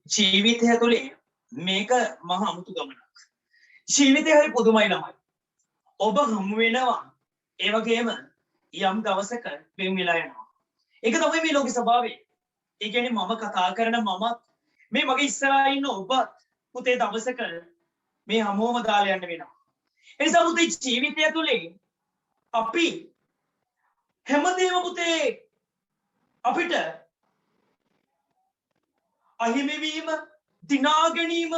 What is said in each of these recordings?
ජීවිතය තුළේ මේක මහා අමුතු ගමනක්. ජීවිතය හරි පුදුමයි ළමයි. ඔබ හමු වෙනවා ඒ වගේම යම් දවසක වෙන් වෙලා යනවා. ඒක තමයි මේ ලෝකේ ස්වභාවය. ඒ කියන්නේ මම කතා කරන මමත් මේ මගේ ඉස්සරහා ඉන්න ඔබත් පුතේ දවසක මේ හැමෝම දාලා යන්න වෙනවා. ඒ නිසා පුතේ ජීවිතය තුළේ අපි හැමදේම පුතේ අපිට අහිමි වීම දිනා ගැනීම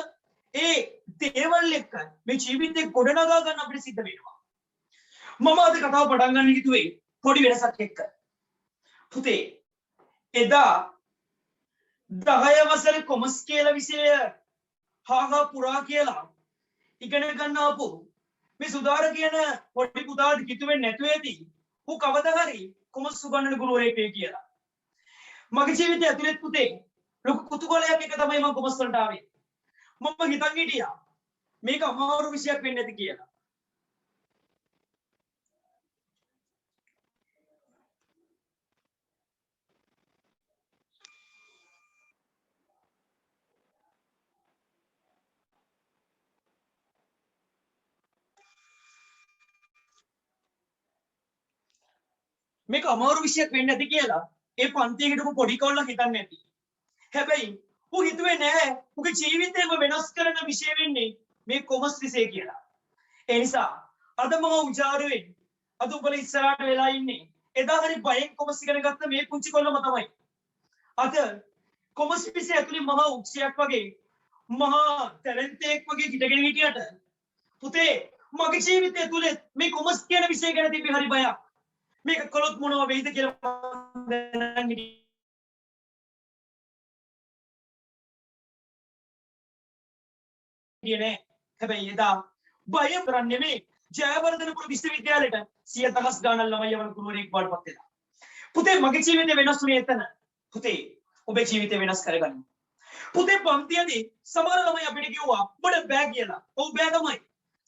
ඒ දේවල් එක්ක මේ ජීවිතේ ගොඩනගා ගන්න අපිට සිද්ධ වෙනවා. මම අද කතාව පටන් ගන්න කිව්වේ පොඩි වෙනසක් එක්ක. පුතේ එදා 10 වසරේ කොමර්ස් කියලා විෂය හාහා පුරා කියලා ඉගෙන ගන්න ආපු මේ සුදාර කියන පොඩි පුතාට කිතුවේ නැතු ඇති. ඌ කවදා හරි කොමර්ස් උගන්වන ගුරුවරයෙක් වෙයි කියලා. මගේ ජීවිතය ඇතුළේ පුතේ ලොකු කුතුහලයක් එක තමයි මම කොමර්ස් වලට ආවේ. මම හිතන් හිටියා මේක අමාරු විෂයක් වෙන්නේ නැති කියලා. මේක අමාරු විෂයක් වෙන්නේ නැති කියලා ඒ පන්තියේ හිටපු පොඩි කවුලා හිතන්නේ නැති. හැබැයි ඌ හිතුවේ නෑ ඌගේ ජීවිතේම වෙනස් කරන විෂය වෙන්නේ මේ කොමර්ස් විෂය කියලා. ඒ නිසා අද මම උජාරුවෙන් අද උඹලා ඉස්සරහට වෙලා ඉන්නේ. එදා හරි බයෙන් කොමර්ස් ඉගෙන ගත්ත මේ පුංචි කොල්ලම තමයි. අද කොමර්ස් විෂය ඇතුලේ මහා උක්ෂයක් වගේ මහා ටැලන්ට් එකක් වගේ හිටගෙන හිටියට පුතේ මගේ ජීවිතය තුල මේ කොමර්ස් කියන විෂය ගැන තිබි හරි බයක්. මේක කළොත් මොනවා වෙයිද කියලා මම දැනන් හිටියේ නෑ. හැබැයි එදා බය කරන්නේ නෙමෙයි ජයවර්ධනපුර විශ්වවිද්‍යාලයට 100,000 ගාණක් ළමයි යවන ගුරුවරයෙක් වඩපත් වෙලා. පුතේ මගේ ජීවිතේ වෙනස් වුණේ එතන. පුතේ ඔබේ ජීවිතේ වෙනස් කරගන්න. පුතේ පන්තියේදී සමහර ළමයි අපිට කිව්වා ඔබට බෑ කියලා. ඔව් බෑ තමයි.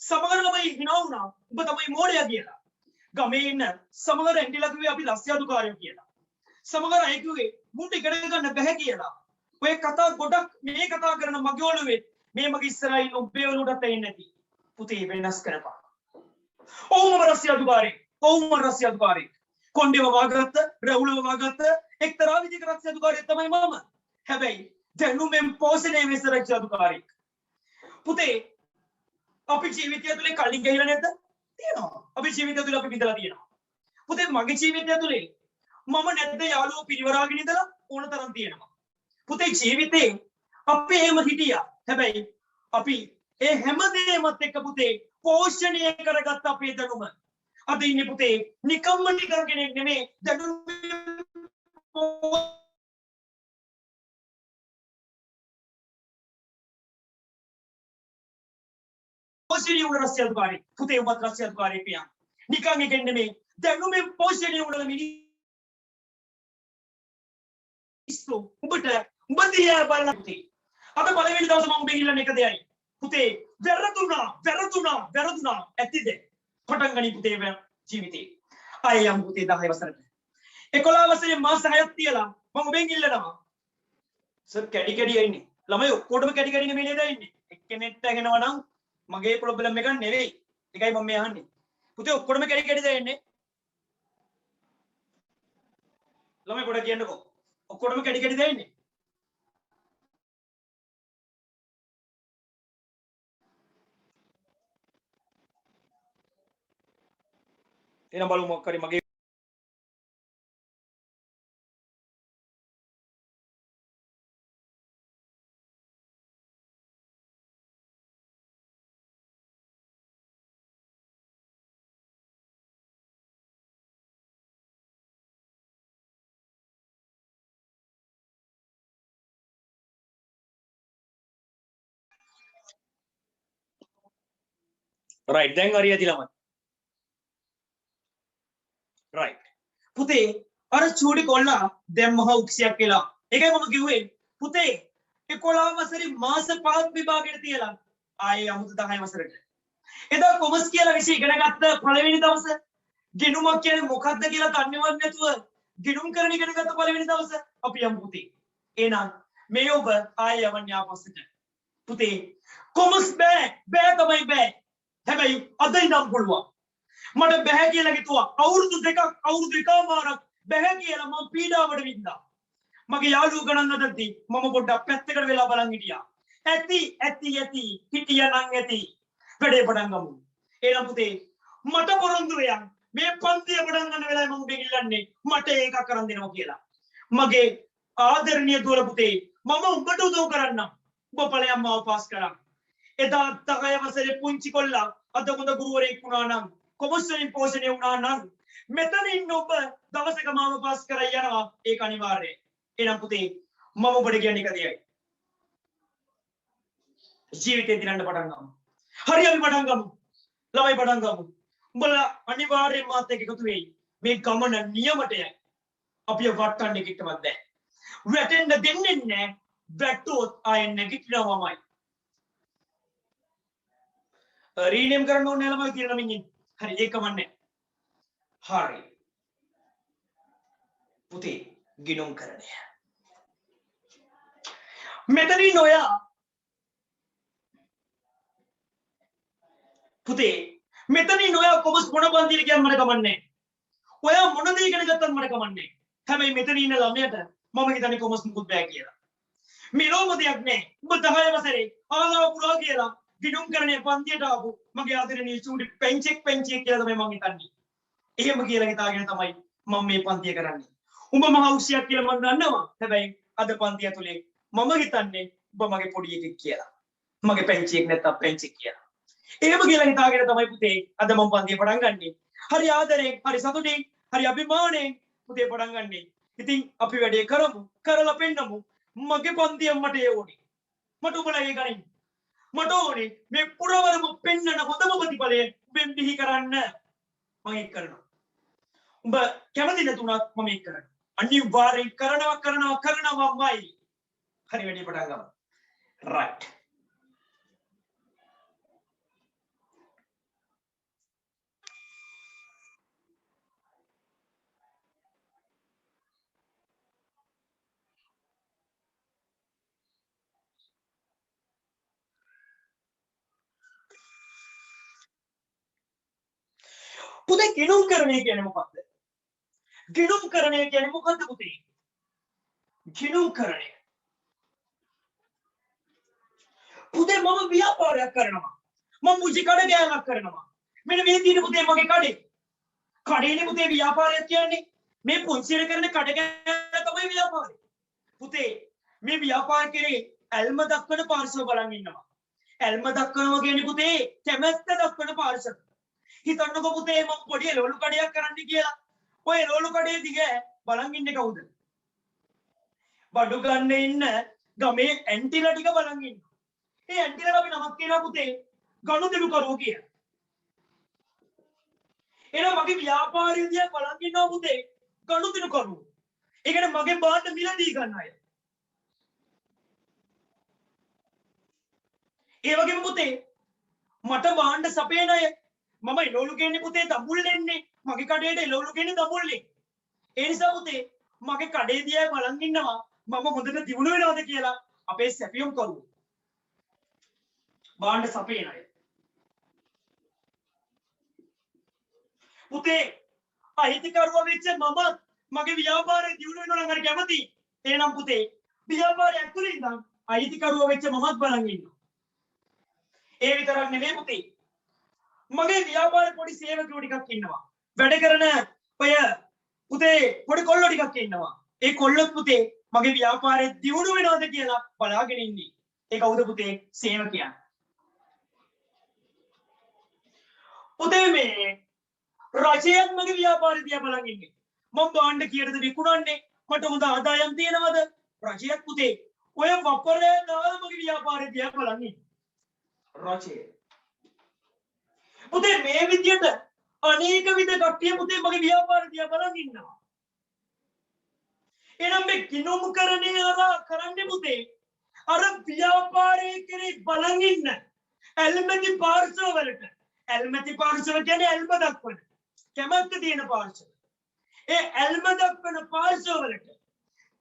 සමහර ළමයි හිනා වුණා ඔබ තමයි මෝඩයා කියලා. ගමේ ඉන්න සමහර ඇන්ටිලා කිව්වේ අපි ලස්සියාදුකාරයෝ කියලා. සමහර අය කිව්වේ මුන්ට ඉගෙන ගන්න බැහැ කියලා. ඔය කතා ගොඩක් මේ කතා කරන මගේ ඔළුවේ මේ මගේ ඉස්සරහින් ඔබේ ඔළුවට එන්නේ නැති. පුතේ වෙනස් කරපන්. ඔව්ම ලස්සියාදුකාරයෙක්. ඔව්ම ලස්සියාදුකාරයෙක්. කොණ්ඩේව වාගත්ත, රැවුලව වාගත්ත එක්තරා විදිහක ලස්සියාදුකාරයෙක් තමයි මම. හැබැයි දැනුමෙන් පෝෂණය වෙච්ච ලස්සියාදුකාරයෙක්. පුතේ අපි ජීවිතය තුළ කලින් ගිහිලා නැද්ද? තියෙනවා. අපි ජීවිතය තුළ අපි විඳලා තියෙනවා. පුතේ මගේ ජීවිතය තුළ මම නැද්ද යාළුවෝ පිරිවරාගෙන ඉඳලා ඕන තරම් තියෙනවා. පුතේ ජීවිතේ අපි එහෙම හිටියා. හැබැයි අපි ඒ හැමදේමත් එක්ක පුතේ පෝෂණය කරගත්ත අපේ දැනුම. අද ඉන්නේ පුතේ නිකම්ම නිකන් කෙනෙක් නෙමෙයි දැනුම පෝෂණය වුණ රස්සියාදුකාරයෙක්. පුතේ ඔබත් රස්සියාදුකාරයෙක් පියා. නිකන් එකෙන් නෙමෙයි දැනුමෙන් පෝෂණය වුණ මිනිස්සු උඹට උඹ දිහා බලන්න පුතේ. අද පළවෙනි දවසේ මම උඹේ ඉල්ලන්නේ එක දෙයයි. පුතේ වැරදුනා ඇතිද? පටන් ගනි පුතේ ජීවිතේ. ආයෙ යමු පුතේ 10 වසරට. 11 වසරේ මාස 6ක් තියලා මම උඹෙන් ඉල්ලනවා. සර් කැඩි කැඩි ඉන්නේ. ළමයි ඔක්කොටම කැඩි කැඩි නෙමෙයි නේද ඉන්නේ. එක්කෙනෙක්ට ඇගෙනවා නම් මගේ ප්‍රොබ්ලම් එකක් නෙවෙයි. ඒකයි මම මේ අහන්නේ. පුතේ ඔක්කොටම කැඩි කැඩි දෙන්නේ. ළමයි පොඩක් කියන්නකෝ. ඔක්කොටම කැඩි කැඩි දෙන්නේ. එනම් බලමු මොකක් හරි මගේ රයිට් දැන් හරි ඇති ළමයි. රයිට්. පුතේ අර චූටි කොල්ලා දැන් මහ උක්සියක් කියලා. ඒකයි මම කිව්වේ පුතේ 11 වසරේ මාස 5ක් විභාගෙට තියලා ආයේ අමුතු 10 වසරට. එදා කොමර්ස් කියලා විෂය ඉගෙන ගත්ත පළවෙනි දවස ගිණුමක් කියන්නේ මොකක්ද කියලා දන්නේවත් නැතුව ගිණුම් කරන ඉගෙන ගත්ත පළවෙනි දවස අපි යමු පුතේ. එහෙනම් මේ ඔබ ආය යවන්නේ ආපස්සට. පුතේ කොමස් බෑ තමයි බෑ. හැබැයි අද ඉඳන් පුළුවන්. මට බෑ කියලා කිව්වා අවුරුදු එකමාරක් බෑ කියලා මම පීඩාවට වින්දා. මගේ යාළුවෝ ගණන් අදද්දි මම පොඩ්ඩක් පැත්තකට වෙලා බලන් හිටියා. ඇති හිටියනම් ඇති. වැඩේ පටන් ගමු. එහෙනම් පුතේ මට පොරොන්දු වෙයන් මේ පන්තිය පටන් ගන්න වෙලාවේ මම ඔබ ඉල්ලන්නේ මට ඒක කරන් දෙනවා කියලා. මගේ ආදරණීය දුවල පුතේ මම උඹට උදව් කරන්නම්. ඔබ ඵලයන් මාව පාස් කරා. එදා 10 වසරේ පුංචි කොල්ලා අද හොඳ ගුරුවරයෙක් වුණා නම් කොමර්ස් වලින් පෝෂණය වුණා නම් මෙතන ඉන්න ඔබ දවසක මාව පාස් කරලා යනවා. ඒක අනිවාර්යයි. එහෙනම් පුතේ මම ඔබට කියන්නේ එක දෙයයි. ජීවිතේ දිනන්න පටන් ගමු. හරි අපි පටන් ගමු. ළමයි පටන් ගමු. උඹලා අනිවාර්යයෙන් මාත් එක්ක එකතු වෙයි. මේ ගමන නියමටයයි. අපි වටන්න කිට්ටවත් බෑ. වැටෙන්න දෙන්නේ නැහැ. වැටුවොත් ආයෙ නැගිටිනවමයි. රීනේම් කරන්න ඕනේ ළමයි කියලා නම් ඉන්නේ. හරි ඒක කමන්නේ. හරි. පුතේ ගිණුම් කරණය. මෙතනින් ඔයා පුතේ මෙතනින් ඔයා කොමස් මොන පන්තියට ගියත් මට කමන්නේ. ඔයා මොන දේ ඉගෙන ගත්තත් මට කමන්නේ. හැබැයි මෙතන ඉන්න ළමයට මම හිතන්නේ කොමස් මුකුත් බෑ කියලා. මෙලොම දෙයක් නෑ. ඔබ 10 වසරේ ආලා පුරා කියලා ගිණුම් කරණය පන්තියට ආපු මගේ ආදරණීය චූටි පෙන්චෙක් කියලා තමයි මම හිතන්නේ. එහෙම කියලා හිතාගෙන තමයි මම මේ පන්තිය කරන්නේ. උඹ මහ උසියක් කියලා මම දන්නවා. හැබැයි අද පන්තිය ඇතුලේ මම හිතන්නේ ඔබ මගේ පොඩි එකෙක් කියලා. මගේ පෙන්චෙක් නැත්තම් පෙන්චෙක් කියලා. එහෙම කියලා හිතාගෙන තමයි පුතේ අද මම පන්තිය පටන් ගන්නෙ. හරි ආදරෙන්, හරි සතුටින්, හරි අභිමාණයෙන් පුතේ පටන් ගන්නෙ. ඉතින් අපි වැඩේ කරමු. කරලා පෙන්නමු. මගේ පන්තිය මට ඕනේ. මට ඔබලා ඒ ගනින්. මට ඕනේ මේ පුරවරම පෙන්නන හොඳම ප්‍රතිඵලය ඔබෙන් බිහි කරන්න. මම ඒක කරනවා. උඹ කැමති නැතුණත් මම ඒක කරනවා. අනිවාර්යෙන් කරනවාමයි. හරි වැඩේ පටන් ගමු. right. පුතේ ගිණුම් කරණය කියන්නේ මොකක්ද? ගිණුම් කරණය කියන්නේ මොකක්ද පුතේ? ගිණුම් කරණය. පුතේ මම ව්‍යාපාරයක් කරනවා. මම මුජි කඩ ගෑමක් කරනවා. මෙන්න මේ තියෙන පුතේ මගේ කඩේ. කඩේනේ පුතේ ව්‍යාපාරයක් කියන්නේ. මේ පුංචිර කරන කඩ ගෑම තමයි ව්‍යාපාරය. පුතේ මේ ව්‍යාපාර කරේ ඇල්ම දක්වන පාර්ශව බලන් ඉන්නවා. ඇල්ම දක්වනවා කියන්නේ පුතේ කැමැත්ත දක්වන පාර්ශව. හිතන්නකො පුතේ මම පොඩි එළවලු කඩයක් කරන්න කියලා. ඔය එළවලු කඩේ දිග බලන් ඉන්නේ කවුද? බඩු ගන්න ඉන්න ගමේ ඇන්ටිලා ටික බලන් ඉන්නවා. ඒ ඇන්ටිලා අපි නමක් කියනවා පුතේ ගනුදෙනු කරෝ කියලා. එහෙනම් මගේ ව්‍යාපාරය දිහා බලන් ඉන්නවා පුතේ ගනුදෙනු කරෝ. ඒ කියන්නේ මගේ බාණ්ඩ මිලදී ගන්න අය. ඒ වගේම පුතේ මට බාණ්ඩ සපයන අය මම එළවලු කියන්නේ පුතේ දඹුල් දෙන්නේ. මගේ කඩේට එළවලු කියන්නේ දඹුල්ලේ. ඒ නිසා පුතේ මගේ කඩේ දිහා බලන් ඉන්නවා මම හොඳට දියුණු වෙනවද කියලා අපේ සැපියුම් කරුවෝ. බාණ්ඩ සපයන අය. පුතේ අයිතිකරුවා වෙච්ච මම මගේ ව්‍යාපාරේ දියුණු වෙනවා නම් හරි කැමති. එහෙනම් පුතේ ව්‍යාපාරය ඇතුළේ ඉඳන් අයිතිකරුවා වෙච්ච මමත් බලන් ඉන්නවා. ඒ විතරක් නෙවෙයි පුතේ. මගේ ව්‍යාපාරේ පොඩි සේවකයෝ ටිකක් ඉන්නවා. වැඩ කරන ඔය පුතේ පොඩි කොල්ලෝ ටිකක් ඉන්නවා. ඒ කොල්ලොත් පුතේ මගේ ව්‍යාපාරේ දියුණු වෙනවද කියලා බලාගෙන ඉන්නේ. ඒ කවුද පුතේ? සේවකයා. පුතේ මේ රජයත් මගේ ව්‍යාපාරය දිහා බලන් ඉන්නේ. මම බාණ්ඩ කීයටද විකුණන්නේ? මට හොඳ ආදායම් තියෙනවද? රජයත් පුතේ ඔය වපරේ දාලා මගේ ව්‍යාපාරය දිහා බලන් ඉන්නේ. රජය. පුතේ මේ විදියට අනේක විද කට්ටිය පුතේ මගේ ව්‍යාපාරය දිහා බලන් ඉන්නවා. එහෙනම් මේ ගිණුම් කරණය කරන්නේ පුතේ අර ව්‍යාපාරයේ කෙරේ බලන් ඉන්න ඇල්මැති පාර්ශව වලට. ඇල්මැති පාර්ශව කියන්නේ ඇල්ම දක්වන කැමැත්ත තියෙන පාර්ශව. ඒ ඇල්ම දක්වන පාර්ශව වලට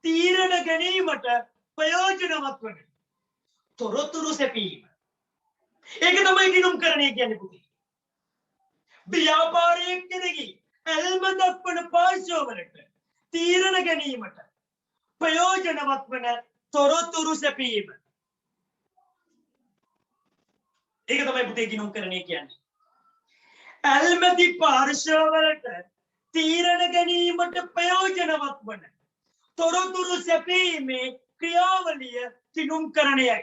තීරණ ගැනීමට ප්‍රයෝජනවත් වන තොරතුරු සැපීම. ඒක තමයි ගිණුම්කරණය කියන්නේ පුතේ. ව්‍යාපාරයේ කෙරෙහි ඇල්ම දක්වන පාර්ශ්වවලට තීරණ ගැනීමට ප්‍රයෝජනවත් වන තොරතුරු සැපීම. ඒක තමයි පුතේ ගිණුම්කරණය කියන්නේ. ඇල්මැති පාර්ශ්වවලට තීරණ ගැනීමට ප්‍රයෝජනවත් වන තොරතුරු සැපීමේ ක්‍රියාවලිය ගිණුම්කරණයයි.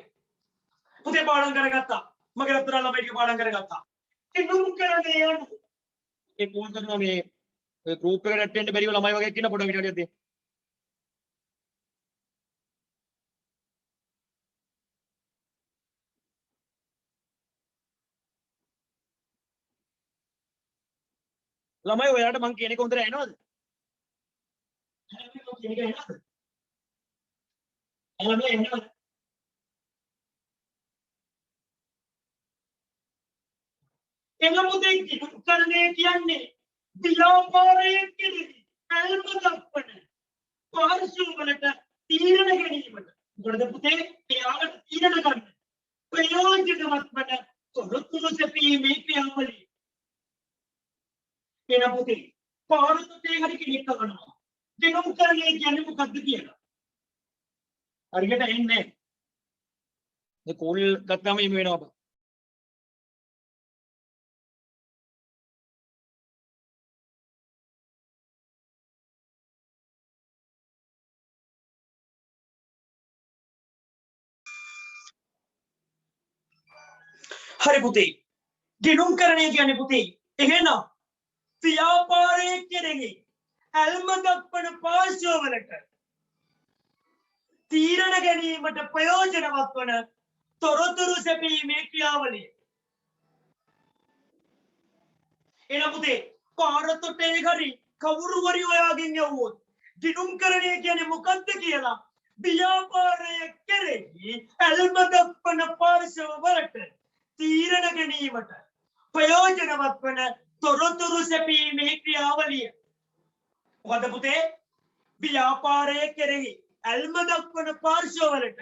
පුතේ පාඩම් කරගත්තා. මගේ රත්තරන් ළමයි ටික පාඩම් කරගත්තා. ගිණුම්කරණය යනු ඒ කෝල් කරනවා මේ ගෲප් එකට ඇඩ් වෙන්න බැරිව ළමයි වගේ ඉන්න පොඩ විදියට දෙන්න. ළමයි ඔයාලට මං කියන එක හොඳට ඇහෙනවද? ළමයි කියන එක ඇහෙනවද? ළමයි ඇහෙනවද? එනමුදේ ගිණුම්කරණය කියන්නේ ව්‍යාපාරයේ කෙරෙහි ඇල්ම දක්වන පාර්ශ්වවලට තීරණ ගැනීමට. මොකද පුතේ එයාලට තීරණ ගන්න ප්‍රයෝජනවත් වන තොරතුරු සැපීමේ ක්‍රියාවලිය. එන පුතේ පාරතේ හරි කෙනෙක් කරනවා. ගිණුම්කරණය කියන්නේ මොකක්ද කියලා. හරියට එන්නේ. මේ කෝල් ගත්තාම එහෙම වෙනවා. හරි පුතේ ගිණුම්කරණය කියන්නේ පුතේ එහෙනම් ව්‍යාපාරයේ කෙරෙහි ඇල්ම දක්වන පාර්ශ්වවලට තීරණ ගැනීමට ප්‍රයෝජනවත් වන තොරතුරු සැපීමේ ක්‍රියාවලිය. එන පුතේ පාරතොටේ හරි කවුරු හරි ඔයාගෙන් යවුවොත් ගිණුම්කරණය කියන්නේ මොකක්ද කියලා ව්‍යාපාරයේ කෙරෙහි ඇල්ම දක්වන පාර්ශ්වවලට තීරණ ගැනීමට ප්‍රයෝජනවත් වන තොරතුරු සැපීමේ ක්‍රියාවලිය. මොකද පුතේ ව්‍යාපාරයේ කෙරෙහි ඇල්ම දක්වන පාර්ශ්වවලට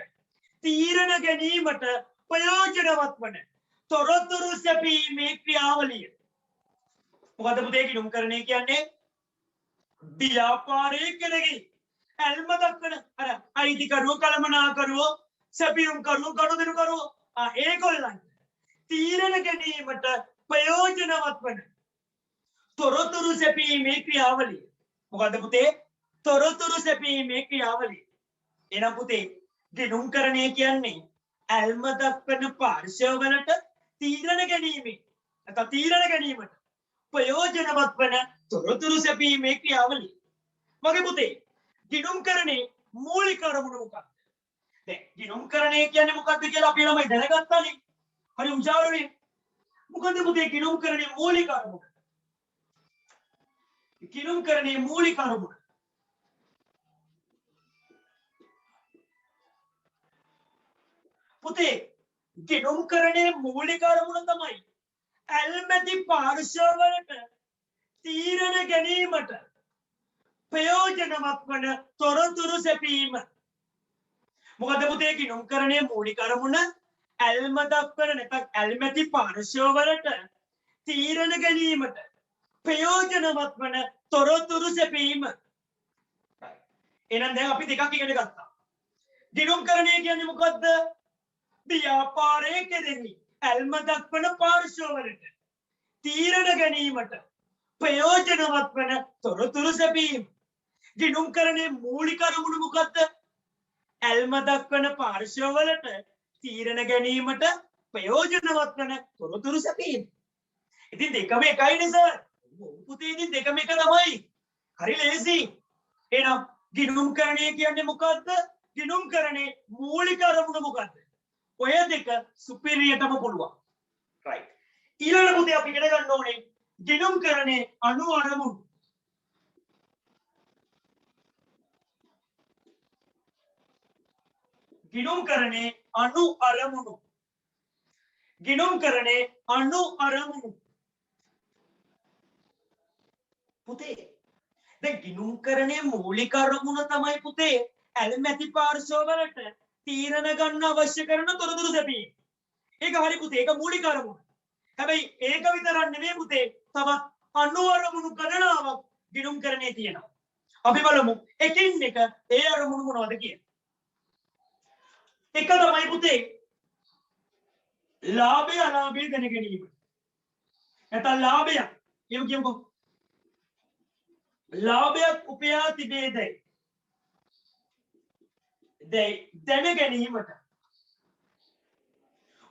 තීරණ ගැනීමට ප්‍රයෝජනවත් වන තොරතුරු සැපීමේ ක්‍රියාවලිය. මොකද පුතේ ගිණුම්කරණය කියන්නේ ව්‍යාපාරයේ කෙරෙහි ඇල්ම දක්වන අර අයිතිකරුවෝ කළමනාකරුවෝ සැපියුම්කරුවෝ ගනුදෙනුකරුවෝ ඒගොල්ලන්ට තීරණ ගැනීමට ප්‍රයෝජනවත් වන තොරතුරු සැපීමේ ක්‍රියාවලිය. මොකද පුතේ තොරතුරු සැපීමේ ක්‍රියාවලිය. එනම් පුතේ ගිණුම්කරණය කියන්නේ ඇල්ම දක්වන පාර්ශ්වවලට තීරණ ගැනීමේ නැත්නම් තීරණ ගැනීමට ප්‍රයෝජනවත් වන තොරතුරු සැපීමේ ක්‍රියාවලිය. මගේ පුතේ ගිණුම්කරණේ මූලික අරමුණ මොකක්ද? දැන් ගිණුම්කරණය කියන්නේ මොකක්ද කියලා අපි ළමයි දැනගත්තානේ. හරි උජාරුනේ. මොකද පුතේ ගිණුම්කරණේ මූලික අරමුණ? ගිණුම්කරණේ මූලික අරමුණ පුතේ ගිණුම්කරණේ මූලික අරමුණ තමයි ඇල්මැති පාර්ශ්වවලට තීරණ ගැනීමට ප්‍රයෝජනවත් වන තොරතුරු සැපීම. මොකද පුතේ ගිණුම්කරණේ මූලික අරමුණ ඇල්ම දක්වන නැත්නම් ඇල්මැති පාර්ශ්වවලට තීරණ ගැනීමට ප්‍රයෝජනවත් වන තොරතුරු සැපීම. එහෙනම් දැන් අපි දෙකක් ඉගෙන ගත්තා. ගිණුම්කරණය කියන්නේ මොකද්ද? ව්‍යාපාරයේ කෙරෙහි ඇල්ම දක්වන පාර්ශ්වවලට තීරණ ගැනීමට ප්‍රයෝජනවත් වන තොරතුරු සැපීම. ගිණුම්කරණේ මූලික අරමුණ මොකද්ද? ඇල්ම දක්වන පාර්ශ්වවලට තීරණ ගැනීමට ප්‍රයෝජනවත් වන තොරතුරු සැපීම. ඉතින් දෙකම එකයිනේ සර්. පුතේ ඉතින් දෙකම එක තමයි. හරි ලේසි. එහෙනම් ගිණුම්කරණය කියන්නේ මොකද්ද? ගිණුම්කරණේ මූලික අරමුණ මොකද්ද? ඔය දෙක සුපිරියටම පුළුවන්. රයිට්. ඊළඟ පුතේ අපි ඉගෙන ගන්න ඕනේ ගිණුම්කරණේ අණු අරමුණු. ගිණුම්කරණේ අණු අරමුණු. ගිණුම්කරණේ අණු අරමුණු. පුතේ දැන් ගිණුම්කරණේ මූලික අරමුණ තමයි පුතේ ඇල්මැති පාර්ශවවලට තීරණ ගන්න අවශ්‍ය කරන තොරතුරු සැපීම. ඒක හරි පුතේ. ඒක මූලික අරමුණ. හැබැයි ඒක විතරක් නෙමෙයි පුතේ. තවත් අනුවරමුණු ගණනාවක් ගිණුම්කරණයේ තියෙනවා. අපි බලමු එකින් එක ඒ අරමුණු මොනවද කියලා. එක තමයි පුතේ ලාභය අලාභය දැන ගැනීම. නැත්නම් ලාභය එහෙම කියමුකෝ. ලාභයක් උපයා තිබේදයි දැන ගැනීමට.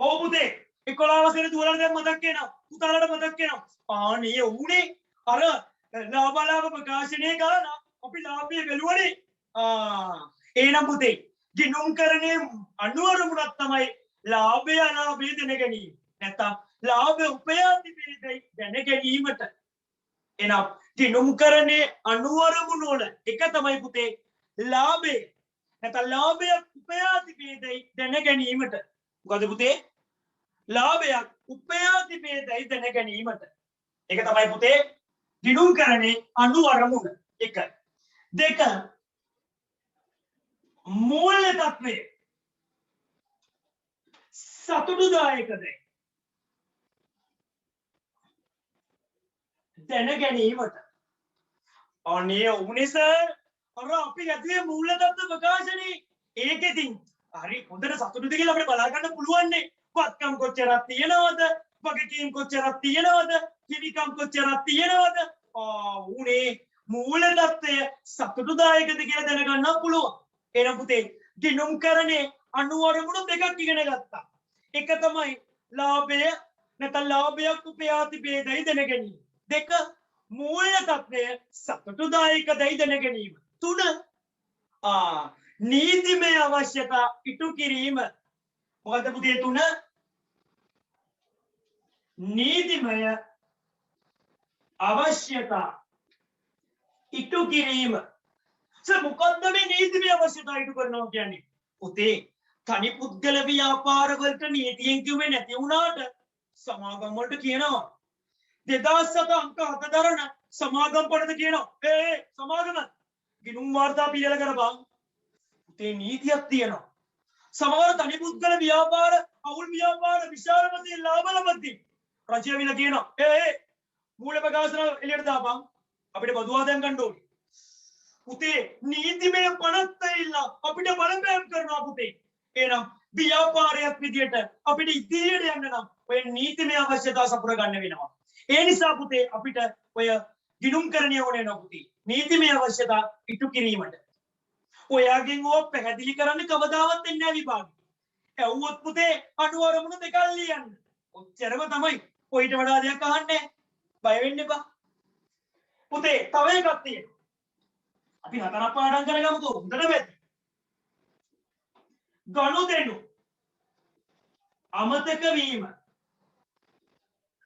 ඔව් පුතේ 11 වසරේ දුවලා දැන් මතක් වෙනවා. පුතාලට මතක් වෙනවා. ආනේ උනේ අර ලාභ ප්‍රකාශනයේ ගාන අපි ලාභය බැලුවනේ. එහෙනම් පුතේ ගිණුම්කරණයේ අනුවරමුණක් තමයි ලාභය අලාභය දැන ගැනීම. නැත්නම් ලාභ උපයා තිබේදයි දැන ගැනීමට. එහෙනම් ගිණුම්කරණයේ අනුවරමුණු වල එක තමයි පුතේ ලාභය. නැත්නම් ලාභයක් උපයා තිබේදයි දැන ගැනීමට. මොකද පුතේ ලාභයක් උපයා තිබේදයි දැන ගැනීමට. ඒක තමයි පුතේ ගිණුම්කරණයේ අනුවරමුණ. එක. දෙක මූල්‍ය තත්වය සතුටුදායකද දැන ගැනීමට. අනේ උනේ සර් අර අපි ගැතුවේ මූල්‍ය තත්ත්ව ප්‍රකාශනේ. ඒකෙදින් හරි හොඳට සතුටුද කියලා අපිට බලා ගන්න පුළුවන් නේ. වත්කම් කොච්චරක් තියෙනවද? වගකීම් කොච්චරක් තියෙනවද? හිමිකම් කොච්චරක් තියෙනවද? උනේ මූල්‍ය තත්ත්වය සතුටුදායකද කියලා දැනගන්න පුළුවන්. එහෙනම් පුතේ ගිණුම්කරණයේ අනුවරමුණු දෙකක් ඉගෙන ගත්තා. එක තමයි ලාභය නැත්නම් ලාභයක් උපයා තිබේදයි දැන ගැනීම. දෙක මූල්‍ය තත්ත්වය සතුටුදායකදයි දැන ගැනීම. තුන නීතිමය අවශ්‍යතා ඉටු කිරීම. මොකද පුතේ තුන? නීතිමය අවශ්‍යතා ඉටු කිරීම. මොකද්ද මේ නීතිමය අවශ්‍යතා ඉටු කරනවා කියන්නේ? පුතේ තනි පුද්ගල ව්‍යාපාරවලට නීතියෙන් කිව්වේ නැති වුණාට සමාගම් වලට කියනවා 2007 අංක 7 දරන සමාගම් පොතද කියනවා සමාගම ගිණුම් වාර්තා පිළියෙල කරපන්. පුතේ නීතියක් තියෙනවා. සමහර තනි පුද්ගල ව්‍යාපාර අවුල් ව්‍යාපාර විශාල වශයෙන් ලාභ ලබද්දී රජය විල කියනවා මූල්‍ය ප්‍රකාශන එළියට දාපන් අපිට බදු ආදායම් ගන්න ඕනේ. පුතේ නීතිමය පනත් ඇවිල්ලා අපිට බලපෑම් කරනවා පුතේ. එහෙනම් ව්‍යාපාරයක් විදියට අපිට ඉදිරියට යන්න නම් ඔය නීතිමය අවශ්‍යතා සපුර ගන්න වෙනවා. ඒ නිසා පුතේ අපිට ඔය ගිණුම්කරණය ඕනේ නෝ පුතේ. නීතිමය අවශ්‍යතා ඉටු කිරීමට. ඔයාගෙන් ඕක පැහැදිලි කරන්න කවදාවත් දෙන්නේ නැහැ විභාගෙ. ඇහුවොත් පුතේ අනුවරමුණු දෙකක් ලියන්න. ඔච්චරම තමයි. කොයිට වඩා දෙයක් අහන්නේ නැහැ. බය වෙන්න එපා. පුතේ තව එකක් තියෙනවා. අපි හතරක් පාඩම් කරගමුකෝ. හොඳට වෙද්දි. ගනුදෙනු අමතක වීම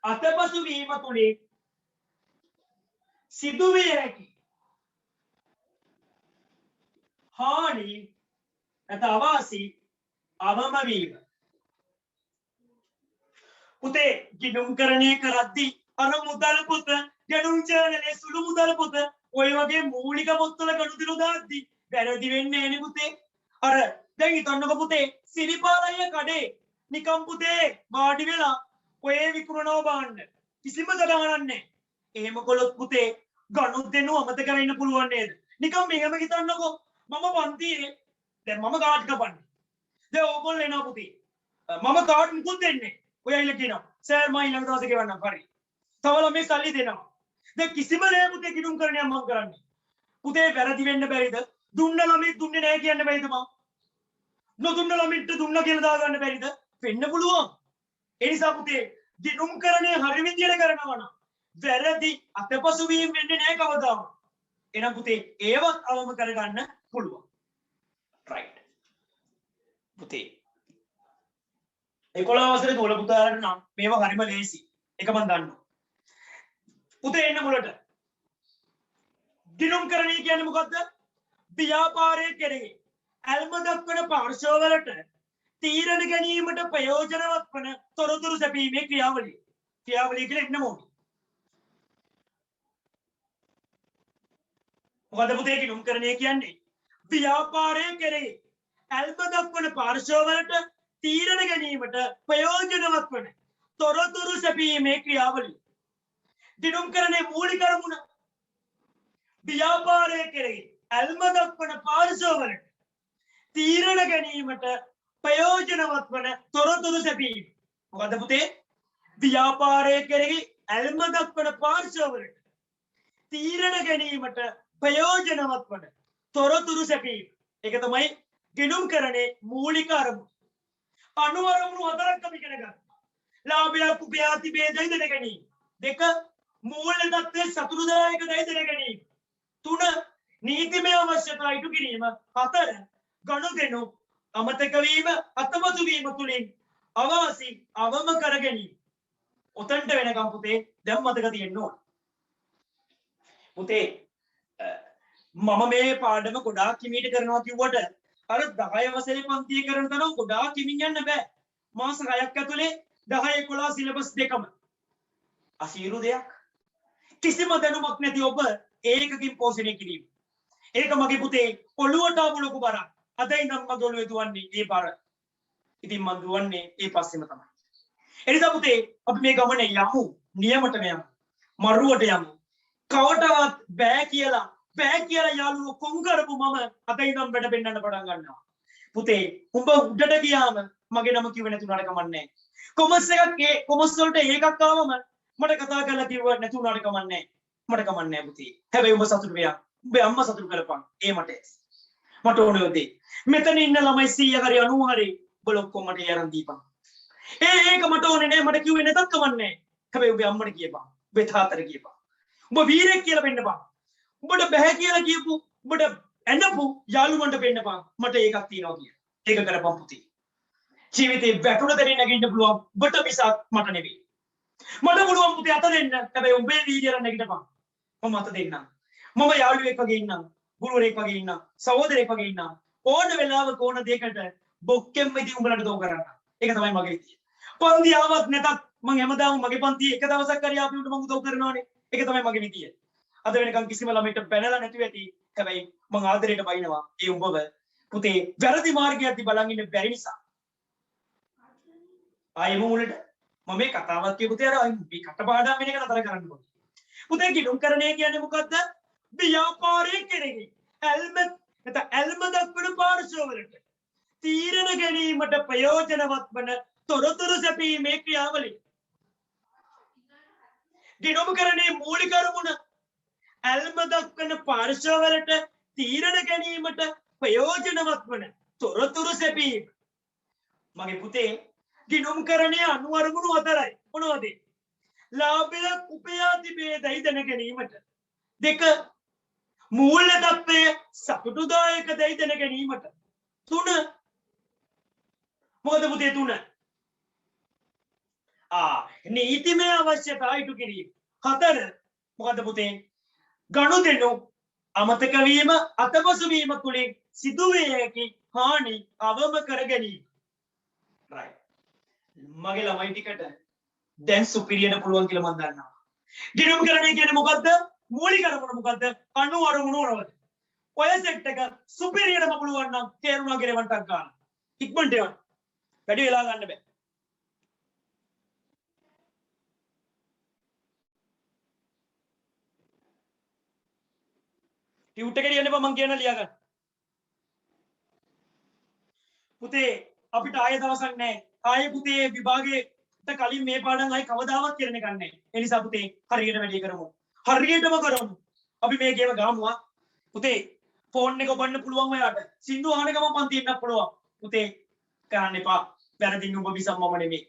අතපසු වීම තුලින් සිදුවිය හැකි හානි නැත අවාසි අවම වීම. පුතේ ගිණුම්කරණය කරද්දී අර මුදල් පොත ගණුම් චැනලේ සුළු මුදල් පොත ඔය වගේ මූලික පොත්වල ගනුදෙනු දාද්දී වැරදි වෙන්නේ නැහැ නේ පුතේ. අර දැන් හිතන්නකො පුතේ සිරිපාලය කඩේ නිකම් පුතේ වාඩි වෙලා ඔය විකුණනවා බාන්න කිසිම සටහනක් නැහැ. එහෙම කළොත් පුතේ ගනුදෙනු අමතක වෙන්න පුළුවන් නේද? නිකම් මෙහෙම හිතන්නකො මම පන්තියේ දැන් මම කාඩ් කපන්නේ. දැන් ඕගොල්ලෝ එනවා පුතේ. මම කාඩ් මුකුත් දෙන්නේ. ඔයයිලා කියනවා සර් මම ඊළඟ දවසේ ගෙවන්නම්. හරි. තව ළමයි සල්ලි දෙනවා. දැන් කිසිම නෑ පුතේ ගිණුම්කරණයක් මම කරන්නේ. පුතේ වැරදි වෙන්න බැරිද? දුන්න ළමයි දුන්නේ නෑ කියන්න බැරිද මම? නොදුන්න ළමින්ට දුන්න කියලා දාගන්න බැරිද? වෙන්න පුළුවන්. ඒ නිසා පුතේ ගිණුම්කරණය හරි විදියට කරනවා නම් වැරදි අතපසු වීම වෙන්නේ නැහැ කවදාවත්. එහෙනම් පුතේ ඒවත් අවම කරගන්න පුළුවන්. රයිට්. පුතේ 11 වසරේ දොළ පුතාලට නම් මේවා හරිම ලේසි. ඒක මම දන්නවා. පුතේ එන්න මුලට. ගිණුම්කරණය කියන්නේ මොකද්ද? ව්‍යාපාරයේ කෙරෙහි ඇල්ම දක්වන පාර්ශවවලට තීරණ ගැනීමට ප්‍රයෝජනවත් වන තොරතුරු සැපීමේ ක්‍රියාවලිය. ක්‍රියාවලිය කියලා එන්න ඕනේ. මොකද පුතේ ගිණුම්කරණය කියන්නේ? ව්‍යාපාරය කෙරෙහි ඇල්ම දක්වන පාර්ශවවලට තීරණ ගැනීමට ප්‍රයෝජනවත් වන තොරතුරු සැපීමේ ක්‍රියාවලිය. දිනුම් කරන්නේ මූලික අරමුණ ව්‍යාපාරය කෙරෙහි ඇල්ම දක්වන පාර්ශවවලට තීරණ ගැනීමට ප්‍රයෝජනවත් වන තොරතුරු සැපීම. මොකද පුතේ? ව්‍යාපාරය කෙරෙහි ඇල්ම දක්වන පාර්ශවවලට තීරණ ගැනීමට ප්‍රයෝජනවත් වන තොරතුරු සැපීම. ඒක තමයි ගිණුම් කරන්නේ මූලික අරමුණ. අනු අරමුණු හතරක් අපි ඉගෙන ගන්නවා. ලාභයක් උපයාති ભેදයි දැන ගැනීම. දෙක මූල්‍ය தත්ත්වයේ සතුටුදායක දයි දැන ගැනීම. තුන නීතිමය අවශ්‍යතා ඉටු කිරීම. හතර ගනුදෙනු අමතක වීම අතමතු වීම තුලින් අවාසි අවම කර ගැනීම. උතන්ට වෙනකම් පුතේ දැන් මතක තියෙන්න ඕන. පුතේ මම මේ පාඩම ගොඩාක් කිමීට කරනවා කිව්වට අර 10 වසරේ පන්තියේ කරන තරම් ගොඩාක් කිමින් යන්න බෑ. මාස 6ක් ඇතුලේ 10 11 සිලබස් දෙකම අසීරු දෙයක්. කිසිම දැනුමක් නැති ඔබ ඒකකින් පෝෂණය කිරීම. ඒක මගේ පුතේ ඔළුවට ආපු ලොකු බරක්. අද ඉඳන් මගේ ඔළුවේ දුවන්නේ ඒ බර. ඉතින් මම දුවන්නේ ඒ පස්සෙම තමයි. එනිසා පුතේ අපි මේ ගමනේ යමු. නියමටම යමු. මරුවට යමු. කවටවත් බෑ කියලා යාළුවෝ කොන් කරපු මම අද ඉඳන් වැඩ පෙන්නන්න පටන් ගන්නවා. පුතේ උඹ උඩට ගියාම මගේ නම කිව්ව නැතුණාට කමන්නේ. කොමර්ස් එකක් කොමර්ස් වලට ඒකක් ආවම මට කතා කරලා කිව්ව නැතුණාට කමන්නේ. මට කමන්නේ පුතේ. හැබැයි උඹ සතුටු වෙයා. උඹේ අම්මා සතුටු කරපන්. ඒ මට ඕනේ උදේ. මෙතන ඉන්න ළමයි 100 හරි 90 හරි උඹ ඔක්කොම මට යරන් දීපන්. ඒක මට ඕනේ නෑ. මට කිව්වේ නැතත් කමන්නේ. හැබැයි උඹේ අම්මට කියපන්. උඹේ තාත්තට කියපන්. උඹ වීරයෙක් කියලා පෙන්නපන්. උඹට බෑ කියලා කියපු උඹට ඇඬපු යාළුවන්ට පෙන්නපන්. මට ඒකක් තියෙනවා කියලා. ඒක කරපන් පුතේ. ජීවිතේ වැටුණ දෙරින් නැගින්න පුළුවන් උඹට මිසක් මට නෙවෙයි. මට පුළුවන් පුතේ අත දෙන්න. හැබැයි උඹේ වීර්යයෙන් නැගිටපන්. මම අත දෙන්නම්. මම යාළුවෙක් වගේ ඉන්නම්. ගුරුවරයෙක් වගේ ඉන්නම්. සහෝදරයෙක් වගේ ඉන්නම්. ඕන වෙලාවක ඕන දෙයකට බොක්කෙම් ඉදි උඹලට දෝ කරන්න. ඒක තමයි මගේ විදිය. පන්ති ආවත් නැතත් මම හැමදාම මගේ පන්තියේ එක දවසක් හරි ආපු උන්ට මම උදව් කරනවානේ. ඒක තමයි මගේ විදිය. අද වෙනකන් කිසිම ළමයට බැනලා නැතුව ඇති. හැබැයි මං ආදරයට බයිනවා ඒ උඹව පුතේ වැරදි මාර්ගයක්දී බලන් ඉන්න බැරි නිසා. ආයෙම මුලට මම මේ කතාවක් කියපු තේ අර මේ කටපාඩම් වෙන එක නතර කරන්න ඕනේ. පුතේ ගිණුම් කරණය කියන්නේ මොකද්ද? ව්‍යාපාරයේ කෙරෙහි ඇල්ම දක්වන පාර්ශවවලට තීරණ ගැනීමට ප්‍රයෝජනවත් වන තොරතුරු සැපීමේ ක්‍රියාවලිය. ගිණුම් කරණයේ මූලික අරමුණ ඇල්ම දක්වන පාර්ශවවලට තීරණ ගැනීමට ප්‍රයෝජනවත් වන තොරතුරු සැපීම. මගේ පුතේ ගිණුම් කරණයේ අනු අරමුණු හතරයි. මොනවද? ලාභයක් උපයාති ભેදයි දැන ගැනීමට. දෙක මූල්‍ය தත්ත්වයේ සතුටුදායක දැයි දැන ගැනීමට. තුන මොකද පුතේ තුන? නීතිමය අවශ්‍යතා ඉටු කිරීම. හතර මොකද පුතේ? ගනුදෙනු අමතක වීම අතපසු වීම තුලින් සිදුවිය හැකි හානි අවම කර ගැනීම. right. මගේ ළමයි ටිකට දැන් සුපිරියට පුළුවන් කියලා මම දන්නවා. ගිණුම් කරණය කියන්නේ මොකද්ද? මූලික අරමුණ මොකද්ද? අනු අරමුණ මොනවද? ඔය සෙට් එක සුපිරියටම පුළුවන් නම් තේරුණා කියලා වන්ටක් ගන්න. ඉක්මනට යන්න. වැඩි වෙලා ගන්න බෑ. ටියුට් එකේ ලියන්න බෑ මං කියන ලියා ගන්න. පුතේ අපිට ආයෙ දවසක් නැහැ. ආයෙ පුතේ විභාගයට කලින් මේ පාඩම් ආයෙ කවදාවත් කරන්න ගන්න නැහැ. ඒ නිසා පුතේ හරියට වැඩි කරමු. හරියටම කරමු. අපි මේ ගේම ගාමුවා. පුතේ ෆෝන් එක ඔබන්න පුළුවන් ඔයාට. සින්දු අහන ගමන් පන්ති එන්නත් පුළුවන්. පුතේ කරන්න එපා. වැරදින් ඔබ විසම්මම නෙමෙයි.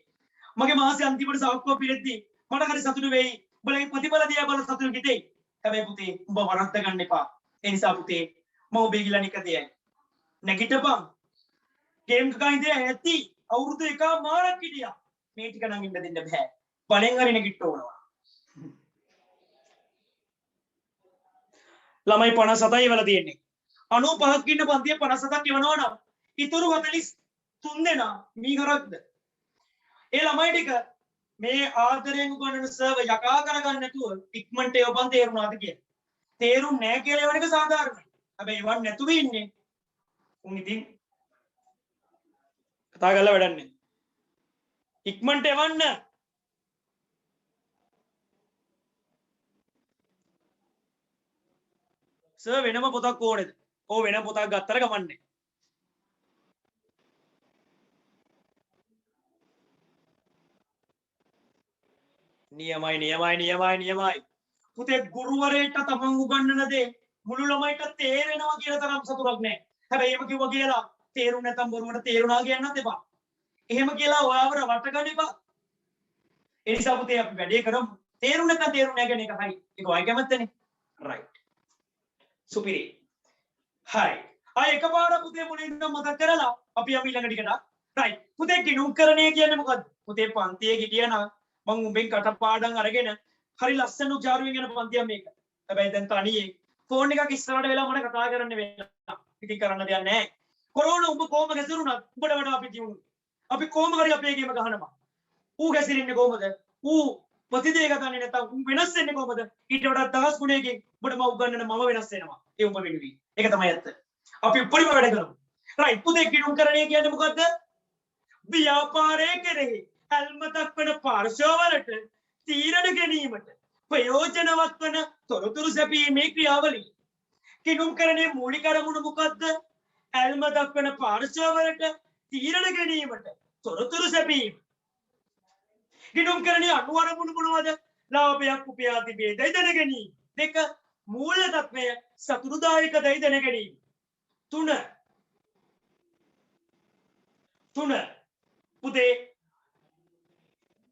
මගේ මාසේ අන්තිමට සාක්කුව පිරෙද්දි මට හරි සතුටු වෙයි. උඹලගේ ප්‍රතිඵල දිහා බලලා සතුටු හිතෙයි. හැබැයි පුතේ උඹ වරද්ද ගන්න එපා. ඒ නිසා පුතේ මම ඔබේ ගිලා නිකදේ. නැගිටපන්. ගේම් එකක ඉඳලා ඇති අවුරුදු එකමාරක් හිටියා. මේ ටික නම් ඉන්න දෙන්න බෑ. බලෙන් හරි නැගිට ඕනවා. ළමයි 57යි වෙලා තියෙන්නේ. 95ක් ඉන්න පන්තිය 57ක් ඉවනවා නම් ඉතුරු 43 දෙනා මීහරක්ද? ඒ ළමයි ටික මේ ආදරයෙන් උගන්වන සර්ව යකා කරගන්න නැතුව ඉක්මනට ඒවන් තේරුණාද කියලා. තේරුම් නැහැ කියලා එවන එක සාධාරණයි. හැබැයි ඒවන් නැතුව ඉන්නේ උන් ඉතින් කතා කරලා වැඩක් නැහැ. ඉක්මනට එවන්න. සර් වෙනම පොතක් ඕනේද? ඔව් වෙනම පොතක් ගත්තට කමන්නේ. නියමයි. පුතේ ගුරුවරයෙක්ට තමන් උගන්වන දේ මුළු ළමයිට තේරෙනවා කියලා තරම් සතුටක් නැහැ. හැබැයි එහෙම කිව්වා කියලා තේරුම් නැත්නම් බොරුවට තේරුණා කියන්නත් එපා. එහෙම කියලා ඔයාව රවට්ට ගන්න එපා. ඒ නිසා පුතේ අපි වැඩේ කරමු. තේරුම් නැත්නම් තේරුම් නැහැ කියන එක හරි. ඒක ඔය කැමැත්තනේ. රයිට්. සුපිරි. හරි. එකපාර පුතේ මුලින්ම මතක් කරලා අපි යමු ඊළඟ ටිකට. රයිට්. පුතේ ගිණුම්කරණය කියන්නේ මොකද්ද? පුතේ පන්තියේ හිටියනම් මම උඹෙන් කටපාඩම් අරගෙන හරි ලස්සන උචාරුවෙන් යන පන්තියක් මේක. හැබැයි දැන් තනියේ ෆෝන් එකක් ඉස්සරහට වෙලා මට කතා කරන්න වෙනවා. ඉතින් කරන්න දෙයක් නැහැ. කොරෝනා උඹ කොහොම ගැසරුණත් උඹට වඩා අපි ජීවුනේ. අපි කොහොම හරි අපේ ගේම ගහනවා. ඌ ගැසිරින්නේ කොහොමද? ඌ ප්‍රතිදේ ගතන්නේ නැත්තම් ඌ වෙනස් වෙන්නේ කොහොමද? ඊට වඩා දහස් ගුණයකින් උඹට මම උගන්වන මම වෙනස් වෙනවා. ඒ උඹ වෙනුවී. ඒක තමයි ඇත්ත. අපි උඩිම වැඩ කරමු. රයිට් පුතේ ගිණුම්කරණය කියන්නේ මොකද්ද? ව්‍යාපාරයේ කෙරෙහි ඇල්ම දක්වන පාර්ශවවලට තීරණ ගැනීමට ප්‍රයෝජනවත් වන තොරතුරු සැපීමේ ක්‍රියාවලිය. ගිණුම්කරණයේ මූලික අරමුණ මොකද්ද? ඇල්ම දක්වන පාර්ශවවලට තීරණ ගැනීමට තොරතුරු සැපීම. ගිණුම්කරණයේ අනු අරමුණු මොනවද? ලාභයක් උපයා තිබේදයි දැන ගැනීම. 2. මූල්‍ය තත්වය සතුටුදායකදයි දැන ගැනීම. 3. පුතේ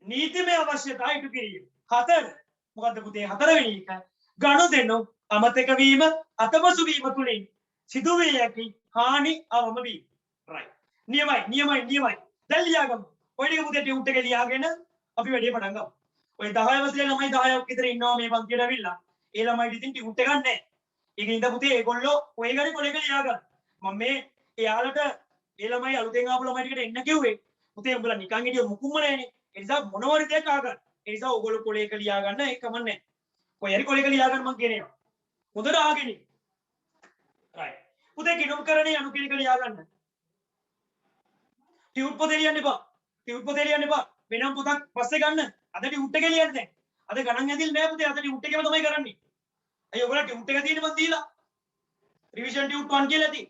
නීතිමය අවශ්‍යතා ඉටු කිරීම. 4. මොකද්ද පුතේ 4 වෙනි එක? ගනුදෙනු අමතක වීම අතපසු වීම තුලින් සිදුවිය හැකි හානි අවම වීම. රයිට්. නියමයි. දැන් ලියාගමු. ඔය ටික පුතේ ටියුට් එකේ ලියාගෙන අපි වැඩේ පටන් ගමු. ඔය 10 වසරේ ළමයි 10ක් විතර ඉන්නවා මේ පන්තියට ඇවිල්ලා. ඒ ළමයිට ඉතින් ටියුට් එකක් නැහැ. ඒකින්ද පුතේ ඒගොල්ලෝ ඔය ගානේ කොලේක ලියාගන්න. මම මේ එයාලට ඒ ළමයි අලුතෙන් ආපු ළමයි ටිකට එන්න කිව්වේ. පුතේ උඹලා නිකන් හිටිය මුකුම්ම නැහැනේ. ඒ නිසා මොනවද දෙයක් ආගන්න. ඒ නිසා ඕගොල්ලෝ කොලේක ලියා ගන්න ඒක කමන්නේ. කොයි හරි කොලේක ලියා ගන්න මං කියනවා. හොඳට ආගෙන ඉන්න. රයිට්. පුතේ ගිණුම්කරණයේ අනුකීලක ලියා ගන්න. ටියුට් පොතේ ලියන්න එපා. වෙනම පොතක් පස්සේ ගන්න. අද ටියුට් එකේ ලියන්න දැන්. අද ගණන් ඇදිලා නෑ පුතේ. අද ටියුට් එකේම තමයි කරන්නේ. අයියෝ ඔයාලා ටියුට් එක තියෙන්නේ මන් දීලා. රිවිෂන් ටියුට් 1 කියලා ඇති.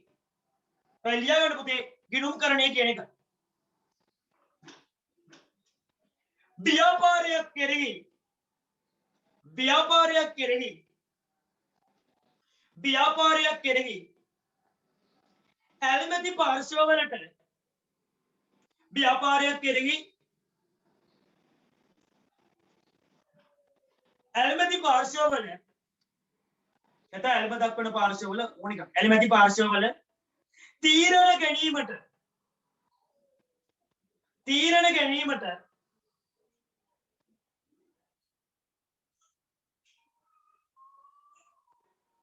ඔය ලියා ගන්න පුතේ ගිණුම්කරණය කියන එක. ව්‍යාපාරයක් කෙරෙහි ඇල්මැති පාර්ශවවලට නැත්නම් ඇල්ම දක්වන පාර්ශවවල ඕනික ඇල්මැති පාර්ශවවල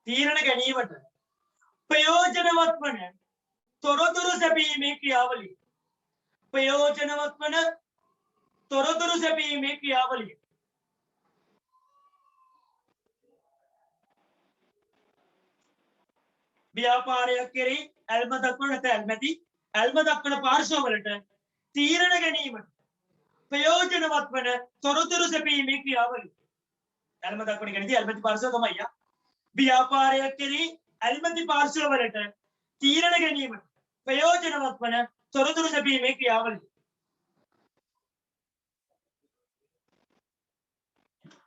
තීරණ ගැනීමට ප්‍රයෝජනවත් වන තොරතුරු සැපීමේ ක්‍රියාවලිය. ව්‍යාපාරයක් කෙරෙහි ඇල්ම දක්වන ඇල්ම දක්වන පාර්ශවවලට තීරණ ගැනීමට ප්‍රයෝජනවත් වන තොරතුරු සැපීමේ ක්‍රියාවලිය. ඇල්ම දක්වන කියන්නේ ඇල්මැති පාර්ශව තමයි යා. ව්‍යාපාරයක් කෙරෙහි ඇල්මැති පාර්ශවවලට තීරණ ගැනීමට ප්‍රයෝජනවත් වන තොරතුරු සැපීමේ ක්‍රියාවලිය.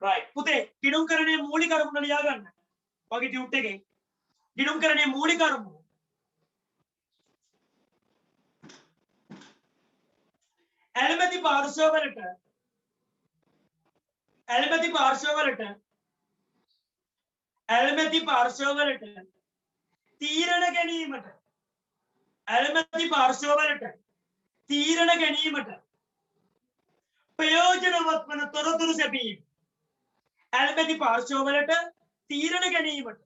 රයිට්. පුතේ ගිණුම්කරණයේ මූලික අරමුණ ලියා ගන්න. වගේ ටියුට් එකේ ගිණුම්කරණයේ මූලික අරමුණ ඇල්මැති පාර්ශවවලට තීරණ ගැනීමට ප්‍රයෝජනවත් වන තොරතුරු සැපීම. ඇල්මැති පාර්ශවවලට තීරණ ගැනීමට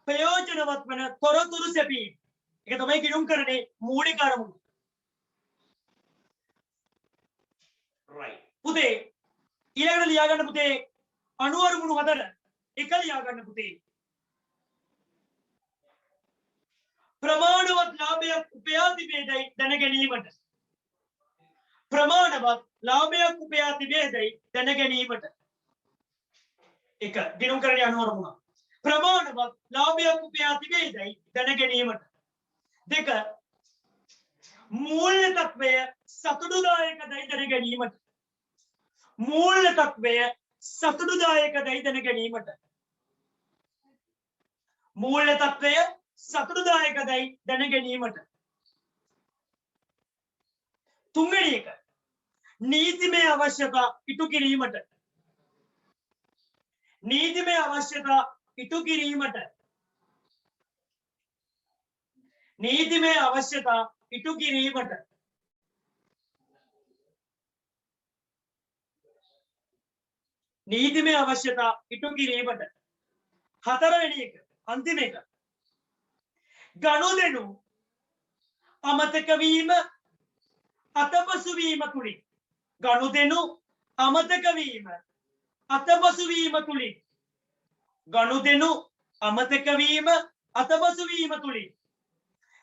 ප්‍රයෝජනවත් වන තොරතුරු සැපීම. ඒක තමයි ගිණුම්කරණයේ මූලික අරමුණ. right. පුතේ ඊළඟට ලියා ගන්න පුතේ අණු අරමුණු 4 එක ලියා ගන්න පුතේ. ප්‍රමාණවත් ලාභයක් උපයා තිබේදයි දැන ගැනීමට. ප්‍රමාණවත් ලාභයක් උපයා තිබේදයි දැන ගැනීමට. එක ගිණුම් කරගෙන යනවා වුණා. ප්‍රමාණවත් ලාභයක් උපයා තිබේදයි දැන ගැනීමට. දෙක මූල්‍ය තත්වය සතුටුදායකදයි දැන ගැනීමට. මූල්‍ය තත්වය සතුටුදායකදයි දැන ගැනීමට. මූල්‍ය තත්වය සතුටුදායකදයි දැන ගැනීමට. තුන්වෙනි එක නීතිමය අවශ්‍යතා ඉටු කිරීමට. නීතිමය අවශ්‍යතා ඉටු කිරීමට. නීතිමය අවශ්‍යතා ඉටු කිරීමට. නීතිමය අවශ්‍යතා ඉටු කිරීමට. හතරවෙනි එක අන්තිම එක ගනුදෙනු අමතක වීම අතපසු වීම තුලින්. ගනුදෙනු අමතක වීම අතපසු වීම තුලින්. ගනුදෙනු අමතක වීම අතපසු වීම තුලින්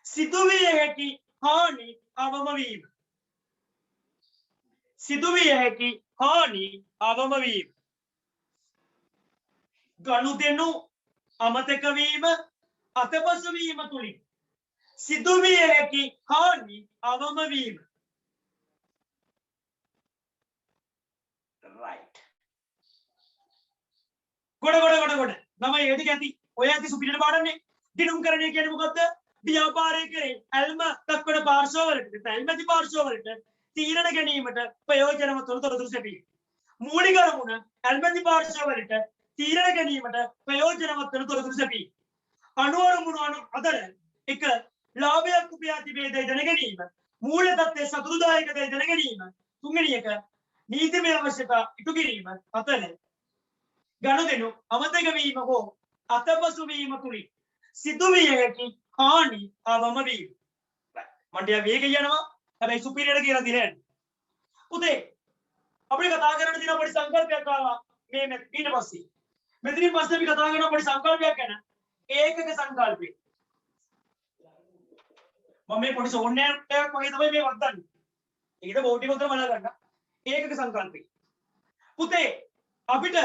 සිදුවිය හැකි හානි අවම වීම. සිදුවිය හැකි හානි අවම වීම. ගනුදෙනු අමතක වීම අතපසු වීම තුලින් සිදුවිය හැකි හානි අවම වීම. right ගොඩ නම ඒටි ඇති ඔය ඇති සුපිරියට පාඩම්නේ. ගිණුම් කරණය කියන්නේ මොකද්ද? ව්‍යාපාරය කරේ ඇල්ම දක්වන පාර්ශවවලට ඇල්මැති පාර්ශවවලට තීරණ ගැනීමට ප්‍රයෝජනවත් වන තොරතුරු සැපීම. මූලික අරමුණ ඇල්මැති පාර්ශවවලට තීරණ ගැනීමට ප්‍රයෝජනවත් වන තොරතුරු සැපීම. අනුවරමුණු අතර එක ලාභයක් උපයා තිබේදයි දැන ගැනීම. මූල්‍ය තත්ත්වයේ සතුටුදායකදයි දැන ගැනීම. තුන්වෙනි එක නීතිමය අවශ්‍යතා ඉටු කිරීම. හතර ගනුදෙනු අමතක වීම හෝ අතපසු වීම තුලින් සිදුවිය හැකි හානි අවම වීම. මට වේගය යනවා හැබැයි සුපිරියට කියලා දිනේ. පුතේ අපිට කතා කරන්න තියෙන පොඩි සංකල්පයක් ආවා මේ ඊට පස්සේ. මෙතනින් පස්සේ අපි කතා කරන පොඩි සංකල්පයක් ගැන ඒකක සංකල්පය. මම මේ පොඩි ෂෝන්නයක් වගේ තමයි මේ වත්තන්නේ. ඒකද බෝඩි පොතේ මලා ගන්න. ඒකක සංකල්පය. පුතේ අපිට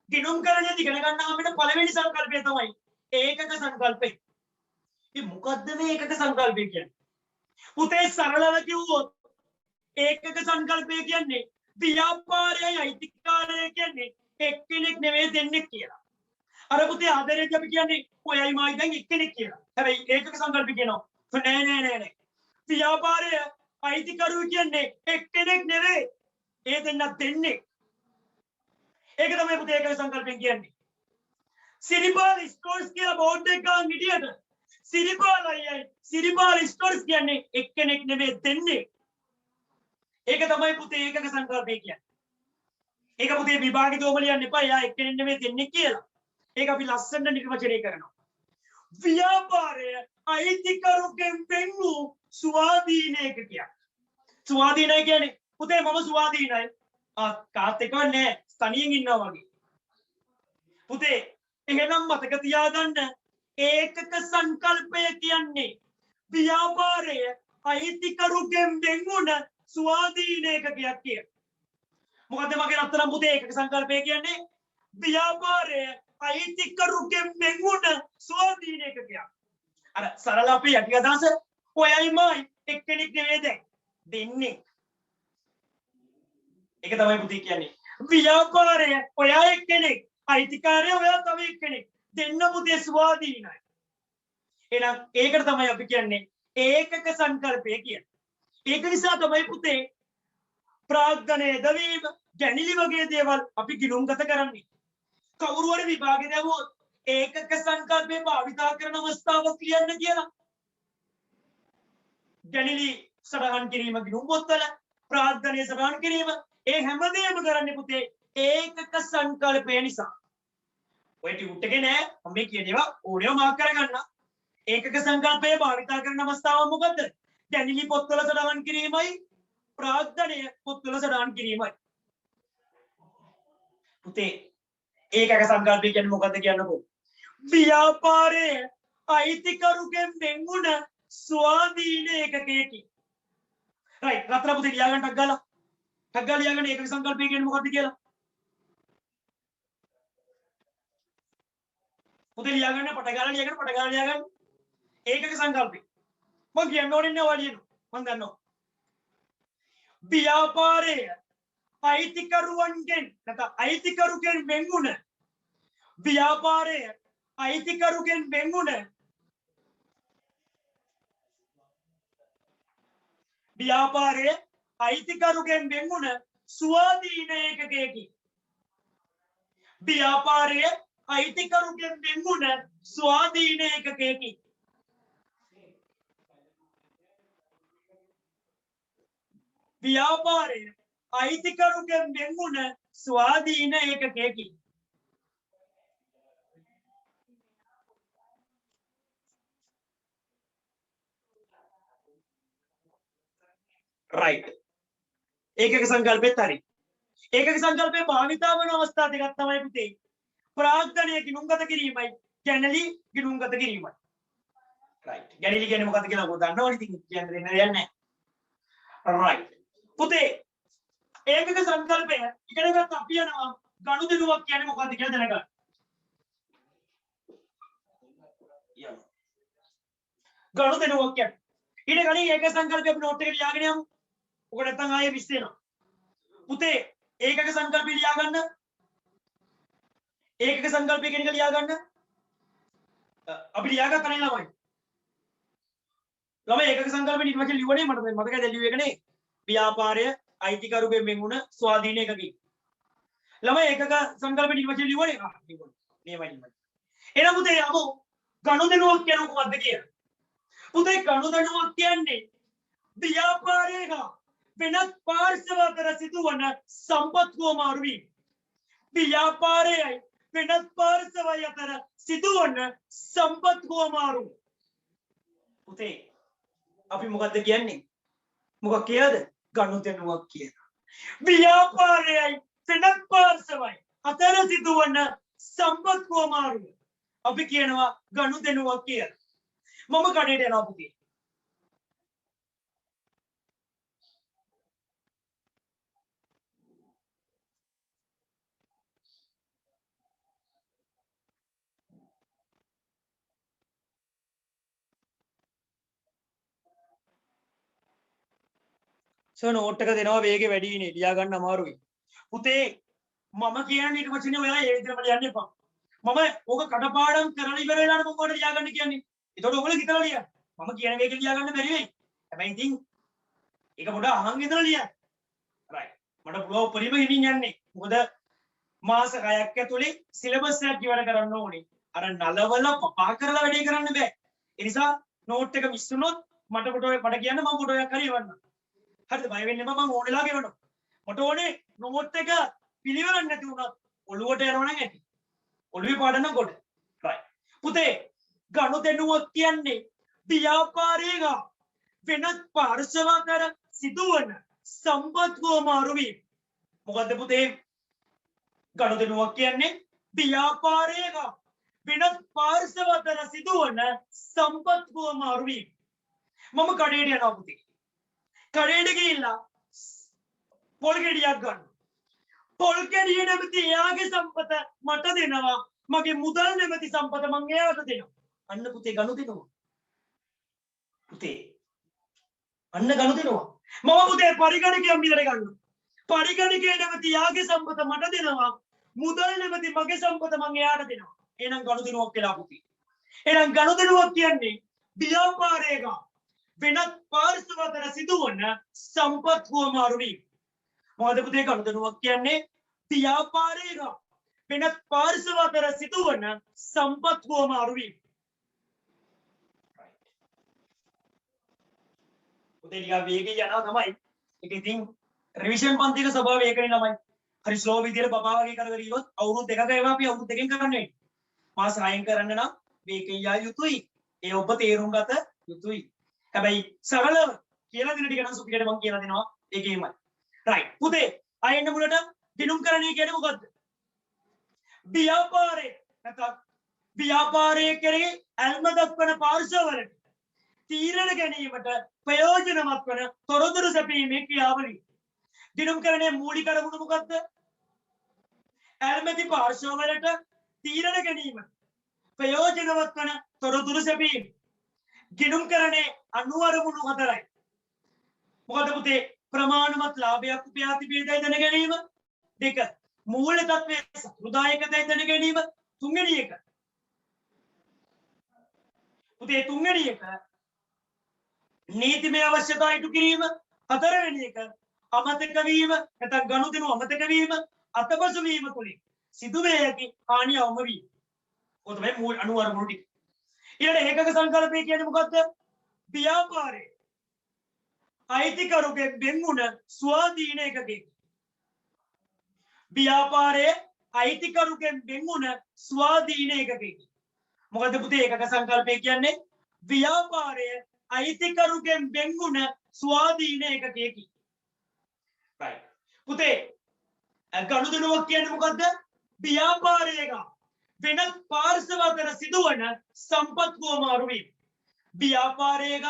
ගිණුම් කරණය ඉගෙන ගන්න අපිට පළවෙනි සංකල්පය තමයි ඒකක සංකල්පය. මේ මොකද්ද මේ ඒකක සංකල්පය කියන්නේ? පුතේ සරලව කිව්වොත් ඒකක සංකල්පය කියන්නේ ව්‍යාපාරයයි අයිතිකාරය කියන්නේ එක්කෙනෙක් නෙවෙයි දෙන්නෙක් කියලා. අර පුතේ ආදරේදී අපි කියන්නේ ඔයයි මායි දැන් එක්කෙනෙක් කියලා. හැබැයි ඒකක සංකල්පය කියනවා නෑ. ව්‍යාපාරය අයිතිකරුව කියන්නේ එක්කෙනෙක් නෙවෙයි. ඒ දෙන්නත් දෙන්නේ. ඒක තමයි පුතේ ඒකක සංකල්පයෙන් කියන්නේ. සිරිපාල ස්ටෝර්ස් කියලා බෝඩ් එකක් ගන්න හිටියට සිරිපාල ස්ටෝර්ස් කියන්නේ එක්කෙනෙක් නෙවෙයි දෙන්නේ. ඒක තමයි පුතේ ඒකක සංකල්පය කියන්නේ. ඒක පුතේ විභාගෙ දෝම ලියන්න එපා. එයා එක්කෙනෙක් නෙවෙයි දෙන්නේ කියලා. ඒක අපි ලස්සනට නිර්වචනය කරනවා. ව්‍යාපාරය අයිතිකරුගෙන් වෙන් වූ ස්වාධීන ඒකකයක්. ස්වාධීනයි කියන්නේ පුතේ මම ස්වාධීනයි. කාත් එක්ක නෑ තනියෙන් ඉන්නවා වගේ. පුතේ එහෙනම් මතක තියාගන්න ඒකක සංකල්පය කියන්නේ ව්‍යාපාරය අයිතිකරුගෙන් වෙන් වුණ ස්වාධීන ඒකකයක් කියන. මොකද මගේ රත්තරන් පුතේ ඒකක සංකල්පය කියන්නේ ව්‍යාපාරය අයිතිකරුගෙන් වෙන් වුණ ස්වාධීන ඒකකයක්. අර සරල අපි යටි අදහස ඔයයි මයි එක්කෙනෙක් නෙවෙයි දැන් දෙන්නේ. ඒක තමයි පුතේ කියන්නේ. ව්‍යාපාරය ඔයා එක්කෙනෙක් අයිතිකාරය ඔයා තව එක්කෙනෙක් දෙන්න පුතේ ස්වාධීනයි. එහෙනම් ඒකට තමයි අපි කියන්නේ ඒකක සංකල්පය කියන්නේ. ඒක නිසා තමයි පුතේ ප්‍රාග්ධනය දවීම ගැනිලි වගේ දේවල් අපි ගිණුම්ගත කරන්නේ. කවුරු හරි විභාගෙ දැවුවොත් ඒකක සංකල්පය භාවිතා කරන අවස්ථාවක් කියන්න කියලා. ගැනිලි සටහන් කිරීම ගිණුම් පොත්වල ප්‍රාග්ධනය සටහන් කිරීම ඒ හැමදේම කරන්නේ පුතේ ඒකක සංකල්පය නිසා. ඔය ටියුට් එකේ නෑ මම මේ කියන ඒවා ඕනෙව මාක් කරගන්න. ඒකක සංකල්පය භාවිතා කරන අවස්ථාව මොකද්ද? ගැනිලි පොත්වල සටහන් කිරීමයි ප්‍රාග්ධනය පොත්වල සටහන් කිරීමයි. පුතේ ඒකක සංකල්පය කියන්නේ මොකද්ද කියන්නකෝ. ව්‍යාපාරයේ අයිතිකරුගෙන් වෙන්වුණ ස්වාධීන ඒකකයකි. රයිට් රත්න පුතේ ලියාගන්න ටක් ගාලා ලියාගන්න ඒකක සංකල්පය කියන්නේ මොකක්ද කියලා. පුතේ ලියාගන්න පට ගාලා ලියාගන්න ඒකක සංකල්පය. මම කියන්න ඕනේ නැහැ වලියන. මම දන්නවා. ව්‍යාපාරය අයිතිකරුවන්ගෙන් නැත්නම් අයිතිකරුගෙන් වෙන්වුණ ව්‍යාපාරය අයිතිකරුගෙන් වෙන්වුණ ව්‍යාපාරය අයිතිකරුගෙන් වෙන්වුණ ස්වාධීන ඒකකයකි. ව්‍යාපාරය අයිතිකරුගෙන් වෙන්වුණ ස්වාධීන ඒකකයකි. ව්‍යාපාරය අයිතිකරුගෙන් වෙන්වුණ ස්වාධීන ඒකකයකි. right ඒකක සංකල්පෙත් හරි. ඒකක සංකල්පේ භාවිතා වන අවස්ථා දෙකක් තමයි පුතේ. ප්‍රාග්ධනය ගිණුම්ගත කිරීමයි ගැනලි ගිණුම්ගත කිරීමයි. right ගැනලි කියන්නේ මොකක්ද කියලා ඔබ දන්නවනේ ඉතින් කියන්න දෙන්න දෙයක් නැහැ. right පුතේ ඒකක සංකල්පය ඉගෙන ගන්න අපි යනවා ගනුදෙනුවක් කියන්නේ මොකක්ද කියලා දැනගන්න. ගනුදෙනුවක් කියන්නේ ඊට කලින් ඒකක සංකල්පය අපි නෝට් එකට ලියාගෙන යමු. ඔක නැත්තම් ආයේ මිස් වෙනවා. පුතේ ඒකක සංකල්පය ලියාගන්න. ඒකක සංකල්පය කියන එක ලියාගන්න. අපි ලියාගත්තා නේ ළමයි. ළමයි ඒකක සංකල්පය නිර්වචන ලියුවනේ මට මතකයි දැන් ලියුවේ එකනේ. ව්‍යාපාරය අයිතිකරුගෙන් වෙන්වුණ ස්වාධීන ඒකකයි. ළමයි ඒකක සංකල්ප නිර්වචන ලියුවනේ. ලියුවනේ. එහෙනම් පුතේ යමු ගනුදෙනුවක් කියන්නේ මොකක්ද කියලා. පුතේ ගනුදෙනුවක් කියන්නේ ව්‍යාපාරයක වෙනත් පාර්ශව අතර සිදුවන සම්පත් හුවමාරු වීම. ව්‍යාපාරයයි වෙනත් පාර්ශවය අතර සිදුවන සම්පත් හුවමාරු. පුතේ අපි මොකද්ද කියන්නේ? මොකක් කියලාද? ගනුදෙනුවක් කියලා. ව්‍යාපාරයයි වෙනත් පාර්ශවයි අතර සිදුවන සම්පත් හුවමාරු අපි කියනවා ගනුදෙනුවක් කියලා. මම කඩේට යනවා පුතේ. නෝට් එක දෙනවා වේගෙ වැඩි වෙන්නේ ලියා ගන්න අමාරුයි. පුතේ මම කියන්නේ ඊට පස්සේ ඔයා ඒ විදිහට යන්න එපා. මම ඕක කඩපාඩම් කරලා ඉවර වෙලාට මම ඔයාලට ලියා ගන්න කියන්නේ. ඒතකොට ඔයගොල්ලෝ හිතලා ලියන්න. මම කියන වේගෙ ලියා ගන්න බැරි වෙයි. හැබැයි ඉතින් ඒක පොඩ අහන් ඉඳලා ලියන්න. right. මට පුළුවන් උපරිම හිමින් යන්නේ. මොකද මාස 6ක් ඇතුලේ සිලබස් එකක් ඉවර කරන්න ඕනේ. අර නලවල පපා කරලා වැඩේ කරන්න බෑ. ඒ නිසා නෝට් එක මිස් වුණොත් මට කියන්න මම ෆොටෝ එකක් හරි එවන්නම්. හරිද? බය වෙන්න එපා මම ඕන වෙලාවක එවන්නම්. මට ඕනේ නෝට් එක පිළිවෙලක් නැති වුණත් ඔළුවට යනවා නම් ඇති. ඔළුවේ පාඩම් කොට. right. පුතේ ගනුදෙනුවක් කියන්නේ ව්‍යාපාරයක වෙනත් පාර්ශව අතර සිදුවන සම්පත් හුවමාරු වීම. මොකද්ද පුතේ? ගනුදෙනුවක් කියන්නේ ව්‍යාපාරයක වෙනත් පාර්ශව අතර සිදුවන සම්පත් හුවමාරු වීම. මම කඩේට යනවා පුතේ. කඩේට ගිහිල්ලා පොල් ගෙඩියක් ගන්න. පොල් ගෙඩිය නැමැති එයාගේ සම්පත මට දෙනවා. මගේ මුදල් නැමැති සම්පත මං එයාට දෙනවා. අන්න පුතේ ගනුදෙනුව. පුතේ අන්න ගනුදෙනුව. මම පුතේ පරිගණකයක් මිලට ගන්නවා. පරිගණකයේ නැමැති යාගේ සම්පත මට දෙනවා. මුදල් නැමැති මගේ සම්පත මං එයාට දෙනවා. එහෙනම් ගනුදෙනුවක් කියලා පුතේ. එහෙනම් ගනුදෙනුවක් කියන්නේ ව්‍යාපාරයක වෙනත් පාර්ශව අතර සිදුවන සම්පත් හුවමාරු වීම. මොකද පුතේ ගනුදෙනුවක් කියන්නේ ව්‍යාපාරයක වෙනත් පාර්ශව අතර සිදුවන සම්පත් හුවමාරු වීම. පුතේ ටිකක් වේගෙන් යනවා තමයි. ඒක ඉතින් රිවිෂන් පන්තික ස්වභාවය ඒකනේ ළමයි. හරි ස්ලෝ විදියට බබා වගේ කර කර ඉවොත් අවුරුදු දෙකක ඒවා අපි අවුරුදු දෙකෙන් කරන්නේ. මාස 6න් කරන්න නම් වේගෙන් යා යුතුයි. ඒ ඔබ තේරුම් ගත යුතුයි. හැබැයි සරලව කියලා දෙන ටික නම් සුපිරියට මම කියලා දෙනවා. ඒකේමයි. රයිට්. පුතේ ආයෙන්න මුලට දිනුම් කරණය කියන්නේ මොකද්ද? ව්‍යාපාරේ නැත්නම් ව්‍යාපාරය කරේ ඇල්ම දක්වන පාර්ශවවලට තීරණ ගැනීමට ප්‍රයෝජනවත් වන තොරතුරු සැපීමේ ක්‍රියාවලිය. ගිණුම් කරණයේ මූලික අරමුණ මොකක්ද? ඇල්මැති පාර්ශවවලට තීරණ ගැනීමට ප්‍රයෝජනවත් වන තොරතුරු සැපීම. ගිණුම් කරණයේ අනු අරමුණු 4යි. මොකද පුතේ? ප්‍රමාණවත් ලාභයක් උපයා තිබේදයි දැන ගැනීම. 2. මූල්‍ය තත්ත්වයේ සතුටුදායකතාවය දැන ගැනීම. 3 වෙනි එක. පුතේ 3 වෙනි එක නීතිමය අවශ්‍යතා ඉටු කිරීම. 4 වෙනි එක අමතක වීම නැත්නම් ගනුදෙනු අමතක වීම අතපසු වීම තුලින් සිදුවේ හැකි හානිය අවම වීම. ඔය තමයි මූල අනු අරමුණු ටික. ඊළඟ ඒකක සංකල්පය කියන්නේ මොකක්ද? ව්‍යාපාරේ අයිතිකරුගේ බෙන්ගුණ ස්වාධීන එකකේ. ව්‍යාපාරයේ අයිතිකරුගෙන් බෙන්ගුණ ස්වාධීන එකකේ. මොකද පුතේ ඒකක සංකල්පය කියන්නේ? ව්‍යාපාරයේ අයිතිකරුගෙන් බෙන්ගුණ ස්වාධීන එකකේ. right. පුතේ ගනුදෙනුවක් කියන්නේ මොකද්ද? ව්‍යාපාරයක වෙනත් පාර්ශව අතර සිදුවන සම්පත් හුවමාරු වීම. ව්‍යාපාරයක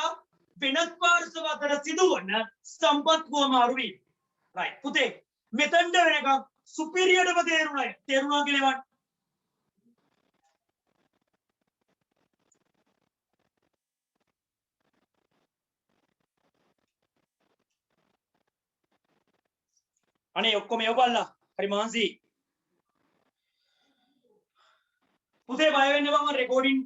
වෙනත් පාර්ශව අතර සිදුවන සම්පත් හුවමාරු වීම. right. පුතේ මෙතෙන්ට වෙනකම් සුපිරියඩම තේරුණා කියලා වань. අනේ ඔක්කොම ඒව බලලා හරි මහන්සි. පුතේ බය වෙන්න එපා. මම රෙකෝඩින්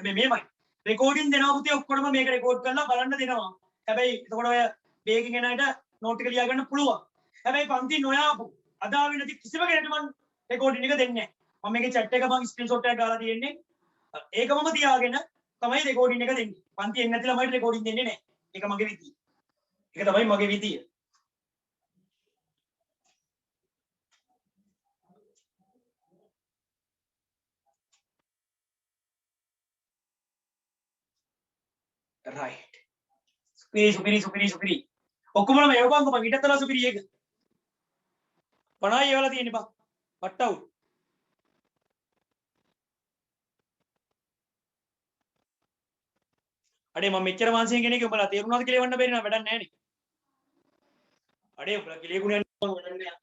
මේමයි රෙකෝඩින් දෙනවා පුතේ. ඔක්කොම මේක රෙකෝඩ් කරලා බලන්න දෙනවා. හැබැයි එතකොට ඔය බේකින් එන අයට නෝට් එක ලියා ගන්න පුළුවන්. හැබැයි පන්ති නොයාපු අදාළ නැති කිසිම කෙනෙකුට මම රෙකෝඩින් එක දෙන්නේ නැහැ. මම මේකේ chat එක මම ස්ක්‍රීන්ෂොට් එකක් දාලා තියෙන්නේ. ඒකමම තියාගෙන තමයි රෙකෝඩින් එක දෙන්නේ. පන්ති එන්නේ නැති ළමයිට රෙකෝඩින් දෙන්නේ නැහැ. ඒක මගේ විදිය. ඒක තමයි මගේ විදිය. right. සුපිරි. ඔක්කොම මේව බං මම ඊටත් වඩා සුපිරි එක. 50 ඒවලා තියෙන්නේ බං. පට්ටව්. අඩේ මම මෙච්චර මාංශයෙන් කෙනෙක් උඹලා තේරුණාද කියලා වන්න බැරි නෑ වැඩක් නෑ නේ. අඩේ උඹලා කිලියකුණ යනවා වැඩක් නෑ.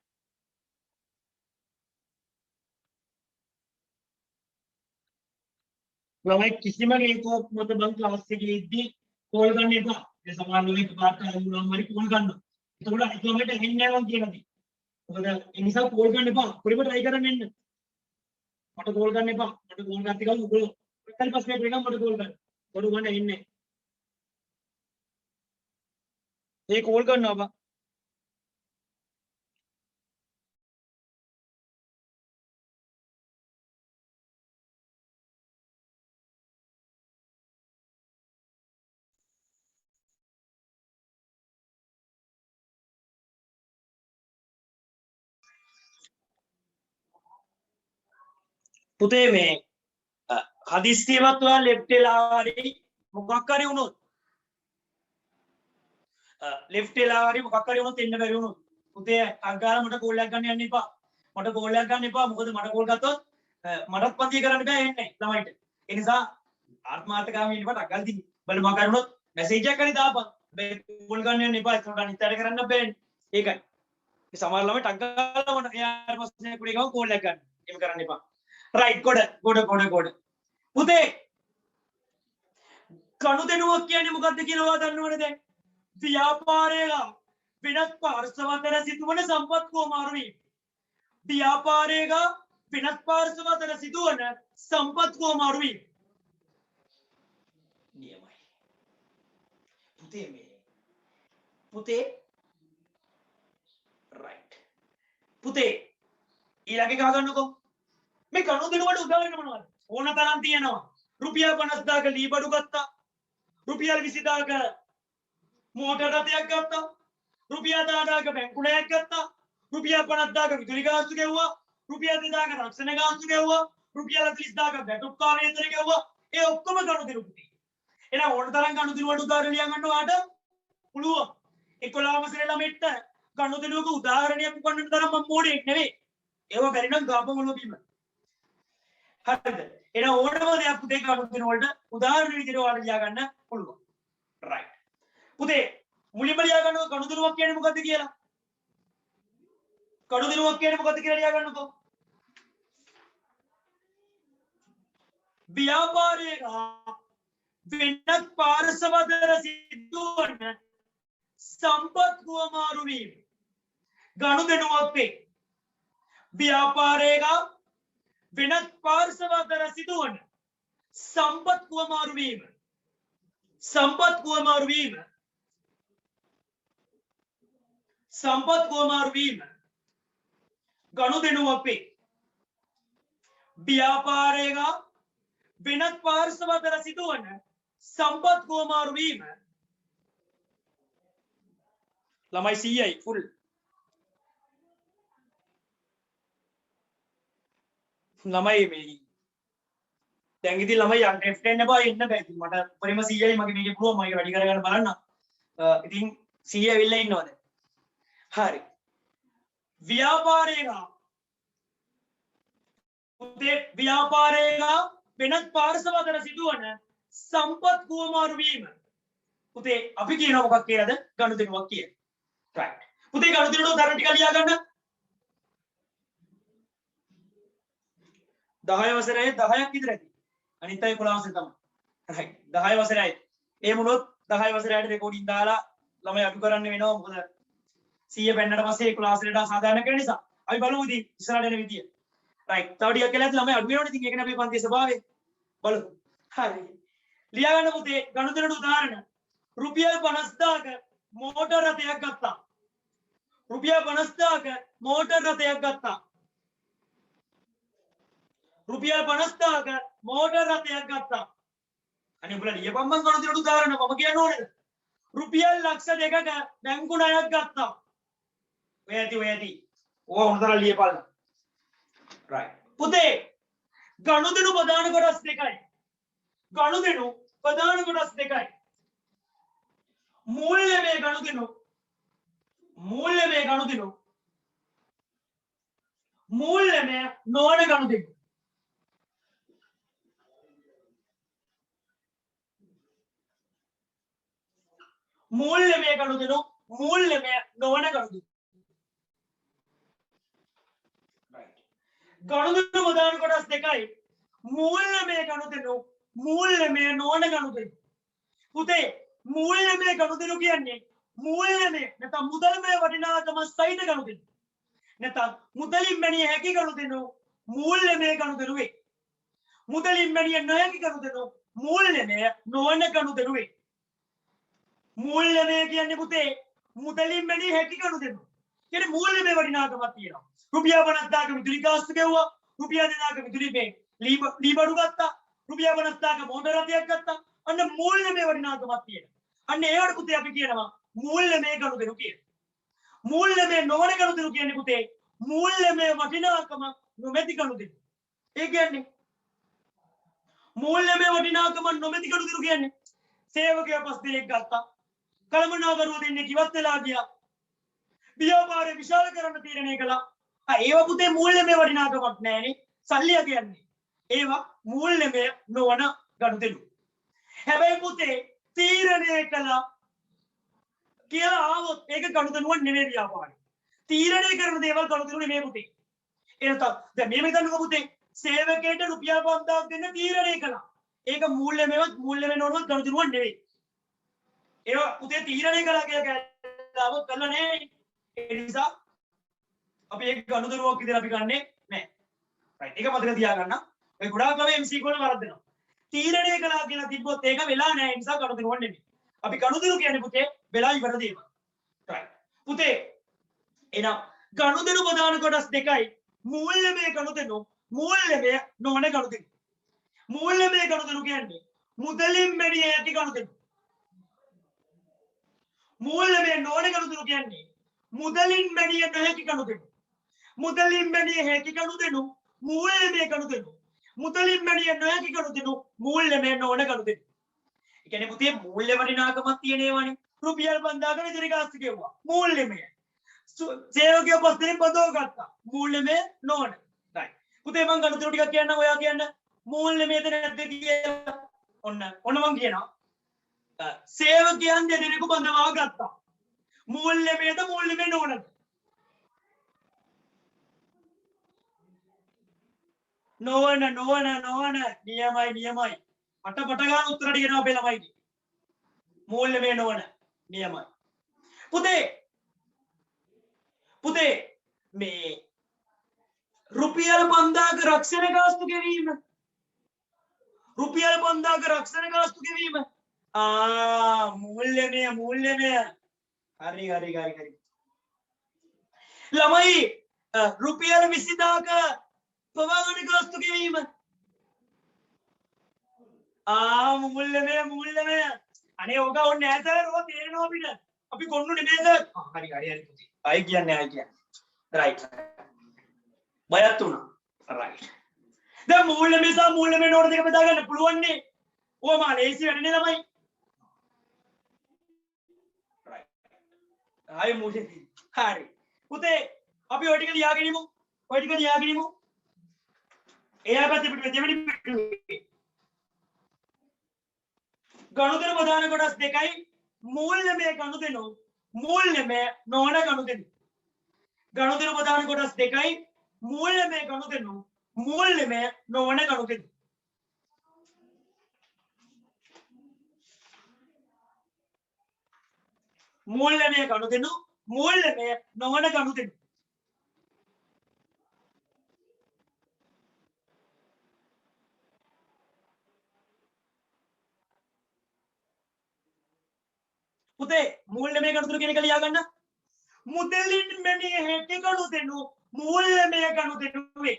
ළමයි කිසිම හේතුවක් මත බං ක්ලාස් එකේ ඉද්දි කෝල් ගන්න එපා. ඒ සමාන වෙලෙක පාට අරමුණාම හරි කෝල් ගන්නවා. එතකොට අනිත් ළමයට ඇහෙන්නේ නෑ මං කියනදී. මොකද ඒ නිසා කෝල් ගන්න එපා. පොඩිම try කරන්න එන්න. මට කෝල් ගන්න එපා. මට කෝල් ගත්තේ ගමු ඔයගොල්ලෝ. එකයි පස්සේ එකක් මට කෝල් ගන්න. පොඩු ගන්න එන්නේ. ඒ කෝල් කරනවා බං. පුතේ මේ හදිස්සියවත් ඔයා ලෙෆ්ට් වෙලා හරි මොකක් හරි වුණොත් ලෙෆ්ට් වෙලා හරි මොකක් හරි වුණොත් එන්න බැරි වුණොත් පුතේ අග්ගාලා මට කෝල් එකක් ගන්න යන්න එපා. මට කෝල් එකක් ගන්න එපා. මොකද මට කෝල් ගත්තොත් මටත් පන්තිය කරන්න බෑ එන්නේ ළමයිට. ඒ නිසා ආත්මාර්ථකාමී ඉන්නකොට අග්ගල් දින්න. බල මම කරුණොත් මැසේජ් එකක් හරි දාපන්. මේ කෝල් ගන්න යන්න එපා. ඒකට අනිත් අය කරන්න බෑනේ. ඒකයි. මේ සමහර ළමයිට අග්ගාලා මට එයාට පස්සේ කුඩේ ගම කෝල් එකක් ගන්න. එහෙම කරන්න එපා. right ගොඩ. පුතේ ගනුදෙනුවක් කියන්නේ මොකක්ද කියලා ඔයා දන්නවනේ දැන්. ව්‍යාපාරයක වෙනත් පාර්ශව අතර සිදුවන සම්පත් හුවමාරු වීම. ව්‍යාපාරයක වෙනත් පාර්ශව අතර සිදුවන සම්පත් හුවමාරු වීම. නියමයි. පුතේ right. පුතේ ඊළඟ එක ගන්නකො. මේ ගනුදෙනුවට උදාහරණ මොනවද? ඕන තරම් තියෙනවා. රුපියල් 50000ක ලී බඩු ගත්තා. රුපියල් 20000ක මෝටර් රථයක් ගත්තා. රුපියල් 10000ක බැංකු ණයක් ගත්තා. රුපියල් 50000ක විදුලි ගාස්තු ගෙවුවා. රුපියල් 2000ක රක්ෂණ ගාස්තු ගෙවුවා. රුපියල් 40000ක බැටුප්පා වේතන ගෙවුවා. ඒ ඔක්කොම ගනුදෙනු පුතේ. එහෙනම් ඕන තරම් ගනුදෙනුවට උදාහරණ ලියන්න ගන්නවාට පුළුවන්. 11ම ශ්‍රේණි ළමෙක්ට ගනුදෙනුවක උදාහරණයක් උගන්වන්න තරම් මම මොඩෙක් නෙවෙයි. ඒව බැරි නම් ගාපම මොළො බීම. හරිද? එන ඕනම දෙයක් පුතේ ගනුදෙනු වලට උදාහරණ විදිහට ඔයාලට ලියා ගන්න පුළුවන්. right. පුතේ මුලින්ම ලියා ගන්න ගනුදෙනුවක් කියන්නේ මොකද්ද කියලා? ගනුදෙනුවක් කියන්නේ මොකද්ද කියලා ලියා ගන්නකෝ. ව්‍යාපාරයක වෙනත් පාර්ශවතර සිදුවන සම්පත් හුවමාරු වීම ගනුදෙනුවක් වේ. ව්‍යාපාරයක වෙනත් පාර්ශවතර සිදුවන සම්පත් හුවමාරු වීම සම්පත් හුවමාරු වීම සම්පත් හුවමාරු වීම ගනුදෙනුවක් වේ. ව්‍යාපාරයක වෙනත් පාර්ශවතර සිදුවන සම්පත් හුවමාරු වීම ළමයි 100යි ෆුල්. ළමයි මේ දැන් ඉතින් ළමයි ලෙෆ්ට් එන්න බෑ එන්න බෑ. ඉතින් මට උපරිම 100යි මගේ මේකේ පුළුවන් මම ඒක වැඩි කරගන්න බලන්න. ඉතින් 100 ඇවිල්ලා ඉන්නවා දැන්. හරි. ව්‍යාපාරයක පුතේ ව්‍යාපාරයක වෙනත් පාර්ශවතර සිදුවන සම්පත් හුවමාරු වීම පුතේ අපි කියනවා මොකක් කියලාද? ගනුදෙනුවක් කියලා. right. පුතේ ගනුදෙනුවට උදාහරණ ටික ලියා ගන්න. 10 වසරේ 10ක් විතර ඇති. අනිත් අය 11 වසරේ තමයි. right. 10 වසරේ අය. ඒ මොනොත් 10 වසරේ අයට රෙකෝඩින් දාලා ළමයි අඩු කරන්න වෙනවා. මොකද 100 පෙන්නට පස්සේ 11 වසරේට සාධාරණ කරන නිසා. අපි බලමු ඉතින් ඉස්සරහට එන විදිය. right. තව ටිකක් කියලා ඇති ළමයි අඩු වෙනවනේ. ඉතින් ඒකනේ අපේ පන්තියේ ස්වභාවය. බලමු. හරි. ලියා ගන්න පුතේ ගනුදෙනුට උදාහරණ. රුපියල් 50000ක මෝටර් රථයක් ගත්තා. රුපියල් 50000ක මෝටර් රථයක් ගත්තා. රුපියල් 50000ක මෝටර් රථයක් ගත්තා. අනේ උඹලා ලියපන් මං ගනුදෙනුට උදාහරණ මම කියන්න ඕනේද? රුපියල් ලක්ෂ 2ක බැංකු ණයක් ගත්තා. ඔය ඇති. ඕවා හොඳට ලියපල්ලා. right. පුතේ ගනුදෙනු ප්‍රධාන කොටස් දෙකයි. ගනුදෙනු ප්‍රධාන කොටස් දෙකයි. මූල්‍යමය ගනුදෙනු මූල්‍යමය ගනුදෙනු මූල්‍යමය නොවන ගනුදෙනු. මූල්‍යමය ගනුදෙනු මූල්‍යමය නොවන ගනුදෙනු. right. ගනුදෙනු ප්‍රධාන කොටස් දෙකයි. මූල්‍යමය ගනුදෙනු මූල්‍යමය නොවන ගනුදෙනු. පුතේ මූල්‍යමය ගනුදෙනු කියන්නේ මූල්‍යමය නැත්නම් මුදල්මය වටිනාකම සහිත ගනුදෙනු. නැත්නම් මුදලින් මැනිය හැකි ගනුදෙනු මූල්‍යමය ගනුදෙනු වේ. මුදලින් මැනිය නොහැකි ගනුදෙනු මූල්‍යමය නොවන ගනුදෙනු වේ. මූල්‍යමය කියන්නේ පුතේ මුදලින් මැනිය හැකි ගනුදෙනු. කියන්නේ මූල්‍යමය වටිනාකමක් තියෙනවා. රුපියල් 50000ක විදුලි ගාස්තු ගෙවුවා. රුපියල් 2000ක විදුලි මේ ලී බඩු ගත්තා. රුපියල් 50000ක මෝටර රථයක් ගත්තා. අන්න මූල්‍යමය වටිනාකමක් තියෙනවා. අන්න ඒවට පුතේ අපි කියනවා මූල්‍යමය ගනුදෙනු කියලා. මූල්‍යමය නොවන ගනුදෙනු කියන්නේ පුතේ මූල්‍යමය වටිනාකම නොමැති ගනුදෙනු. ඒ කියන්නේ මූල්‍යමය වටිනාකම නොමැති ගනුදෙනු කියන්නේ සේවකයා 5 දිනක් ගත්තා. කළමනාකරුවෝ දෙන්නේ කිවත් වෙලා ගියා. ව්‍යාපාරය විශාල කරන්න තීරණය කළා. ඒවා පුතේ මූල්‍යමය වටිනාකමක් නෑනේ. සල්ලිය කියන්නේ. ඒවා මූල්‍යමය නොවන ගනුදෙනු. හැබැයි පුතේ තීරණය කළා කියලා ආවොත් ඒක ගනුදෙනුවක් නෙමෙයි ව්‍යාපාරය. තීරණය කරන දේවල් ගනුදෙනු නෙමෙයි පුතේ. එහෙනම් දැන් මේ හිතන්නකෝ පුතේ සේවකයට රුපියල් 5000ක් දෙන්න තීරණය කළා. ඒක මූල්‍යමයවත් මූල්‍යමය නොවනවත් ගනුදෙනුවක් නෙවෙයි. ඒවා පුතේ තීරණය කළා කියලා ගාවොත් කළා නේ. ඒ නිසා අපි ඒක ගනුදෙනුවක් විදිහට අපි ගන්නෙ නෑ. right. ඒක මතක තියාගන්න. ඔය ගොඩාක් ළමයි MC වල වරද්දනවා. තීරණය කළා කියලා තිබ්බොත් ඒක වෙලා නෑ. ඒ නිසා ගනුදෙනුවක් නෙමෙයි. අපි ගනුදෙනු කියන්නේ පුතේ වෙලා ඉවර දේවල්. right. පුතේ එහෙනම් ගනුදෙනු ප්‍රධාන කොටස් දෙකයි. මූල්‍යමය ගනුදෙනු මූල්‍යමය නොවන ගනුදෙනු. මූල්‍යමය ගනුදෙනු කියන්නේ මුදලින් මැනිය හැකි ගනුදෙනු. මූල්‍යමය නොවන ගනුදෙනු කියන්නේ මුදලින් මැනිය නොහැකි ගනුදෙනු. මුදලින් මැනිය හැකි ගනුදෙනු මූල්‍යමය ගනුදෙනු. මුදලින් මැනිය නොහැකි ගනුදෙනු මූල්‍යමය නොවන ගනුදෙනු. ඒ කියන්නේ පුතේ මූල්‍ය වටිනාකමක් තියෙනේවානේ. රුපියල් 5000ක විතර ගාස්තු ගෙවුවා. මූල්‍යමය. සේවකයෝ 5 දිනක් බඳව ගත්තා. මූල්‍යමය නොවන. right. පුතේ මං ගණිතය ටිකක් කියන්න ඔයා කියන්න මූල්‍යමයද නැද්ද කියලා ඔන්න මං කියනවා සේවකයන් දෙදෙනෙකු බඳවා ගත්තා මූල්‍යමයද මූල්‍යමය නොවනද නොවන නියමයි මට පට ගන්න උත්තර ටික එනවා අපේ ළමයිගේ මූල්‍යමය නොවන නියමයි පුතේ මේ රුපියල් 5000ක රක්ෂණ ගාස්තු ගෙවීම රුපියල් 5000ක රක්ෂණ ගාස්තු ගෙවීම මූල්‍යමය හරි ළමයි රුපියල් 20000ක පවාගන ගාස්තු ගෙවීම මූල්‍යමය අනේ ඕක ඔන්න ඈතට රෝ තේරෙනවා අපිට අපි කොන්නු නෙමෙයිද හරි පුතේ අය කියන්නේ රයිට් බයත් වුණා රයිට් දැන් මූල්‍යමය සහ මූල්‍යමය නෝන දෙක බෙදා ගන්න පුළුවන් නේ ඕවා මා ලේසි වැඩනේ ළමයි රයිට් ආයි මූල්‍යමය හරි පුතේ අපි ඔය ටික ලියාගෙන ඉමු එයා පැත්තේ පිටු දෙවෙනි පිටුවේ ගණුදෙනු ප්‍රධාන කොටස් දෙකයි මූල්‍යමය ගණුදෙනු මූල්‍යමය නොවන ගණුදෙනු ගණුදෙනු ප්‍රධාන කොටස් දෙකයි මූල්‍යමය ගණුදෙනු මූල්‍යමය නොවන ගණුදෙනු මූල්‍යමය ගණුදෙනු මූල්‍යමය නොවන ගණුදෙනු පුතේ මූල්‍යමය ගණුදෙනු කියන එක ලියා ගන්න මුදලින් මැනිය හැකි ගණුදෙනු මූල්‍යමය ගණුදෙනුවේ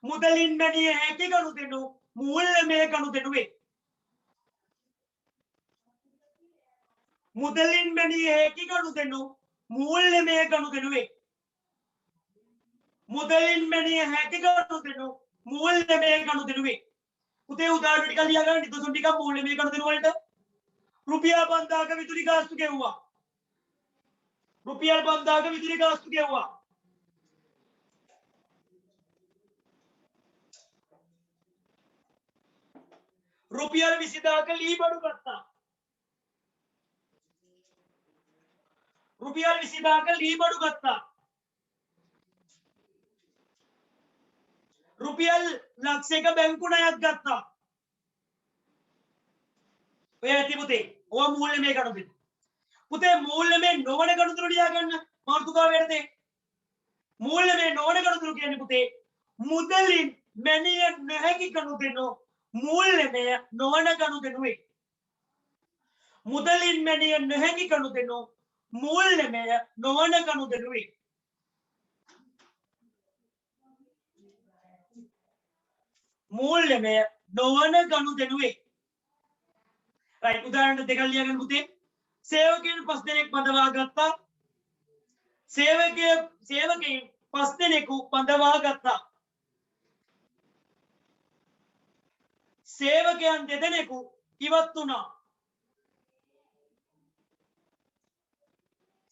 මුදලින් මැනිය හැකි ගණුදෙනු මූල්‍යමය ගණුදෙනුවේ මුදලින් මැනිය හැකි ගණුදෙනු මූල්‍යමය ගණුදෙනුවේ මුදලින් මැනිය හැකි ගණුදෙනු මූල්‍යමය ගණුදෙනුවේ පුතේ උදාහරණ ටික ලියා ගන්න නිදසුන් ටික මූල්‍යමය ගණුදෙනු වලට රුපියල් 5000ක විදුලි ගාස්තු ගෙවුවා රුපියල් 5000ක විදුලි ගාස්තු ගෙවුවා රුපියල් 20000ක ලී බඩු ගත්තා රුපියල් 20000ක ලී බඩු ගත්තා රුපියල් ලක්ෂයක බැංකු ණයක් ගත්තා ඔය ඇති පුතේ ඕවා මූල්‍යමය ගණුදෙනු පුතේ මූල්‍යමය නොවන ගණුදෙනු ලියා ගන්න මාතෘකාව යටතේ මූල්‍යමය නොවන ගණුදෙනු කියන්නේ පුතේ මුදලින් මැනිය නොහැකි ගණුදෙනු මූල්‍යමය නොවන ගණුදෙනුවේ මුදලින් මැනිය නොහැකි ගණුදෙනු මූල්‍යමය නොවන ගණුදෙනුවේ මූල්‍යමය නොවන ගණුදෙනුවේ රයිට් උදාහරණ දෙකක් ලියාගන්න පුතේ සේවකයන් 5 දෙනෙක් බඳවා ගත්තා සේවකයන් 5 දෙනෙකු බඳවා ගත්තා සේවකයන් 2 දෙනෙකු ඉවත් වුණා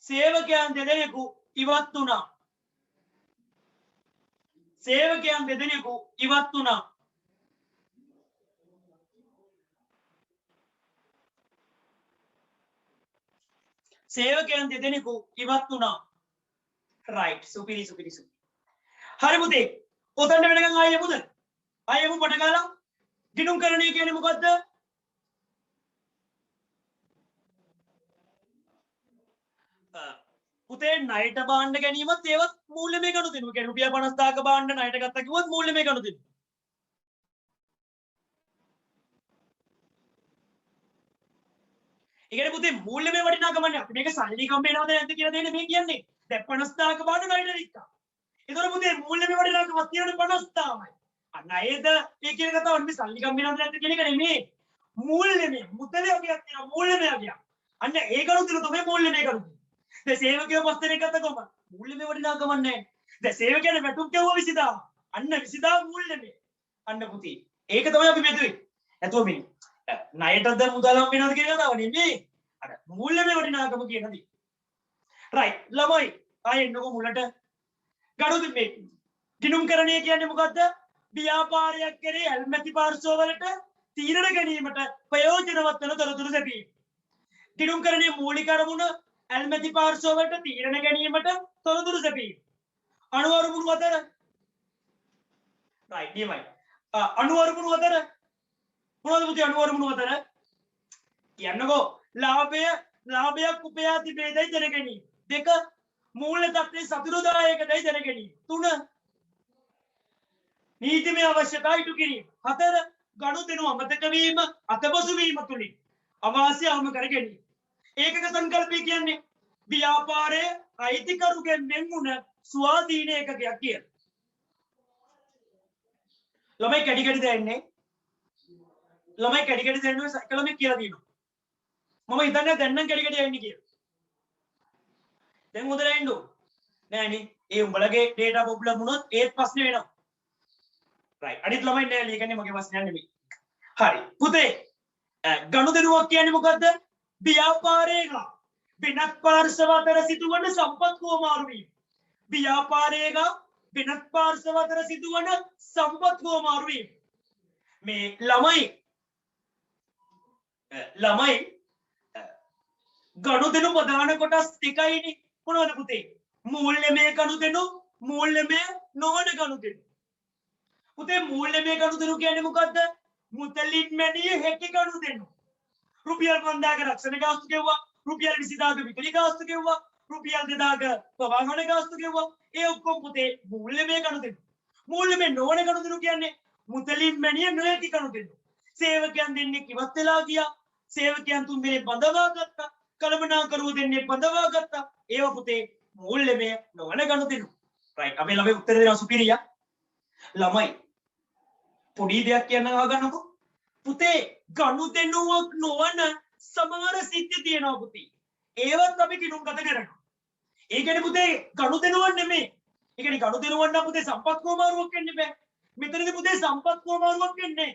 සේවකයන් 2 දෙනෙකු ඉවත් වුණා සේවකයන් 2 දෙනෙකු ඉවත් වුණා සේවකයන් 2 දෙනෙකු ඉවත් වුණා රයිට් සුපිරි හරි පුතේ ඔතන වෙනකන් ආයෙමුද ආයෙමු පට ගාලා ගිණුම් කරණය කියන්නේ මොකද්ද පුතේ ණයට බාණ්ඩ ගැනීමත් ඒවත් මූල්‍යමය ගණුදෙනු කියන්නේ රුපියල් 50000ක බාණ්ඩ ණයට ගත්තා කිව්වොත් මූල්‍යමය ගණුදෙනු ඒකනේ පුතේ මූල්‍යමය වටිනාකම නේ අපි මේක සල්ලි කම්බේනවද නැද්ද කියලා දෙන්නේ මේ කියන්නේ දැන් 50000ක බාණ්ඩ ණයට වික්කා ඒතකොට පුතේ මූල්‍යමය වටිනාකමක් තියෙන්නේ 50000යි අන්න ඒද ඒ කියන කතාව මේ සල්ලි කම්බේනවද නැද්ද කියන එක නෙමෙයි මූල්‍යමය මුදලේ වගේක් තියෙනවා මූල්‍යමය වගේක් අන්න ඒ ගණුදෙනු තමයි මූල්‍යමය ගණුදෙනු දැන් සේවකයෝ 5 දෙනෙක් ගත්ත කොහම මූල්‍යමය වටිනාකමක් නැහැ දැන් සේවකයන් වැටුප් ගැවුවා 20000 අන්න 20000 මූල්‍යමය අන්න පුතේ ඒක තමයි අපි බෙදුවේ නැතුව මේ ණයටද මුදල් හම් වෙනවද කියන කතාව නෙමෙයි අර මූල්‍යමය වටිනාකම කියන දේ රයිට් ළමයි ආයෙ එන්නකො මුලට ගණුදෙනු මේ ගිනුම් කරණය කියන්නේ මොකද්ද? ව්‍යාපාරයක් කරේ ඇල්මැති පාර්ශවවලට තීරණ ගැනීමට ප්‍රයෝජනවත් වන තොරතුරු සැපීම. ගිනුම් කරණයේ මූලික අරමුණ ඇල්මැති පාර්ශවවලට තීරණ ගැනීමට තොරතුරු සැපීම. අණු අරමුණු අතර right නියමයි. අණු අරමුණු අතර මොනවද පුතේ අණු අරමුණු අතර? කියන්නකෝ ලාභයක් උපයා තිබේදයි දැන ගැනීම. 2 මූල්‍ය තත්ත්වයේ සතුරුදායකදයි දැන ගැනීම. 3 නීතිමය අවශ්‍යතා ඉටු කිරීම. 4 ගනුදෙනු අමතක වීම අතපසු වීම තුලින් අවාසිය අවම කර ගැනීම. ඒකක සංකල්පය කියන්නේ ව්‍යාපාරයේ අයිතිකරුගෙන් වෙන් වුණ ස්වාධීන ඒකකයක් කියලා. ළමයි කැඩි කැඩි දැනන්නේ සයිකලමේ කියලා දිනවා. මම හිතන්නේ දැන් නම් කැඩි කැඩි යන්නේ කියලා. දැන් හොඳට ඉන්න ඕන. නෑනේ. ඒ උඹලගේ data problem වුණොත් ඒත් ප්‍රශ්නේ වෙනවා. right. අනිත් ළමයි නෑ ලියගන්නේ මගේ ප්‍රශ්නයක් නෙමෙයි. හරි. පුතේ ගනුදෙනුවක් කියන්නේ මොකද්ද? ව්‍යාපාරයක වෙනත් පාර්ශව අතර සිදුවන සම්පත් හුවමාරු වීම. ව්‍යාපාරයක වෙනත් පාර්ශව අතර සිදුවන සම්පත් හුවමාරු වීම. මේ ළමයි ගනුදෙනු ප්‍රධාන කොටස් දෙකයිනේ. මොනවද පුතේ? මූල්‍යමය ගනුදෙනු, මූල්‍යමය නොවන ගනුදෙනු. පුතේ මූල්‍යමය ගනුදෙනු කියන්නේ මොකද්ද? මුතලින් මැනිය හැකි ගනුදෙනු. රුපියල් 5000ක රක්ෂණ ගාස්තු ගෙව්වා, රුපියල් 20000ක විකලි ගාස්තු ගෙව්වා, රුපියල් 2000ක ප්‍රවාහන ගාස්තු ගෙව්වා. ඒ ඔක්කොම පුතේ මූල්‍යමය ගනුදෙනු. මූල්‍යමය නොවන ගනුදෙනු කියන්නේ මුතලින් මැනිය නොහැකි ගනුදෙනු. සේවකයන් දෙන්නේ කිවත් වෙලා ගියා. සේවකයන් තුන්දෙනෙක් බඳවා ගත්තා. කළමනාකරුවෝ දෙන්නේ බඳවා ගත්තා. ඒව පුතේ මූල්‍යමය නොවන ගනුදෙනු. right. අපි ළමයි උත්තර දෙනවා සුපිරියා. ළමයි පොඩි දෙයක් කියන්න අහගන්නකෝ. පුතේ ගනුදෙනුවක් නොවන සමහර සිද්ධි තියෙනවා පුතේ. ඒවත් අපි කිනුම් ගත කරනවා. ඒ කියන්නේ පුතේ ගනුදෙනුවක් නෙමෙයි. ඒ කියන්නේ ගනුදෙනුවක් නම් පුතේ සම්පත් කොමාරුවක් වෙන්න බෑ. මෙතනදී පුතේ සම්පත් කොමාරුවක් වෙන්නේ.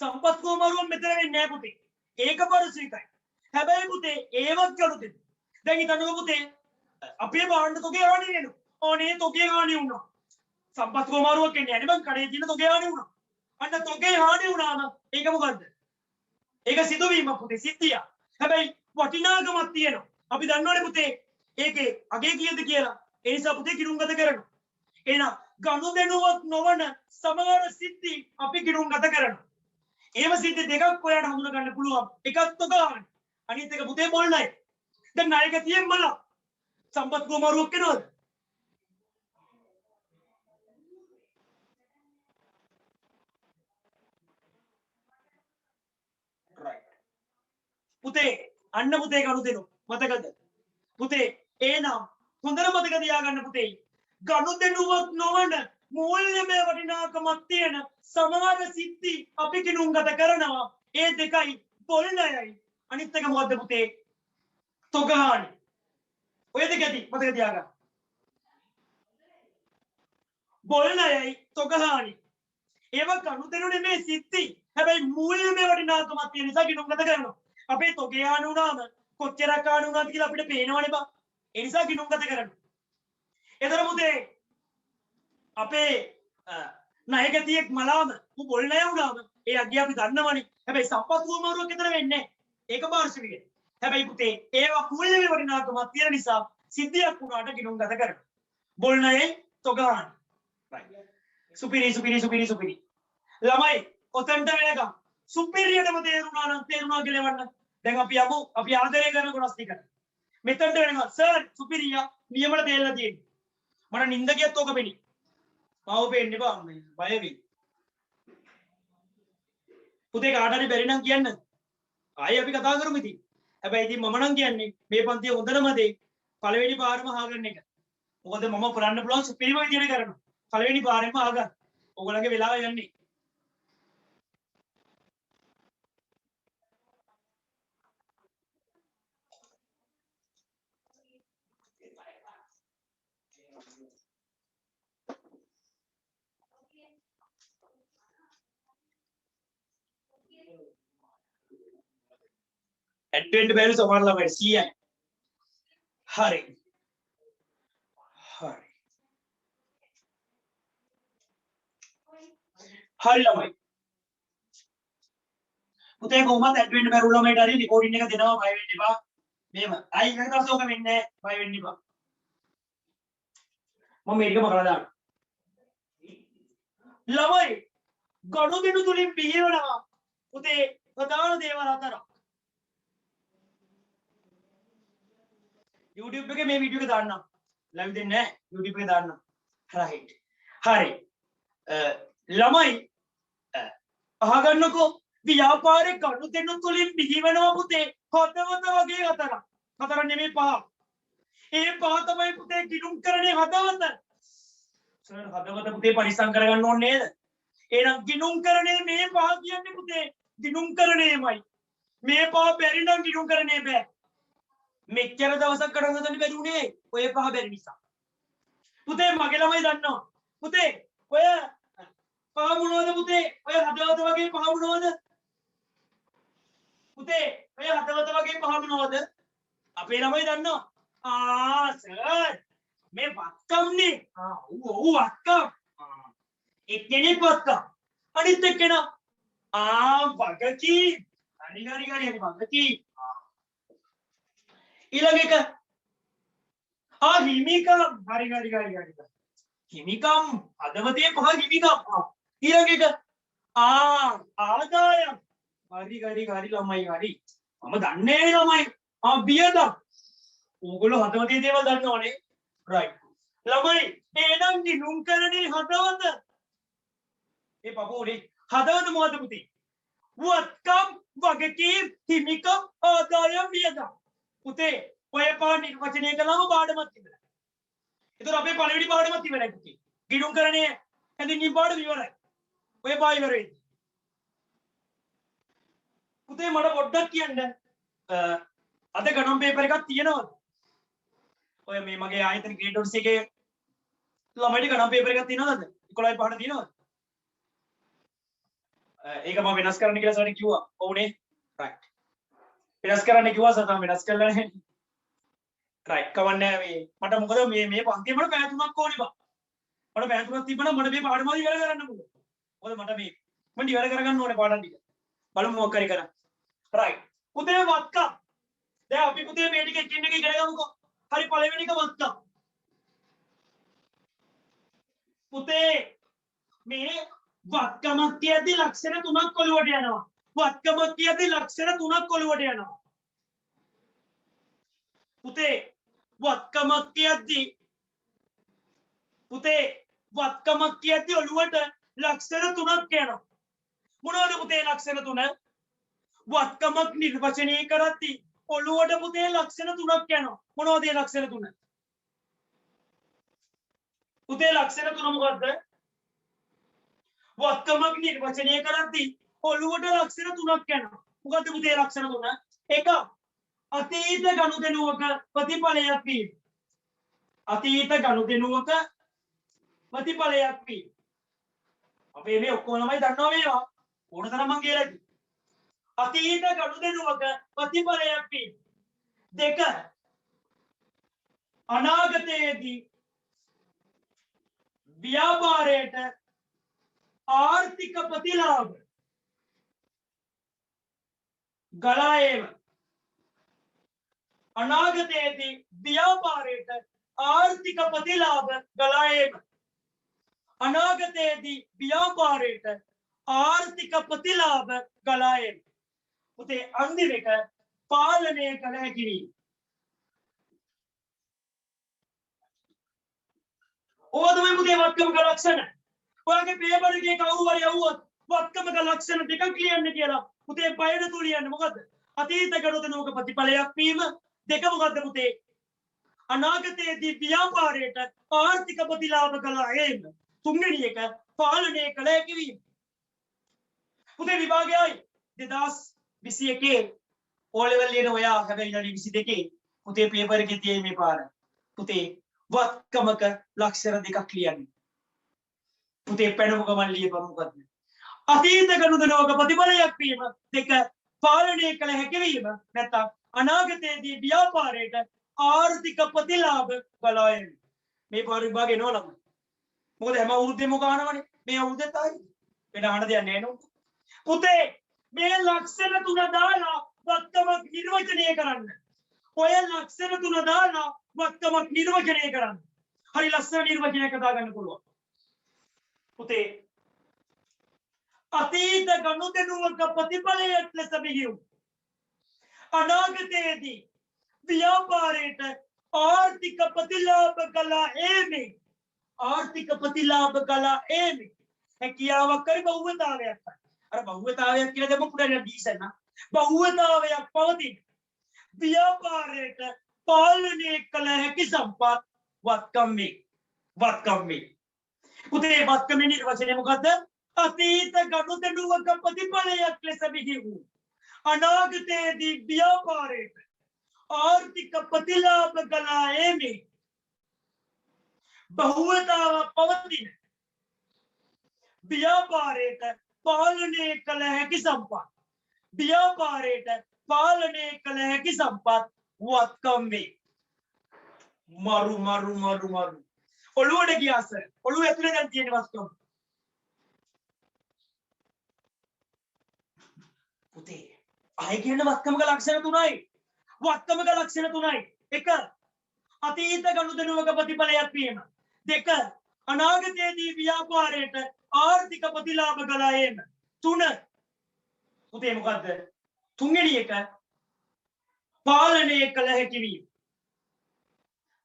සම්පත් කොමාරුවක් මෙතන වෙන්නේ නැහැ පුතේ. ඒක පරිසවිතයි. හැබැයි පුතේ ඒවත් ගනුදෙනු. දැන් හිතන්නකෝ පුතේ අපේ භාණ්ඩ තොගේ හානි වෙනවා. ඕනේ තොගේ හානි වුණා. සම්පත් කොමාරුවක් වෙන්නේ නැහැ. මං කඩේ තියෙන තොගේ හානි වුණා. අන්න තොගේ හානි වුණාම ඒක මොකද්ද? ඒක සිදුවීමක් පුතේ සිද්ධියක්. හැබැයි වටිනාකමක් තියෙනවා. අපි දන්නවනේ පුතේ ඒකේ අගේ කීයද කියලා. ඒ නිසා පුතේ කිරුම් ගත කරනවා. එහෙනම් ගනුදෙනුවක් නොවන සමහර සිද්ධි අපි කිරුම් ගත කරනවා. ඒව සිද්ධි දෙකක් ඔයාලට හඳුනා ගන්න පුළුවන්. එකක් තොගාවන. අනිත් එක පුතේ බොල්නයි. දැන් ණයක තියෙන මල සම්පත් කොමාරුවක් වෙනවද? right. පුතේ අන්න පුතේ ගනුදෙනු මතකද? පුතේ එහෙනම් හොඳට මතක තියාගන්න පුතේ. ගනුදෙනුවක් නොවන මූල්‍යමය වටිනාකමක් තියෙන සමහර සිද්ධි අපි කිනුම් ගත කරනවා. ඒ දෙකයි බොල්නයයි. අනිත් එක මොකද්ද පුතේ? තොගහානි. ඔය දෙක ඇති මතක තියාගන්න. බොල්නයයි තොගහානි. ඒවා ගනුදෙනු නෙමෙයි සිද්ධි. හැබැයි මූල්‍යමය වටිනාකමක් තියෙන නිසා කිනුම් ගත කරනවා. අපේ තොගේ හානි වුණාම කොච්චරක් හානි වුණාද කියලා අපිට පේනවනේ බා. ඒ නිසා කිනුම් ගත කරනවා. එතන පුතේ අපේ ණයගතියෙක් මලාම බොල් ණය වුණාම ඒ අගිය අපි දන්නවනේ. හැබැයි සම්පත් වුවමාරුවක් විතර වෙන්නේ නැහැ. ඒක පාර්ශවිකය. හැබැයි පුතේ ඒවා මූල්‍යමය වටිනාකමක් තියෙන නිසා සිද්ධියක් වුණාට කිනුම් ගත කරනවා. බොල් ණයයි තොගහානි. සුපිරි. ළමයි ඔතෙන්ට වෙනකම් සුපිරියටම තේරුණා නම් තේරුණා කියලා වන්න. දැන් අපි යමු අපි ආදරය කරන කොටස් ටික. මෙතෙන්ට වෙනකම් සර් සුපිරියා නියමල තේරලා තියෙන්නේ. මට නිින්ද ගියත් ඕක පෙනි. මාව පේන්න බෑ බය වෙයි. පුතේ කාට හරි බැරි නම් කියන්න. ආයෙ අපි කතා කරමු ඉතින්. හැබැයි ඉතින් මම නම් කියන්නේ මේ පන්තියේ හොඳම දේ පළවෙනි පාරම අහගන්න එක. මොකද මම කරන්න පුළුවන් සුපිරිම විදියට කරනවා. පළවෙනි පාරෙම අහගන්න. ඔයගොල්ලන්ගේ වෙලාව යන්නේ. ඇඩ්වෙන්ට් බැරි සමහර ළමයි 100යි. හරි. හරි. හරි ළමයි. පුතේ කොහොමද ඇඩ්වෙන්ට් බැරි ළමයිට හරි රෙකෝඩින් එක දෙනවා බය වෙන්න එපා. මෙහෙම. අයි එකකට පස්සේ ඕක වෙන්නේ නැහැ. බය වෙන්න එපා. මම මේකම කරලා දාන්න. ළමයි ගනුදෙනු තුලින් පිළිවෙනවා. පුතේ ප්‍රධාන දේවල් හතරක්. YouTube එකේ මේ වීඩියෝ එක දාන්නම්. ලයිව් දෙන්නේ නැහැ. YouTube එකේ දාන්නම්. right. හරි. ළමයි අහගන්නකෝ ව්‍යාපාරේ ගනුදෙනු තුලින් පිළිවෙනවා පුතේ හදවත වගේ හතරක්. හතර නෙමෙයි පහ. ඒ පහ තමයි පුතේ ගිණුම් කරන්නේ හදවත. සර් හදවත පුතේ පරිස්සම් කරගන්න ඕනේ නේද? එහෙනම් ගිණුම් කරන්නේ මේ පහ කියන්නේ පුතේ ගිණුම් කරන්නේමයි. මේ පහ බැරි නම් ගිණුම් කරන්නේ බෑ. මෙච්චර දවසක් කරන් හදන්න බැරි උනේ ඔය පහ බැරි නිසා. පුතේ මගේ ළමයි දන්නවා. පුතේ ඔය පහ මොනවද පුතේ? ඔය හදවත වගේ පහ මොනවද? පුතේ ඔය හදවත වගේ පහ මොනවද? අපේ ළමයි දන්නවා. සර් මේ වක්කම්නේ. ඔව් වක්කම්. එක්කෙනෙක් වක්කම්. අනිත් එක්කෙනා වගකීම්. හරි වගකීම්. ඊළඟ එක හිමිකම්. හරි හිමිකම් හදවතේ පහ හිමිකම්. ඊළඟ එක ආදායම්. හරි ළමයි හරි. මම දන්නේ ළමයි. වියදම්. ඕගොල්ලෝ හදවතේ දේවල් දන්නවනේ. right. ළමයි එහෙනම් ගිණුම් කරන්නේ හදවත. ඒ පපෝනේ හදවත මොකද පුතේ? වත්කම්, වගකීම්, හිමිකම්, ආදායම්, වියදම්. පුතේ ඔය පාඩ වචනය කළාම පාඩමක් තිබෙනවා. ඒතර අපේ පළවෙනි පාඩමක් තිබෙනවා පුතේ. ගිණුම් කරන්නේ හැදින්වීම පාඩම ඉවරයි. ඔය පහ ඉවරයි. පුතේ මට පොඩ්ඩක් කියන්න අද ගණන් පේපර් එකක් තියෙනවද? ඔය මේ මගේ ආයතන ග්‍රේඩ් 1 එකේ ළමයිට ගණන් පේපර් එකක් තියෙනවද? 11 පහට තියෙනවද? ඒක මම වෙනස් කරන්න කියලා සර් කිව්වා. ඔව්නේ. right. වෙනස් කරන්න කිව්වා සර් තමයි වෙනස් කළා නේ. right. කවන්නේ මේ මට මොකද මේ පන්තිය මට පැය 3ක් ඕනේ බා. මට පැය 3ක් තිබ්බනම් මට මේ පාඩම ඉවර කරන්න පුළුවන්. මොකද මට මේ මම ඉවර කරගන්න ඕනේ පාඩම් ටික. බලමු මොකක් හරි කරන්න. right. පුතේ වත්කම්. දැන් අපි පුතේ මේ ටික එකින් එක ඉගෙන ගමුකෝ. හරි පළවෙනි එක වත්කම්. පුතේ මේ වත්කමක් කියද්දි ලක්ෂණ තුනක් ඔලුවට යනවා. වත්කමක් කියද්දි ලක්ෂණ තුනක් ඔලුවට යනවා. පුතේ වත්කමක් කියද්දි ඔලුවට ලක්ෂණ තුනක් යනවා. මොනවද පුතේ ලක්ෂණ තුන? වත්කමක් නිර්වචනය කරද්දී ඔලුවට පුතේ ලක්ෂණ තුනක් යනවා. මොනවද ඒ ලක්ෂණ තුන? පුතේ ලක්ෂණ තුන මොකද්ද? වත්කමක් නිර්වචනය කරද්දී ඔලුවට ලක්ෂණ තුනක් යනවා. මොකද්ද පුතේ ලක්ෂණ තුන? එක අතීත ගනුදෙනුවක ප්‍රතිඵලයක් වීම. අතීත ගනුදෙනුවක ප්‍රතිඵලයක් වීම. අපේ මේ ඔක්කොම ළමයි දන්නවා මේවා. ඕන තරම් මං කියලා ඉතින්. අතීත ගනුදෙනුවක ප්‍රතිඵලයක් වීම. දෙක අනාගතයේදී ව්‍යාපාරයට ආර්ථික ප්‍රතිලාභ ගලා ඒම. අනාගතයේදී ව්‍යාපාරයට ආර්ථික ප්‍රතිලාභ ගලා ඒම. අනාගතයේදී ව්‍යාපාරයට ආර්ථික ප්‍රතිලාභ ගලා ඒම. පුතේ අන්තිම එක පාලනය කළ හැකි වීම. ඕවා තමයි පුතේ වත්කමක ලක්ෂණ. ඔයාගේ පේපර් එකේ කවුරු හරි යවුවොත් වත්කමක ලක්ෂණ දෙකක් ලියන්න කියලා පුතේ පයන තුල ලියන්න. මොකද්ද? අතීත ගනුදෙනුවක ප්‍රතිඵලයක් වීම. දෙක මොකද්ද පුතේ? අනාගතයේදී ව්‍යාපාරයට ආර්ථික ප්‍රතිලාභ ගලා ඒම. තුන්වෙනි එක පාලනය කළ හැකි වීම. පුතේ විභාගයයි 2021 O level ලියන ඔයා හැබැයි ඉතින් 22 පුතේ පේපර් එකේ තියෙන මේ පාර. පුතේ වත්කමක ලක්ෂණ දෙකක් ලියන්න. පුතේ පැනමු ගමන් ලියපන් මොකද්ද? අතීත ගනුදෙනුවක ප්‍රතිඵලයක් වීම. දෙක පාලනය කළ හැකිවීම නැත්නම් අනාගතයේදී ව්‍යාපාරයට ආර්ථික ප්‍රතිලාභ බලා එන මේ පරිභාග එනවා ළමයි. මොකද හැම අවුරුද්දෙම ගන්නවනේ. මේ අවුරුද්දෙත් ආයි වෙන අහන්න දෙයක් නැහැ නෝ. පුතේ මේ ලක්ෂණ තුන දාලා වත්තමක් නිර්වචනය කරන්න. ඔය ලක්ෂණ තුන දාලා වත්තමක් නිර්වචනය කරන්න. හරි ලස්සන නිර්වචනයක් හදා ගන්න පුළුවන්. පුතේ අතීත ගනුදෙනුවක ප්‍රතිඵලයක් ලෙස බිහිවූ අනාගතයේදී ව්‍යාපාරයට ආර්ථික ප්‍රතිලාභ කළා එමේ ආර්ථික ප්‍රතිලාභ කළා එමේ හැකියාවක් කරි බහුවතාවයක් අර බහුවතාවයක් කියලා දෙමු පුඩේ ඩීසන් බහුවතාවයක් පවතින ව්‍යාපාරයට පාලනය කළ හැකි සම්පත් වත්කම් මේ පුතේ වත්කමේ නිර්වචනය මොකද්ද? අතීත ගනුදෙනුවක ප්‍රතිඵලයක් ලෙස බිහි වූ අනාගතයේදී ව්‍යාපාරයට ආර්ථික ප්‍රතිලාභ කළා එමේ බහුවතාව පවතින ව්‍යාපාරයට පාලනය කළ හැකි සම්පත් ව්‍යාපාරයට පාලනය කළ හැකි සම්පත් වත්කම් වේ. මරු ඔළුවට ගියාස ඔළුව ඇතුලේ දැන් තියෙන වත්කම්. පුතේ අය කියන වත්කමක ලක්ෂණ තුනයි. වත්කමක ලක්ෂණ තුනයි. 1 අතීත ගනුදෙනුවක ප්‍රතිඵලයක් වීම. 2 අනාගතයේදී ව්‍යාපාරයට ආර්ථික ප්‍රතිලාභ ගලා එන. 3 පුතේ මොකද්ද? තුන්වෙනි එක පාලනය කළ හැකි වීම.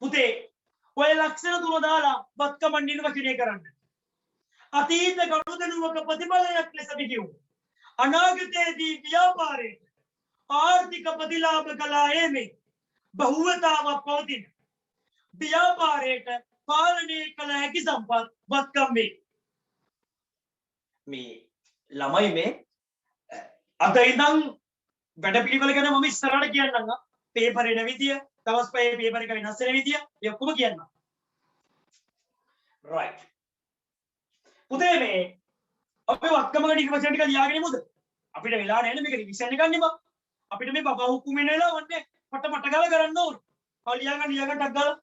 පුතේ ඔය ලක්ෂණ තුන දාලා වත්කම නිර්වචනය කරන්න. අතීත ගනුදෙනුවක ප්‍රතිඵලයක් ලෙස බිහි වූ අනාගතයේදී ව්‍යාපාරයට ආර්ථික ප්‍රතිලාභ කළා එමේ බහුවතාවක් පවතින ව්‍යාපාරයට පාලනය කළ හැකි සම්පත් වත්කම් වේ. මේ ළමයි මේ අද ඉඳන් වැඩ පිළිවෙල ගැන මම ඉස්සරහට කියන්නම්. පේපර් එන විදිය, දවස් පහේ පේපර් එක වෙනස් වෙන විදිය, ඒ ඔක්කොම කියන්නම්. right. පුතේ මේ අපි වත්කමක නිර්වචන ටික ලියාගෙන ඉමුද? අපිට වෙලා නැහැ නේ මේක රිවිෂන් එකක් නෙමෙයි. අපිට මේ බබා හුක්කුම එන වෙලාව වන්නේ පට ගාලා කරන්න ඕනේ. ඔය ලියාගන්න ටක් ගාලා.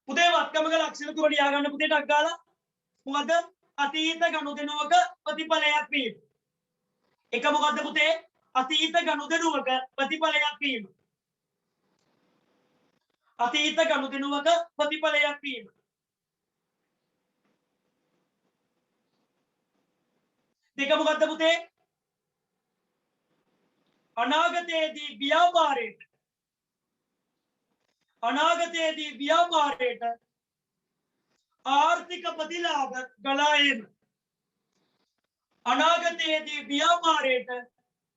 පුතේ වත්කමක ලක්ෂණ තුන ලියාගන්න පුතේ ටක් ගාලා. මොකද අතීත ගනුදෙනුවක ප්‍රතිඵලයක් වීම. එක මොකද්ද පුතේ? අතීත ගනුදෙනුවක ප්‍රතිඵලයක් වීම. අතීත ගනුදෙනුවක ප්‍රතිඵලයක් වීම. දෙක මොකද්ද පුතේ? අනාගතයේදී ව්‍යාපාරයට ආර්ථික ප්‍රතිලාභ ගලා එන. අනාගතයේදී ව්‍යාපාරයට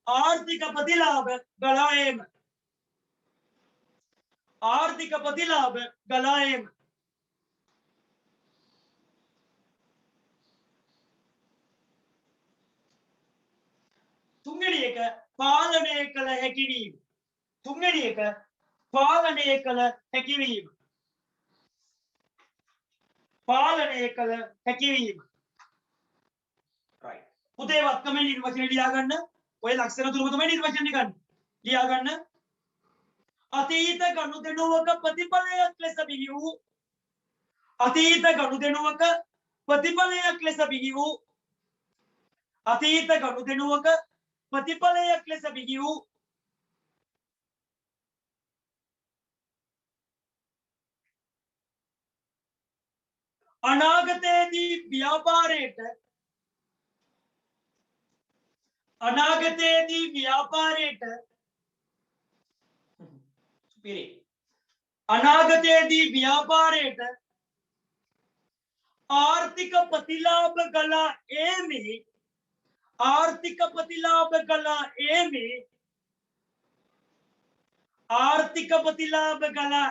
ආර්ථික ප්‍රතිලාභ ගලා එන. ආර්ථික ප්‍රතිලාභ ගලා එන. තුන්වෙනි එක පාලනය කළ හැකි වීම. තුන්වෙනි එක පාලනය කළ හැකි වීම. පාලනය කළ හැකි වීම. right. පුතේ වත්කමේ නිර්වචනය ලියා ගන්න. ඔය ලක්ෂණ තුනම තමයි නිර්වචනය ගන්න. ලියා ගන්න. අතීත ගනුදෙනුවක ප්‍රතිඵලයක් ලෙස බිහි වූ අතීත ගනුදෙනුවක ප්‍රතිඵලයක් ලෙස බිහි වූ අතීත ගනුදෙනුවක ප්‍රතිඵලයක් ලෙස බිහි වූ අනාගතයේදී ව්‍යාපාරයට ආර්ථික ප්‍රතිලාභ ගලා එමේ ආර්ථික ප්‍රතිලාභ ගලා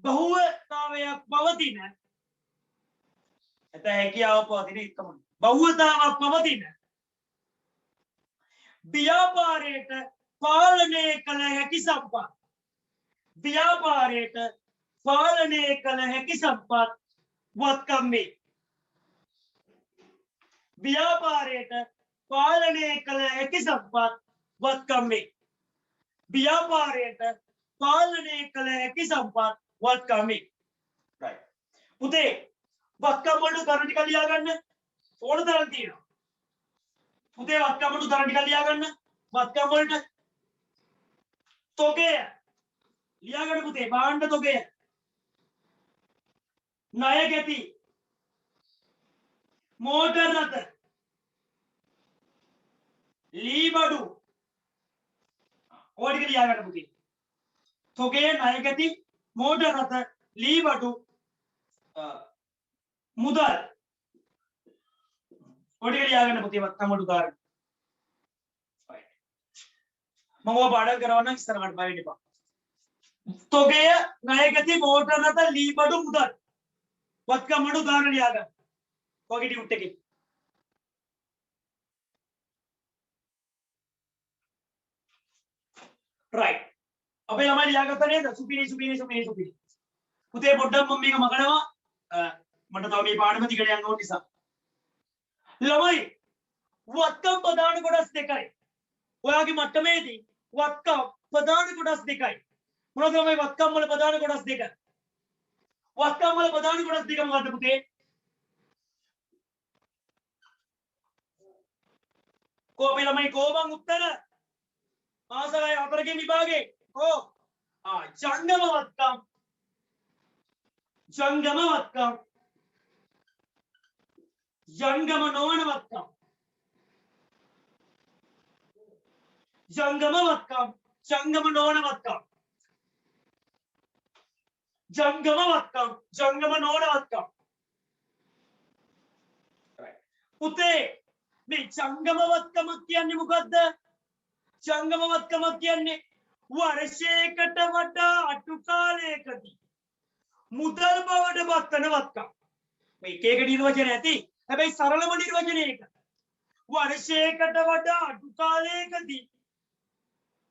බහුවතාවයක් පවතින එතන හැකියාව පවතින එකම බහුවතාවක් පවතින ව්‍යාපාරයට පාලනය කළ හැකි සම්පත් ව්‍යාපාරයට පාලනය කළ හැකි සම්පත් වත්කම් වේ. ව්‍යාපාරයට පාලනය කළ හැකි සම්පත් වත්කම් වේ. ව්‍යාපාරයට පාලනය කළ හැකි සම්පත් වත්කම් වේ. right පුතේ වත්කම් වලට තරම් ටික ලියා ගන්න ඕන තරම් තියෙනවා. පුතේ වත්කම් වලට තරම් ටික ලියා ගන්න. වත්කම් වලට තොගය ලියා ගන්න පුතේ. භාණ්ඩ තොගය, ණය ගැති, මෝටර් රථ, ලී බඩු ඕක ටික ලියා ගන්න පුතේ. තොගය, ණය ගැති, මෝටර් රථ, ලී බඩු, මුදල් ඕක ටික ලියා ගන්න පුතේ. වත්කම් වලට උදාහරණ මම ඔය පාඩම් කරවන්න ඉස්සරහට බය වෙන්න එපා. තොගය, ණය ගැති, මෝටර් රථ, ලී බඩු, මුදල් වත්කම් වලට උදාහරණ ලියා ගන්න. ඔයගේ ටියුට් එකේ right අපි ළමයි ලියාගත්තා නේද? සුපිරි පුතේ පොඩ්ඩක් මම මේක මකනවා. මට තව මේ පාඩම දිගට යන්න ඕන නිසා. ළමයි වත්කම් ප්‍රධාන කොටස් දෙකයි. ඔයාගේ මට්ටමේදී වත්කම් ප්‍රධාන කොටස් දෙකයි. මොනවද ළමයි වත්කම් වල ප්‍රධාන කොටස් දෙක? වත්කම් වල ප්‍රධාන කොටස් දෙක මොකද්ද පුතේ? කෝපේ ළමයි කෝබන් උත්තර ආසලයි 4 විභාගේ ජංගම වත්කම්, ජංගම වත්කම්, ජංගම නොවන වත්කම්, ජංගම වත්කම්, ජංගම නොවන වත්කම්, ජංගම වත්කම්, ජංගම නොවන වත්කම්. පුතේ මේ ජංගම වත්කම කියන්නේ මොකද්ද? ජංගම වත්කම කියන්නේ වර්ෂයකට වඩා අඩු කාලයකදී මුදල් බවට පත්වන වත්කම්. මේ එක එක නිර්වචන ඇති. හැබැයි සරලම නිර්වචනය එක. වර්ෂයකට වඩා අඩු කාලයකදී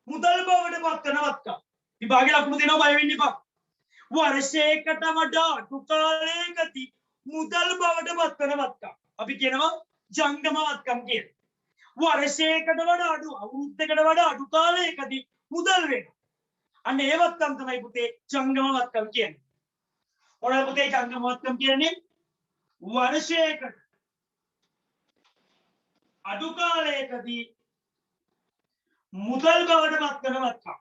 මුදල් බවට පත්වන වත්කම්. විභාගේ ලකුණු දෙනවා බය වෙන්න එපා. වර්ෂයකට වඩා අඩු කාලයකදී මුදල් බවට පත්වන වත්කම්. අපි කියනවා ජංගම වත්කම් කියලා. වර්ෂයකට වඩා අඩු අවුරුද්දකට වඩා අඩු කාලයකදී මුදල් වෙනවා. අන්න ඒ වත්කම් තමයි පුතේ ජංගම වත්කම් කියන්නේ. මොනවද පුතේ ජංගම වත්කම් කියන්නේ? වර්ෂයකට අඩු කාලයකදී මුදල් බවට පත්වන වත්කම්.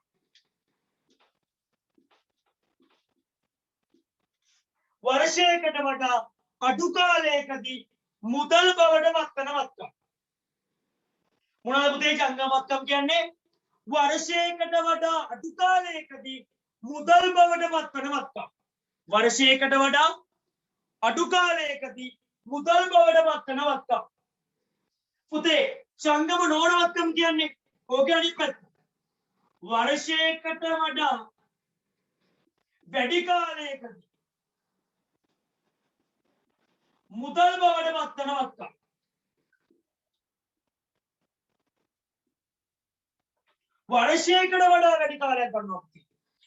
වර්ෂයකට වඩා අඩු කාලයකදී මුදල් බවට පත්වන වත්කම්. මොනවද පුතේ ජංගම වත්කම් කියන්නේ? වර්ෂයකට වඩා අඩු කාලයකදී මුදල් බවට පත්වන වත්කම්. වර්ෂයකට වඩා අඩු කාලයකදී මුදල් බවට පත්වන වත්කම්. පුතේ ජංගම නොවන වත්කම් කියන්නේ ඕකේ අනිත් පැත්ත. වර්ෂයකට වඩා වැඩි කාලයකදී මුදල් බවට පත්වන වත්කම්. වර්ෂයකට වඩා වැඩි කාලයක් ගන්නවා.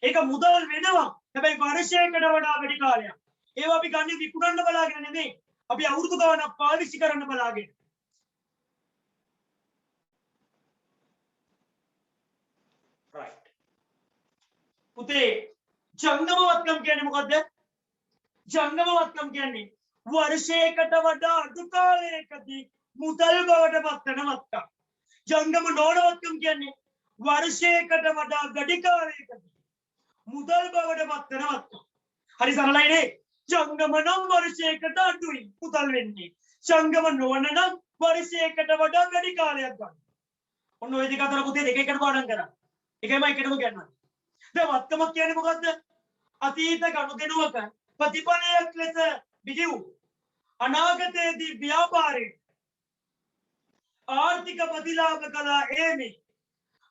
ඒක මුදල් වෙනවා. හැබැයි වර්ෂයකට වඩා වැඩි කාලයක්. ඒවා අපි ගන්නේ විකුණන්න බලාගෙන නෙමෙයි. අපි අවුරුදු ගානක් පාවිච්චි කරන්න බලාගෙන. right පුතේ ජංගම වත්කම් කියන්නේ මොකද්ද? ජංගම වත්කම් කියන්නේ වර්ෂයකට වඩා අඩු කාලයකදී මුදල් බවට පත්වන වත්කම්. ජංගම නොවන වත්කම් කියන්නේ වර්ෂයකට වඩා වැඩි කාලයකදී මුදල් බවට පත්වන වත්කම්. හරි සරලයි නේ? ජංගම නම් වර්ෂයකට අඩුයි මුදල් වෙන්නේ. ජංගම නොවන නම් වර්ෂයකට වඩා වැඩි කාලයක් ගන්න. ඔන්න ඔය දෙක අතර පුතේ දෙක එකට පාඩම් කරා. එකම එකටම කියනවා. දැන් වත්කම කියන්නේ මොකද්ද? අතීත ගනුදෙනුවක ප්‍රතිඵලයක් ලෙස බිහි වූ අනාගතයේදී ව්‍යාපාරයේ ආර්ථික ප්‍රතිලාභ කළා ඒමේ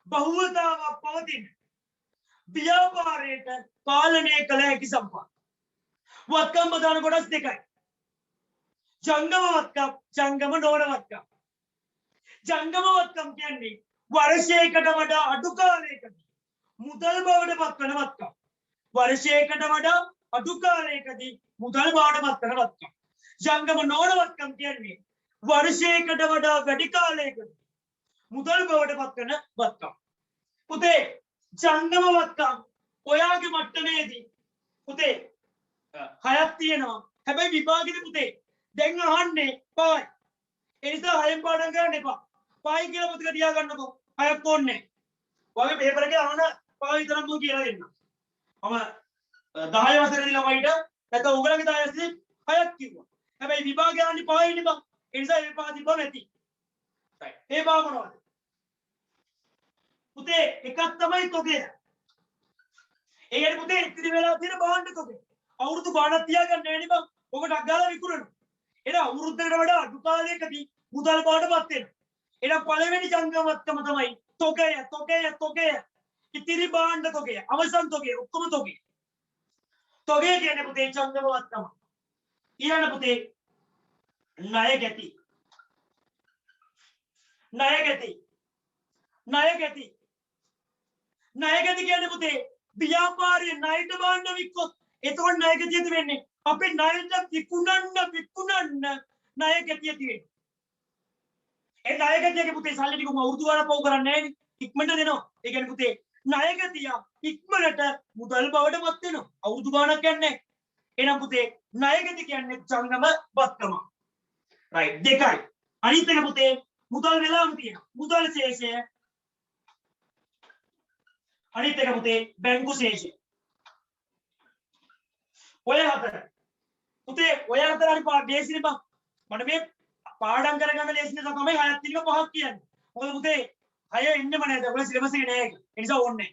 බහුවතාවක් පවතින ව්‍යාපාරයට පාලනය කළ හැකි සම්පත්. වත්කම් ප්‍රධාන කොටස් දෙකයි. ජංගම වත්කම්, ජංගම නොවන වත්කම්. ජංගම වත්කම් කියන්නේ වර්ෂයකට වඩා අඩු කාලයකදී මුදල් බවට පත්වන වත්කම්. වර්ෂයකට වඩා අඩු කාලයකදී මුදල් බවට පත්වන වත්කම්. ජංගම නොවන වත්කම් කියන්නේ වර්ෂයකට වඩා වැඩි කාලයකට මුදල් බවට පත් කරන වත්කම්. පුතේ ජංගම වත්කම් ඔයාගේ මට්ටමේදී පුතේ හයක් තියෙනවා. හැබැයි විභාගෙදී පුතේ දැන් අහන්නේ පහයි. ඒ නිසා හයෙන් පාඩම් කරන්න එපා. පහයි කියලා පුතේ තියාගන්නකෝ. හයක් ඕනේ. ඔයාගේ පේපර් එකේ අහන පහ විතරක් මම කියලා දෙන්නම්. මම 10 වසරේදී ළමයිට නැත්නම් උගලගේ 10 වසරේදී හයක් කිව්වා. හැබැයි විභාගය අහන්නේ පහයි නේ බං. ඒ නිසා ඒ පහ තිබ්බ නැති. right. ඒ පහ මොනවද? පුතේ එකක් තමයි තොගේ. ඒ කියන්නේ පුතේ ඉතිරි වෙලා තියෙන බාණ්ඩ තොගේ. අවුරුදු ගාණක් තියාගන්න නෑ නේ බං. ඔකට අග්ගාලා විකුණනවා. එහෙනම් අවුරුද්දකට වඩා අඩු කාලයකදී මුදල් බාණ්ඩපත් වෙනවා. එහෙනම් පළවෙනි ජංගමවත්කම තමයි තොගය. ඉතිරි බාණ්ඩ තොගය, අවසන් තොගය, ඔක්කොම තොගය. තොගය කියන්නේ පුතේ ජංගමවත්කම. ඊළඟ පුතේ ණය ගැති. ණය ගැති කියන්නේ පුතේ ව්‍යාපාරයේ ණයට බාණ්ඩ වික්කොත් එතකොට ණය ගැතිය ඇති වෙන්නේ. අපේ ණයට විකුණන්න ණය ගැතිය ඇති වෙන්නේ. ඒ ණය ගැතියගේ පුතේ සල්ලි ටික අවුරුදු ගානක් පව් කරන්නේ නැහැ නේ. ඉක්මනට දෙනවා. ඒ කියන්නේ පුතේ ණය ගැතිය ඉක්මනට මුදල් බවට පත් වෙනවා. අවුරුදු ගානක් යන්නේ. එහෙනම් පුතේ ණය ගැති කියන්නේ ජංගම වත්කම. right දෙකයි. අනිත් එක පුතේ මුදල් වෙලාම තියෙනවා. මුදල් ශේෂය. අනිත් එක පුතේ බැංකු ශේෂය. ඔය හතර. පුතේ ඔය හතර හරි බේසිනේ බං. මට මේ පාඩම් කරගන්න ලේසි නිසා තමයි හයක් තියෙනක පහක් කියන්නේ. මොකද පුතේ හය එන්නෙම නැහැ. ඔයාලා සිලබස් එකේ නැහැ ඒක. ඒ නිසා ඕනේ.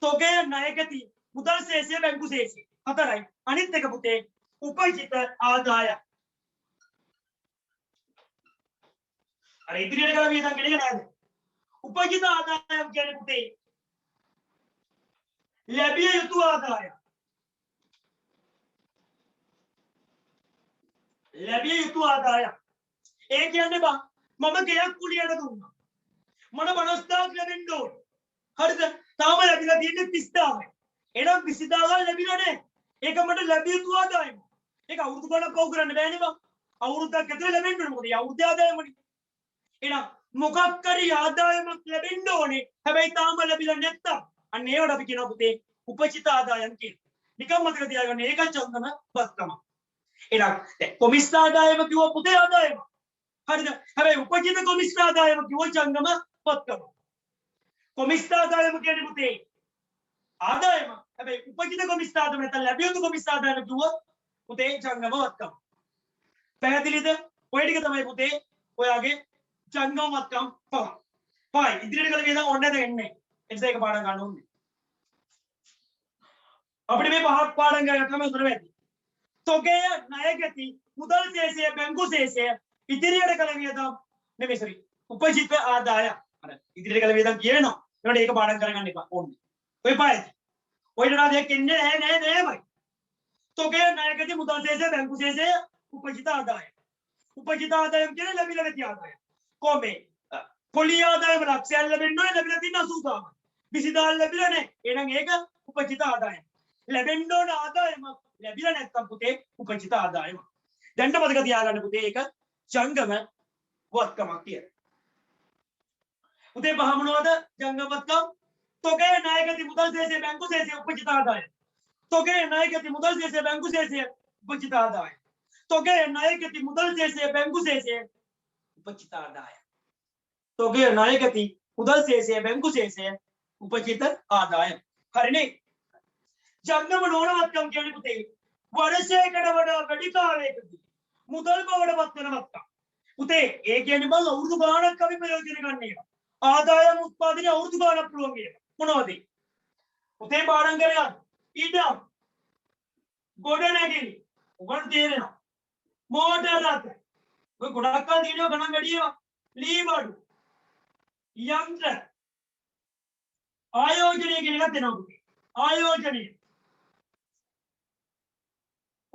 තොගය ණය ගැති මුදල් ශේෂය බැංකු ශේෂය. හතරයි. අනිත් එක පුතේ උපජිත ආදාය. අර ඉදිරියට ගලා වියදම් කෙනෙක් නෑද? උපජිත ආදායම් කියන්නේ පුතේ ලැබිය යුතු ආදායම්. ඒ කියන්නේ බං මම ගෙයක් කුලියට දුන්නා. මට 50000ක් ලැබෙන්න ඕනේ. හරිද? තාම ලැබිලා තියෙන්නේ 30000යි. එහෙනම් 20000ක් ලැබිලා නැහැ. ඒක මට ලැබිය යුතු ආදායම. ඒක අවුරුදු ගණන් පව් කරන්න බෑනේ බං. අවුරුද්දක් ඇතුලේ ලැබෙන්න ඕනේ. මොකද අවුරුද්ද ආදායමනේ. එහෙනම් මොකක් හරි ආදායමක් ලැබෙන්න ඕනේ. හැබැයි තාම ලැබිලා නැත්තම් අන්න ඒවට අපි කියනවා පුතේ උපචිත ආදායම් කියලා. නිකම් මතක තියාගන්න ඒක ජංගම වත්කම. එහෙනම් කොමිස් ආදායම කිව්ව පුතේ ආදායම. හරිද? හැබැයි උපචිත කොමිස් ආදායම කිව්ව ජංගම වත්කම. කොමිස් ආදායම කියන්නේ පුතේ ආදායම. හැබැයි උපචිත කොමිස් ආදායම නැත්නම් ලැබිය යුතු කොමිස් ආදායම කිව්ව පුතේ ජංගම වත්කම. පැහැදිලිද? ඔය ටික තමයි පුතේ ඔයාගේ ජංගම වත්කම් පහ. පහයි. ඉදිරියට ගල වියදම් ඕනේ නැද එන්නේ. එනිසා ඒක පාඩම් ගන්න ඕනේ. අපිට මේ පහක් පාඩම් කරගත්තම උතර වෙන්නේ. තොගය, ණය ගැති, මුදල් ශේෂය, බැංකු ශේෂය, ඉදිරියට කළ වියදම් නෙමෙයි සරි. උපජිත ආදාය. අර ඉදිරියට කළ වියදම් කියනවා. ඒකට ඒක පාඩම් කරගන්න එපා. ඕනේ. ඔය පහයි. ඔය නා දෙයක් එන්නේ නෑමයි. තොගය, ණය ගැති, මුදල් ශේෂය, බැංකු ශේෂය, උපජිත ආදාය. උපජිත ආදායම් කියන්නේ ලැබිලා නැති ආදාය. කොහොමද? පොලි ආදායම ලක්ෂයක් ලැබෙන්න ඕනේ ලැබිලා තියෙන 80000ක්. 20000 ලැබිලා නැහැ. එහෙනම් ඒක උපජිත ආදායම. ලැබෙන්න ඕන ආදායම ලැබිලා නැත්නම් පුතේ උපජිත ආදායම. දැන් මතක තියාගන්න පුතේ ඒක ජංගම වත්කමක් කියලා. පුතේ පහ මොනවද? ජංගම වත්කම්. තොගය, ණය ගැති, මුදල් ශේෂය, බැංකු ශේෂය, උපජිත ආදාය. තොගය, ණය ගැති, මුදල් ශේෂය, බැංකු ශේෂය, උපජිත ආදාය. තොගය, ණය ගැති, මුදල් ශේෂය, බැංකු ශේෂය, උපජිත ආදාය. තොගය, ණය ගැති, මුදල් ශේෂය, බැංකු ශේෂය, උපජිත ආදාය. හරිනේ? ජංගම නොවන වත්කම් කියන්නේ පුතේ වර්ෂයකට වඩා වැඩි කාලයකදී මුදල් බවට පත් වෙන වත්කම්. පුතේ ඒ කියන්නේ බං අවුරුදු ගාණක් අපි ප්‍රයෝජන ගන්න එක. ආදායම් උත්පාදනය අවුරුදු ගාණක් පුළුවන් කියන. මොනවද? පුතේ පාඩම් කරගන්න. ඊටම් ගොඩනැගිලි. උගන් තේරෙනවා. මෝටර රථ. ඔය ගොඩක් කල් දිනව ගණන් වැඩි ඒවා. ලී බඩු. යන්ත්‍ර. ආයෝජනය කියන එකක් දෙනවා පුතේ. ආයෝජනය.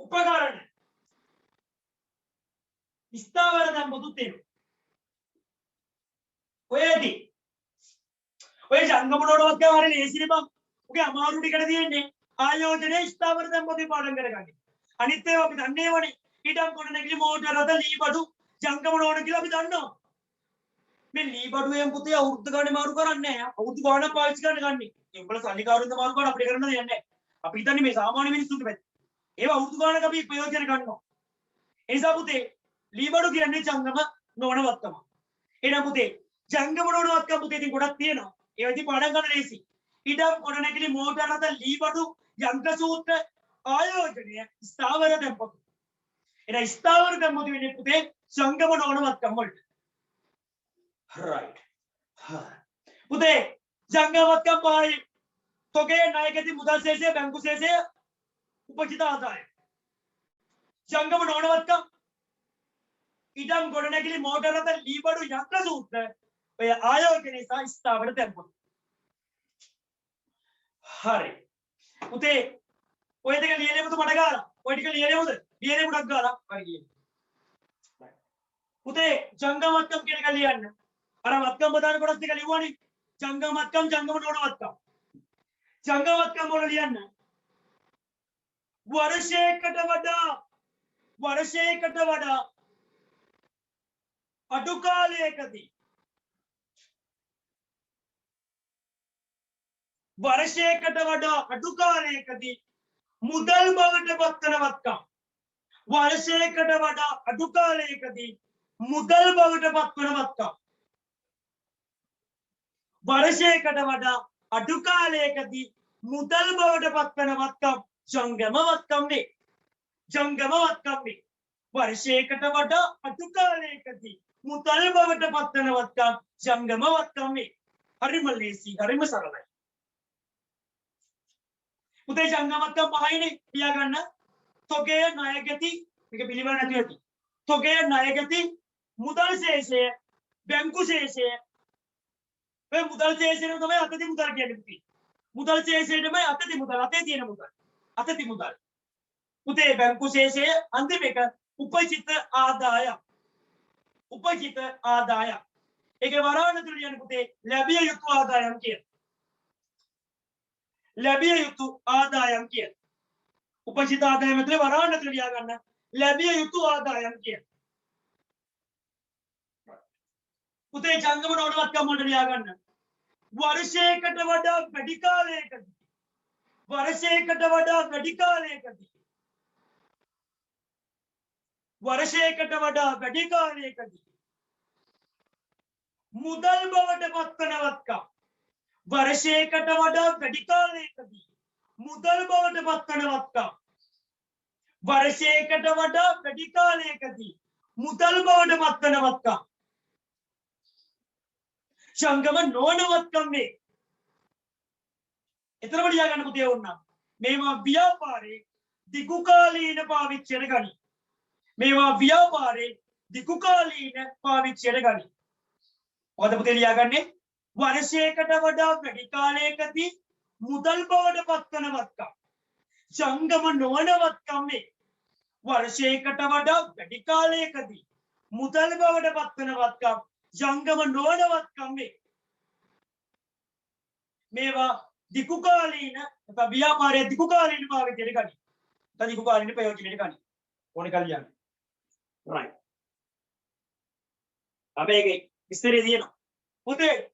උපකරණ. ස්ථාවර සම්පතුත් තියෙනවා. ඔයදී ඔය ජංගම නෝඩවත් ගාව හරිය ලේසිනේ බං. ඔගේ අමාරු ටිකට තියෙන්නේ ආයෝජනයේ ස්ථාවර සම්පතේ පාඩම් කරගන්න. අනිත් ඒවා අපි දන්නේවනේ. ඊටම් කොට නැගිලි මෝටර රථ ලී බඩු ජංගම නෝන කියලා අපි දන්නවා. මේ ලී බඩුවෙන් පුතේ අවුරුද්ද ගානේ මාරු කරන්නේ නැහැ. අවුරුදු ගානක් පාවිච්චි කරන්න ගන්නේ. ඒ උඹලා සල්ලිකාරුන්ද මාරු කරන අපිට කරන්න දෙයක් නැහැ. අපි හිතන්නේ මේ සාමාන්‍ය මිනිස්සුන්ට බෑ. ඒවා අවුරුදු ගානක් අපි ප්‍රයෝජන ගන්නවා. ඒ නිසා පුතේ ලී බඩු කියන්නේ ජංගම නෝනවත්කම. එහෙනම් පුතේ ජංගම නෝනවත්කම පුතේ ඉතින් ගොඩක් තියෙනවා. ඒවා ඉතින් පාඩම් ගන්න ලේසි. ඉඩම් ගොඩනැගිලි මෝටර රථ ලී බඩු යන්ත්‍ර සූත්‍ර ආයෝජනය ස්ථාවර තැන්පතු. එහෙනම් ස්ථාවර තැන්පතු වෙන්නේ පුතේ ජංගම නෝනවත්කම වලට. right. පුතේ ජංගමවත්කම් පහයි. තොගේ ණයකැති මුදල් ශේෂය බැංකු ශේෂය උපජිත ආදාය. ජංගම නෝනවත්කම් ඉඩම් ගොඩනැගිලි මෝටර රථ ලී බඩු යන්ත්‍ර සූත්‍ර ඔය ආයෝජනය සහ ස්ථාවර තැන්පතු. හරි. පුතේ ඔය ටික ලියලෙමුද මඩ ගාලා? ඔය ටික ලියලෙමුද? ලියලෙමුඩක් ගාලා හරි කියන්න. පුතේ ජංගමවත්කම් කියන එක ලියන්න. අර වත්කම් බදාන කොටස් ටික ලියුවානේ. ජංගමවත්කම් ජංගම නෝනවත්කම්. ජංගමවත්කම් වල ලියන්න. වර්ෂයකට වඩා අඩු කාලයකදී වර්ෂයකට වඩා අඩු කාලයකදී මුදල් බවට පත්වන වත්කම්. වර්ෂයකට වඩා අඩු කාලයකදී මුදල් බවට පත්වන වත්කම්. වර්ෂයකට වඩා අඩු කාලයකදී මුදල් බවට පත්වන වත්කම් ජංගම වත්කම් වේ. ජංගම වත්කම් වේ. වර්ෂයකට වඩා අඩු කාලයකදී මුදල් බවට පත්වන වත්කම් ජංගම වත්කම් වේ. හරිම ලේසි, හරිම සරලයි. පුතේ ජංගම වත්කම් පහයිනේ තියාගන්න. තොගේ ණයගැති මේක පිළිවෙල නැති ඇති. තොගේ ණයගැති මුදල් ශේෂය බැංකු ශේෂය. මේ මුදල් ශේෂය තමයි අතති මුදල් කියන්නේ පුතේ. මුදල් ශේෂය තමයි අතති මුදල්, අතේ තියෙන මුදල්. අතති මුදල්. පුතේ බැංකු ශේෂය අන්තිම එක උපජිත ආදාය. උපජිත ආදාය. ඒකේ වරාණ තුල කියන්නේ පුතේ ලැබිය යුතු ආදායම් කියන. ලැබිය යුතු ආදායම් කියන. උපජිත ආදායම තුල වරාණ තුල ලියා ගන්න. ලැබිය යුතු ආදායම් කියන. පුතේ ජංගම නෝනවත්කම් වලට ලියා ගන්න. වර්ෂයකට වඩා වැඩි කාලයකදී වර්ෂයකට වඩා වැඩි කාලයකදී වර්ෂයකට වඩා වැඩි කාලයකදී මුදල් බවට පත්වන වත්කම්. වර්ෂයකට වඩා වැඩි කාලයකදී මුදල් බවට පත්වන වත්කම්. වර්ෂයකට වඩා වැඩි කාලයකදී මුදල් බවට පත්වන වත්කම් ජංගම නෝනවත්කම් වේ. එතරම් ලියා ගන්න පුතේ ඕන්න. මේවා ව්‍යාපාරේ දිගු කාලීන පාවිච්චියට ගනි. මේවා ව්‍යාපාරේ දිගු කාලීන පාවිච්චියට ගනි. මොකද පුතේ ලියාගන්නේ? වර්ෂයකට වඩා වැඩි කාලයකදී මුදල් බවට පත්වන වත්කම් ජංගම නොවනවත්කම් වේ. වර්ෂයකට වඩා වැඩි කාලයකදී මුදල් බවට පත්වන වත්කම් ජංගම නොවනවත්කම් වේ. මේවා දිගු කාලීන නැත්නම් ව්‍යාපාරයේ දිගු කාලීන භාවිතයට ගනි. නැත්නම් දිගු කාලීන ප්‍රයෝජනයට ගනි. ඕනේ කල්යන්න. right. අපේ විස්තරය දිනනවා. පුතේ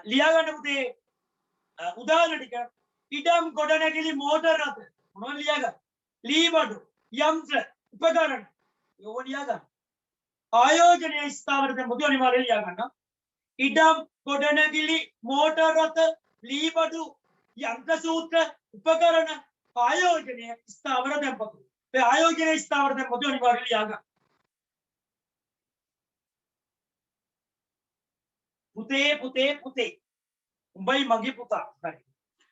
ලියා ගන්න පුතේ උදාහරණ ටික. ඉඩම් ගොඩනැගිලි මෝටර රථ මොනවද ලියා ගන්න? ලී බඩු යන්ත්‍ර උපකරණ යෝව ලියා ගන්න. ආයෝජනය ස්ථාවර තැන්පතු අනිවාර්යයෙන් ලියා ගන්න. ඉඩම් ගොඩනැගිලි මෝටර රථ ලී බඩු යන්ත්‍ර සූත්‍ර උපකරණ ආයෝජනය ස්ථාවර තැන්පතු. මේ ආයෝජනය ස්ථාවර තැන්පතු අනිවාර්යයෙන් ලියා ගන්න. පුතේ උඹයි මගේ පුතා. හරි.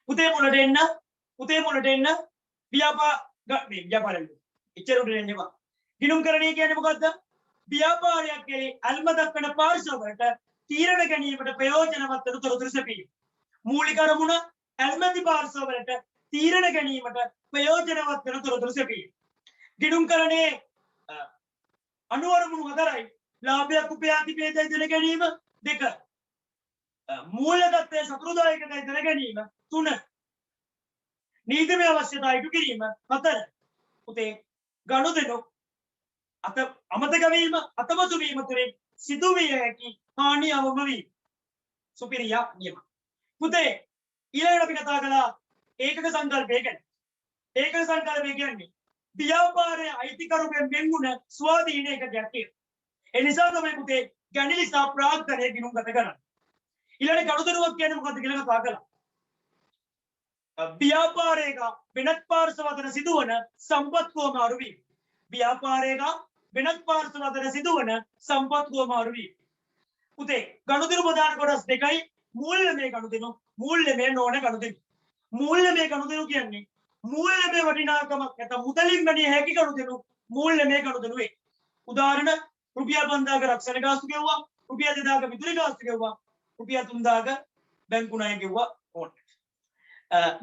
පුතේ මුලට එන්න. ව්‍යාපාරයක්. එච්චර උඩ එන්න එපා. ගිණුම් කරණය කියන්නේ මොකද්ද? ව්‍යාපාරයක් කෙරේ අල්ම දක්වන පාර්ශ්ව වලට තීරණ ගැනීමට ප්‍රයෝජනවත් වන තොරතුරු සැපීම. මූලික අරමුණ ඇල්මැති පාර්ශ්ව වලට තීරණ ගැනීමට ප්‍රයෝජනවත් වන තොරතුරු සැපීම. ගිණුම් කරණයේ අනුවරමුණු හතරයි. ලාභයක් උපයාතිපේදයි දැන ගැනීම 2. මූල්‍ය තත්ත්වය සතුරුදායකයි දැන ගැනීම 3. නීතිමය අවශ්‍යතා ඉටු කිරීම 4. පුතේ ගනුදෙනු අත අමතක වීම අතමතු වීම තුළින් සිදුවිය හැකි හානි අවම වීම. සුපිරියා නියම. පුතේ ඊළඟට අපි කතා කළා ඒකක සංකල්පය ගැන. ඒකක සංකල්පය කියන්නේ ව්‍යාපාරයේ අයිතිකරුවෙන් වෙන්ගුණ ස්වාධීන එකකයක් තියෙනවා. ඒ නිසා තමයි පුතේ ගැණිලි සහ ප්‍රාග්ධනය ගිණුම් ගත කරන්නේ. ඊළඟට ගනුදෙනුවක් කියන්නේ මොකක්ද කියලා කතා කළා. ව්‍යාපාරයක වෙනත් පාර්ශ්ව අතර සිදුවන සම්පත් කොමාරු වීම. ව්‍යාපාරයක වෙනත් පාර්ශ්ව අතර සිදුවන සම්පත් කොමාරු වීම. පුතේ ගනුදෙනු ප්‍රධාන කොටස් දෙකයි මූල්‍යමය ගනුදෙනු මූල්‍යමය නොවන ගනුදෙනු. මූල්‍යමය ගනුදෙනු කියන්නේ මූල්‍යමය වටිනාකමක් නැත්නම් මුදලින් ගනිය හැකි ගනුදෙනු මූල්‍යමය ගනුදෙනු වේ. උදාහරණ රුපියල් 5000ක රක්ෂණ ගාස්තු ගෙවුවා, රුපියල් 2000ක විදුලි ගාස්තු ගෙවුවා, රුපියල් 3000ක බැංකු ණය ගෙවුවා ඕන.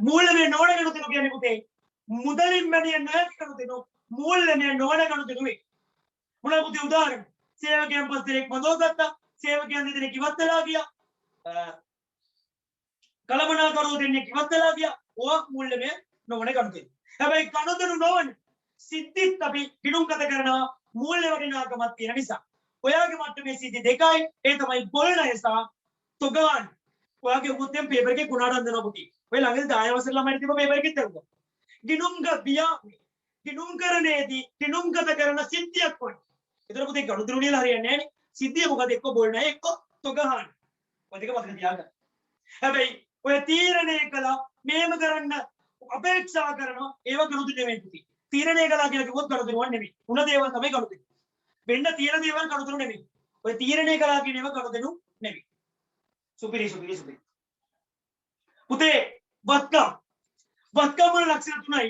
මූල්‍යමය නොවන ගනුදෙනු කියන්නේ පුතේ මුදලින් ගනිය නොහැකි ගනුදෙනු මූල්‍යමය නොවන ගනුදෙනු වේ. මොනවාද පුතේ උදාහරණ? සේවකයන් පස් දෙනෙක් මදවගත්තා, සේවකයන් දෙදෙනෙක් ඉවත් වෙලා ගියා. කලමනාකරුවෝ දෙන්නෙක් ඉවත් වෙලා ගියා. ඕවා මූල්‍යමය නොවන ගනුදෙනු. හැබැයි ගනුදෙනු නොවන සිද්ධිත් අපි ගිණුම් ගත කරනවා මූල්‍ය වටිනාකමක් තියෙන නිසා. ඔයාගේ මට්ටමේ සිද්ධි දෙකයි. ඒ තමයි පොල් ණය සහ තොගාන්. ඔයාගේ උගතෙන් පේපර් එකේ ගුණාට හදනවා පුතේ. ඔය ළඟදී 10 වසර ළමයිට තිබ්බ පේපර් එකෙත් දරුවා. ගිණුම් කරන්නේදී ගිණුම් ගත කරන සිද්ධියක් වань. ඒතර පුතේ ගනුදෙනු වල හරියන්නේ නැහැ නේ. සිද්ධිය මොකද? එක්ක බොල් ණය එක්ක තොගාන්. ඔය දෙක මතක තියාගන්න. හැබැයි ඔය තීරණය කළා මේම කරන්න අපේක්ෂා කරනවා ඒව ගනුදෙනු නෙවෙයි පුතේ. තීරණය කළා කියලා කිව්වොත් ගනුදෙනුවක් නෙවෙයි. උන දේවල් තමයි ගනුදෙනු. වෙන්න තියෙන දේවල් ගනුදෙනු නෙවෙයි. ඔය තීරණය කළා කියන ඒවා ගනුදෙනු නෙවෙයි. සුපිරි. පුතේ වත්කම් වල ලක්ෂණ තුනයි.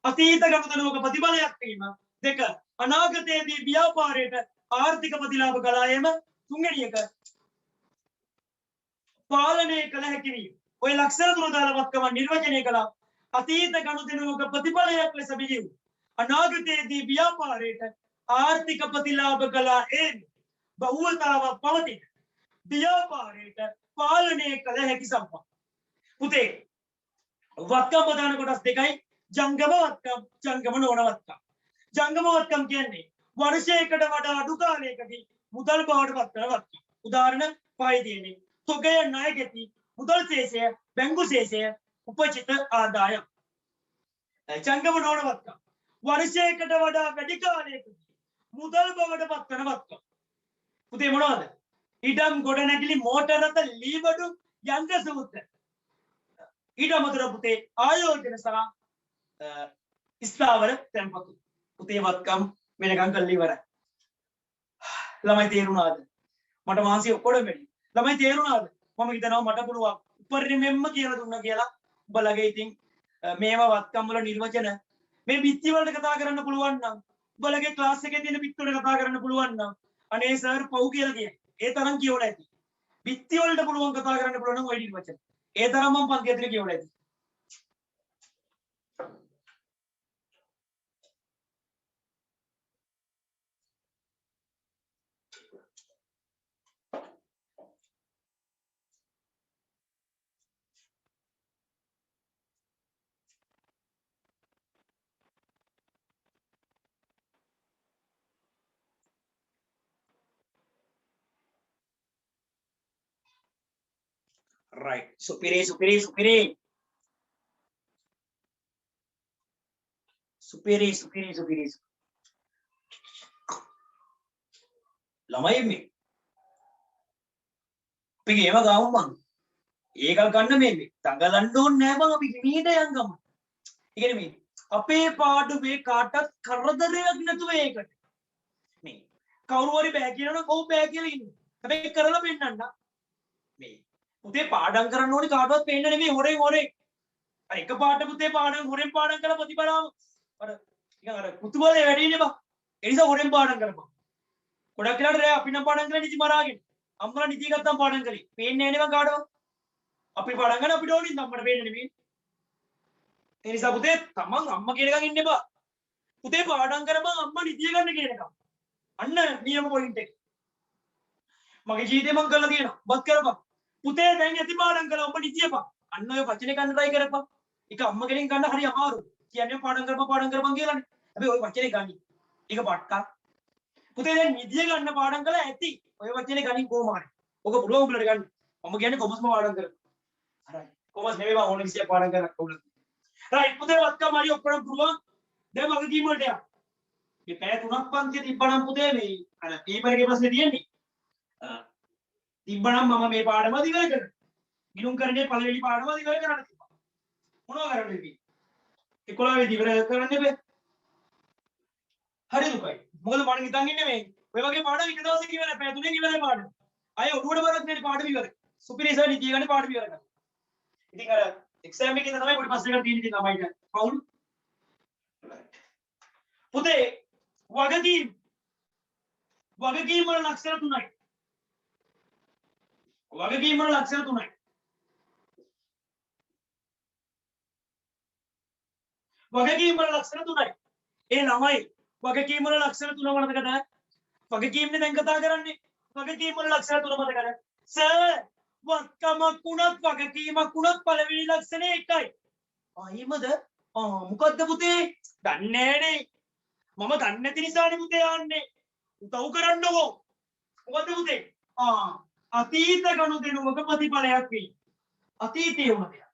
අතීත ගනුදෙනුවක ප්‍රතිඵලයක් වීම. 2 අනාගතයේදී ව්‍යාපාරයට ආර්ථික ප්‍රතිලාභ ගලායම. 3 එක පාලනය කළ හැකි වීම. ඔය ලක්ෂණ තුන දාලා වත්කම නිර්වචනය කළා. අතීත ගනුදෙනුවක ප්‍රතිඵලයක් ලෙස බිහිවූ අනාගතයේදී ව්‍යාපාරයට ආර්ථික ප්‍රතිලාභ කළා එන් බහුවතාවක් පවතින ව්‍යාපාරයට පාලනය කළ හැකි සම්පත්. පුතේ වත්කම් ප්‍රධාන කොටස් දෙකයි. ජංගම වත්කම්, ජංගම නොවන වත්කම්. ජංගම වත්කම් කියන්නේ වර්ෂයකට වඩා අඩු කාලයකදී මුදල් බවට පත් කරන වත්කම්. උදාහරණ 5 දෙන්නේ. තොගය ණය ගැති, මුදල් ශේෂය, බැංකු ශේෂය, උපචිත ආදායම්. ජංගම නොවන වත්කම් වර්ෂයකට වඩා වැඩි කාලයකදී මුදල් බවට පත් කරන වත්කම්. පුතේ මොනවද? ඉඩම් ගොඩනැගිලි මෝටර රථ ලීවඩු යන්ත්‍ර සූත්‍ර. ඊට අමතරව පුතේ ආයෝජන සහ ස්ථාවර තැන්පතු. පුතේ වත්කම් වෙනකන් කරලා ඉවරයි. ළමයි තේරුණාද? මට මාසිය ඔක්කොම වැඩි. ළමයි තේරුණාද? මම හිතනවා මට පුළුවන් උපරිමයෙන්ම කියලා දුන්නා කියලා. උඹලගේ ඉතින් මේවා වත්කම් වල නිර්වචන මේ බිත්ති වලට කතා කරන්න පුළුවන් නම්, උඹලගේ ක්ලාස් එකේ තියෙන බිත්ති වලට කතා කරන්න පුළුවන් නම් අනේ සර් පව් කියලා කියන්නේ. ඒ තරම් කියවලා ඇති. බිත්ති වලට පුළුවන් කතා කරන්න පුළුවන් නම් ඔය නිර්වචන. ඒ තරම් මම පන්ති ඇතුලේ කියවලා ඇති. Right. Supiri. ළමයි මේ. අපි ගේම ගාමු මං. ඒකල් ගන්න මේ දඟලන්න ඕනේ නෑ බං අපි හිමීට යන් ගමු. ඒ කියන්නේ මේ අපේ පාඩුවේ කාටවත් කරදරයක් නැතුව ඒකට. මේ කවුරු හරි බෑ කියනවනම් ඔව් බෑ කියලා ඉන්න. හැබැයි කරලා පෙන්නන්න. මේ පුතේ පාඩම් කරන්න ඕනේ කාටවත් පේන්න නෙමෙයි හොරෙන්. අර එක පාට පුතේ පාඩම් හොරෙන් පාඩම් කරලා ප්‍රතිඵලාව අර නිකන් අර කුතුහලේ වැඩි නේ බං. ඒ නිසා හොරෙන් පාඩම් කරපන්. ගොඩක් වෙලාවට රෑ අපි නම් පාඩම් කරලා නිදි මරාගෙන. අම්මලා නිදි ගත්තම් පාඩම් කරේ. පේන්නේ නැහැ නේ බං කාටවත්. අපි පාඩම් කරන අපිට ඕනින් අම්මට පේන්නේ නෙමෙයි. ඒ නිසා පුතේ තමන් අම්මා කියන එකකින් ඉන්න එපා. පුතේ පාඩම් කරපන් අම්මා නිදිය ගන්න කියන එක. අන්න නියම පොයින්ට් එක. මගේ ජීවිතේ මං කරලා තියෙනවා. බත් කරපන්. පුතේ දැන් ඇති පාඩම් කරලා ඔබ නිදියපන්. අන්න ඔය වචනේ ගන්න try කරපන්. ඒක අම්ම කෙනෙක් ගන්න හරි අමාරුයි. කියන්නේ පාඩම් කරපන් කියලානේ. හැබැයි ඔය වචනේ ගන්න. ඒක පට්ටක්. පුතේ දැන් නිදිය ගන්න පාඩම් කළා ඇති. ඔය වචනේ ගණන් කොහොම හරි. ඔක පුළුවන් උඹලට ගන්න. මම කියන්නේ කොමර්ස්ම පාඩම් කරලා. හරි. කොමර්ස් නෙවෙයි මම ඕන විෂයක් පාඩම් කරලා උඹලට. රයිට් පුතේ වත්කම හරි ඔක්කොම පුළුවන්. දැන් වගකීම් වලට යන්න. මේ පැය 3ක් පන්තිය තිබ්බනම් පුතේ මේ අර පේපර් එකේ ප්‍රශ්නේ තියෙන්නේ. තිබ්බනම් මම මේ පාඩම ඉවර කරනවා. ගිණුම් කරන්නේ පළවෙනි පාඩම ඉවර කරන්න තිබ්බා. මොනවා කරන්නද ඉතින්? 11 වෙනි ඉවර කරන්න බෑ. හරි දුකයි. මොකද මම හිතන් ඉන්නේ මේ ඔය වගේ පාඩම් එක දවසක ඉවරයි. පැය 3කින් ඉවරයි පාඩම. අය ඔළුවට බරක් නෙවෙයි පාඩම ඉවරයි. සුපිරි සර් නිදිය ගන්න පාඩම ඉවර කරනවා. ඉතින් අර එක්සෑම් එකේ තමයි පොඩි ප්‍රශ්නයක් තියෙන ඉතින් ළමයිට. පවුල්. පුතේ වගකීම් වල ලක්ෂණ තුනයි. වගකීම් වල ලක්ෂණ තුනයි. වගකීම් වල ලක්ෂණ තුනයි. ඒ ළමයි වගකීම් වල ලක්ෂණ තුන මතකද? වගකීම්නේ දැන් කතා කරන්නේ. වගකීම් වල ලක්ෂණ තුන මතකද? සර් වත්කමක් උනත් වගකීමක් උනත් පළවෙනි ලක්ෂණය එකයි. අයිමද? මොකද්ද පුතේ? දන්නේ නෑනේ. මම දන්නේ නැති නිසානේ පුතේ යන්නේ. උදව් කරන්නකෝ. මොකද්ද පුතේ? අතීත ගනුදෙනුවක ප්‍රතිඵලයක් වෙයි. අතීතයේ වුණ දෙයක්.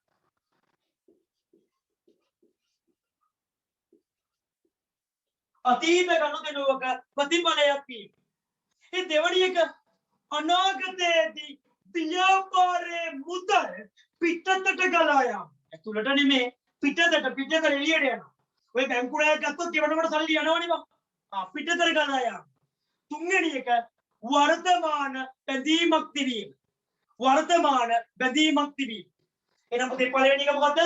අතීත ගනුදෙනුවක ප්‍රතිඵලයක් වෙයි. ඒ දෙවැනි එක අනාගතයේදී ව්‍යාපාරයේ මුදල් පිටතට ගලා යාම. ඇතුළට නෙමේ පිටතට එළියට යනවා. ඔය බැංකු ණයක් ගත්තොත් ගෙවනකොට සල්ලි යනවනේ බං. පිටතට ගලා යාම. තුන්වෙනි එක වර්තමාන බැඳීමක් තිබීම. වර්තමාන බැඳීමක් තිබීම. එහෙනම් පුතේ පළවෙනි එක මොකද්ද?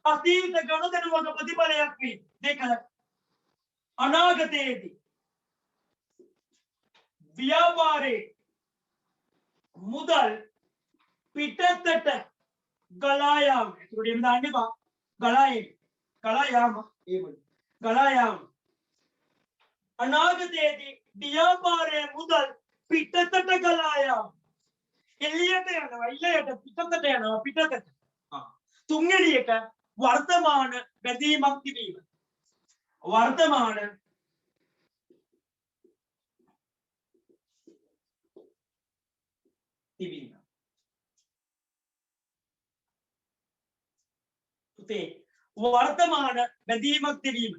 අතීත ගනුදෙනුවක ප්‍රතිඵලයක් වෙයි. දෙක අනාගතයේදී ව්‍යාපාරයේ මුදල් පිටතට ගලා යාම. ඒකට එහෙම දාන්න එපා. ගලා යාම. ගලා යාම. අනාගතයේදී ව්‍යාපාරයේ මුදල් පිටතට ගලා යාම. එළියට යනවා පිටතට. තුන්වෙනි එක වර්තමාන බැඳීමක් තිබීම. වර්තමාන තිබීම. පුතේ වර්තමාන බැඳීමක් තිබීම.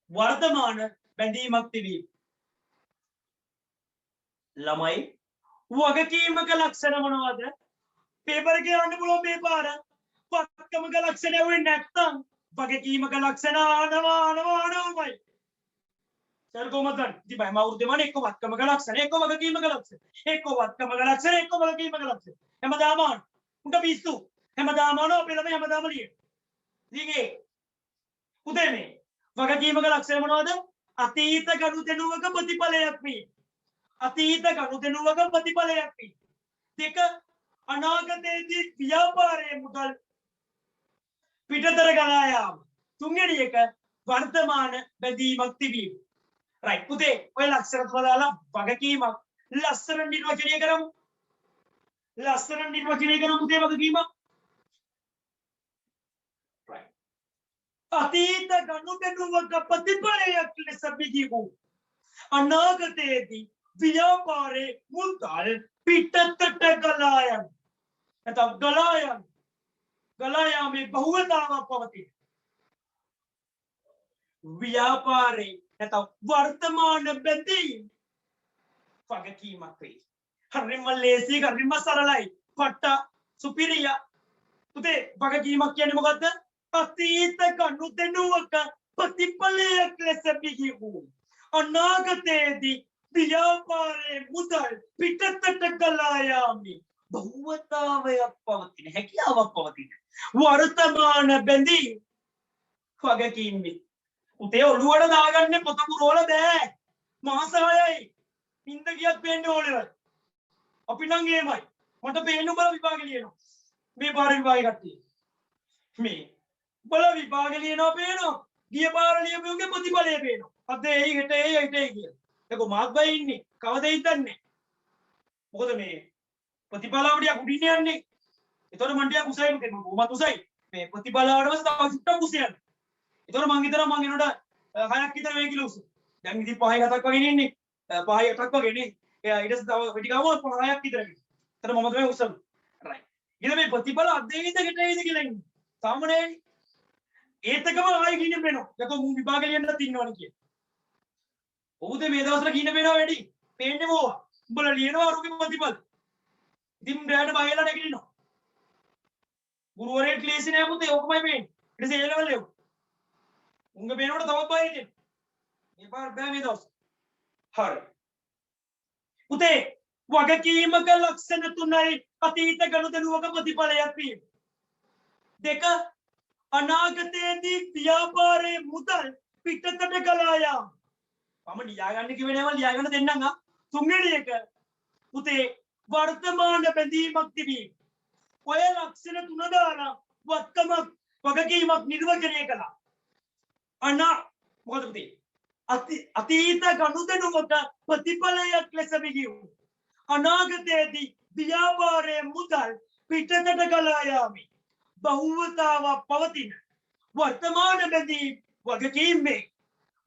වර්තමාන බැඳීමක් තිබීම. ළමයි වගකීමක ලක්ෂණ මොනවද? පේපර් එකේ යන්න පුළුවන් මේ පාර. වත්කමක ලක්ෂණ වෙන්නේ නැත්තම් වගකීමක ලක්ෂණ ආනවාමයි. සර් කොහමද? ඉතින් බය මවුරුද්දේ මම එක්ක වත්කමක ලක්ෂණ එක්ක වගකීමක ලක්ෂණ. එක්ක වත්කමක ලක්ෂණ එක්ක වගකීමක ලක්ෂණ. හැමදාම උන්ට පිස්සු. හැමදාම අපේ ළමයි හැමදාම ලියන. ඊගේ පුතේ මේ වගකීමක ලක්ෂණ මොනවද? අතීත ගනුදෙනුවක ප්‍රතිඵලයක් වේ. අතීත ගනුදෙනුවක ප්‍රතිඵලයක් වේ. දෙක අනාගතයේදී ව්‍යාපාරයේ මුදල් පිටතට ගලා යාම. තුන්වෙනි එක වර්තමාන බැඳීමක් තිබීම. රයිට් පුතේ ඔය ලක්ෂණ තුන දාලා වගකීමක් ලස්සන නිර්වචනය කරමු. පුතේ වගකීමක්. රයිට්. අතීත ගනුදෙනුවක ප්‍රතිඵලයක් ලෙස බිහිවූ අනාගතයේදී ව්‍යාපාරයේ මුදල් පිටතට ගලා යන. නැත්නම් ගලා යාමේ බහුවතාවක් පවතී. ව්‍යාපාරේ නැත්නම් වර්තමාන බැඳීම් වගකීමක් වෙයි. හරිම ලේසි, හරිම සරලයි. පට්ට සුපිරිය. පුතේ වගකීමක් කියන්නේ මොකද්ද? අතීත ගනුදෙනුවක ප්‍රතිඵලයක් ලෙස බිහි වූ අනාගතයේදී ව්‍යාපාරයේ මුදල් පිටතට ගලා යාමේ බහුවතාවයක් පවතින හැකියාවක් පවතින වර්තමාන බැඳීම් වගකීම් වේ. උතේ ඔළුවට දාගන්න පොත පුරවල බෑ. මාස 6යි. ඉඳ ගියත් පේන්නේ ඕනේ. අපි නම් එහෙමයි. මට පේන්න බල විභාගෙ ලියනවා. මේ පාර විභාගෙ කට්ටිය. මේ බල විභාගෙ ලියනවා පේනවා. ගිය පාර ලියපුවගේ ප්‍රතිඵලය පේනවා. අද එයි හෙට කියලා. ඒක මාක් බයි ඉන්නේ. කවදද හිතන්නේ? මොකද මේ ප්‍රතිඵලාවලිය උඩින් යන්නේ. ඒතකොට මන් ටිකක් උසයි මොකද උසයි. මේ ප්‍රතිඵලාවට පස්සේ තව චුට්ටක් උස යනවා. ඒතකොට මං හිතනවා මං එනකොට 6ක් විතර වෙයි කියලා උස. දැන් ඉතින් 5යි 7ක් වගේ ඉන්නේ. 5යි 8ක් වගේ නේ. එයා ඊට පස්සේ තව වැඩි ගාම 5ක් විතර වෙයි. එතන මම තමයි උසම. රයිට්. ඊට මේ ප්‍රතිඵල අධ්‍යයනිත ගෙටයිද කියලා ඉන්නේ. සාමාන්‍යයෙන් ඒත් එකම ආයි කින්න වෙනවා. යකෝ මූ විභාග ලියන්නත් ඉන්නවනේ කිය. ඔව්ද මේ දවස්වල කින්න වෙනවා වැඩි. පේන්නේ මොවා. උඹලා ලියනවා අරුගේ ප්‍රතිඵල. ඉතින් රැයට බයලා නැගිටිනවා. ගුරුවරයෙක් ලේසි නෑ පුතේ ඔකමයි මේන්නේ. ඊට පස්සේ ඒ ලෙවල් එක. උංග පේනකොට තවත් බය හිතෙනවා. මේ පාර බෑ මේ දවස්. හරි. පුතේ වගකීමක ලක්ෂණ තුනයි අතීත ගනුදෙනුවක ප්‍රතිඵලයක් වීම. දෙක අනාගතයේදී ව්‍යාපාරයේ මුදල් පිටතට ගලා යාම. මම ලියාගන්න කිව්වේ නෑ මම ලියාගන්න දෙන්නම් ආ. තුන්වෙනි එක පුතේ වර්තමාන බැඳීමක් තිබීම. ඔය ලක්ෂණ තුන දාලා වගකීමක් නිර්වචනය කළා. මොකද පුතේ? අතීත ගනුදෙනුවක ප්‍රතිඵලයක් ලෙස විහිව්. අනාගතයේදී ව්‍යාපාරයේ මුදල් පිටතට ගලා යාමේ බහුවතාවක් පවතින වර්තමාන බැඳීම් වගකීම් වේ.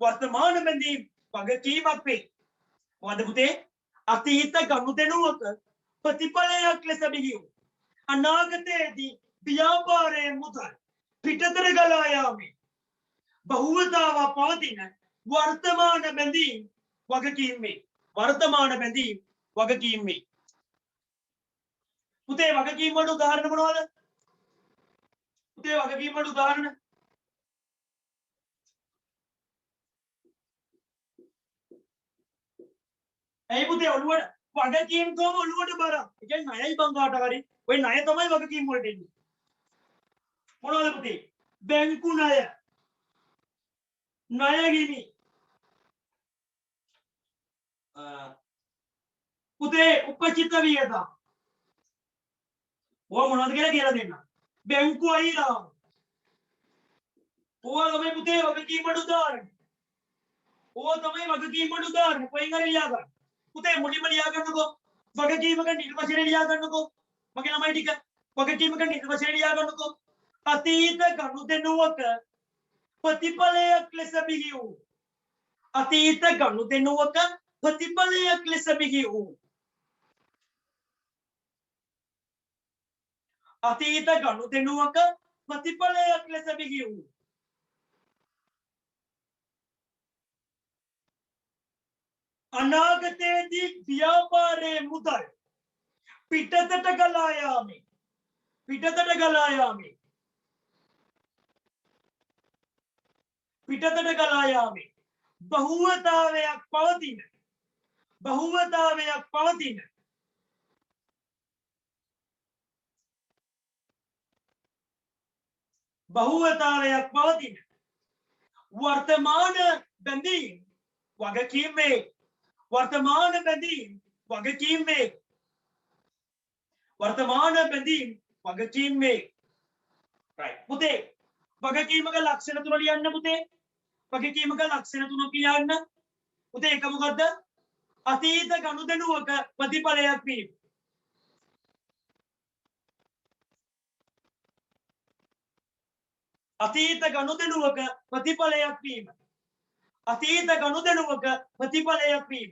වර්තමාන බැඳීම් වගකීමක් වේ. මොකද පුතේ? අතීත ගනුදෙනුවක ප්‍රතිඵලයක් ලෙස විහිව්. අනාගතයේදී ව්‍යාපාරයේ මුදල් පිටතට ගලා යාමේ බහුවතාවක් පවතින වර්තමාන බැඳීම් වගකීම් වේ. වර්තමාන බැඳීම් වගකීම් වේ. පුතේ වගකීම් වලට උදාහරණ මොනවද? පුතේ වගකීම් වලට උදාහරණ ඇයි පුතේ ඔළුවට වගකීම් කොහොම ඔළුවට බරක්? ඒ කියන්නේ ණයයි බංගාට හරි. ඔය ණය තමයි වගකීම් වලට එන්නේ. මොනවද පුතේ? බැංකු ණය, ණය ගිණි. පුතේ උපචිත වියදම්. ඕවා මොනවද කියලා දෙන්න. බැංකු අයිරාම. ඕවා තමයි පුතේ වගකීම් වලට උදාහරණ. ඕවා තමයි වගකීම් වලට උදාහරණ. කොහෙන් හරි ලියා ගන්න. පුතේ මුලින්ම ලියා ගන්නකෝ. වගකීමක නිර්වචනය ලියා ගන්නකෝ. මගේ ළමයි ටික වගකීමක නිර්වචනය ලියා ගන්නකෝ. අතීත ගනුදෙනුවක ප්‍රතිඵලයක් ලෙස බිහි වූ. අතීත ගනුදෙනුවක ප්‍රතිඵලයක් ලෙස බිහි වූ. අතීත ගනුදෙනුවක ප්‍රතිඵලයක් ලෙස බිහි වූ. අනාගතයේදී ව්‍යාපාරයේ මුදල් පිටතට ගලා යාමේ පිටතට ගලා යාමේ පිටතට ගලා යාමේ බහුවතාවයක් පවතින බහුවතාවයක් පවතින බහුවතාවයක් පවතින වර්තමාන බැඳීම් වගකීම් වේ. වර්තමාන බැඳීම් වගකීම් වේ. වර්තමාන බැඳීම් වගකීම් වේ. රයිට් පුතේ වගකීමක ලක්ෂණ තුන ලියන්න පුතේ. වගකීමක ලක්ෂණ තුන කියන්න. පුතේ එක මොකද්ද? අතීත ගනුදෙනුවක ප්‍රතිඵලයක් වීම. අතීත ගනුදෙනුවක ප්‍රතිඵලයක් වීම. අතීත ගනුදෙනුවක ප්‍රතිඵලයක් වීම.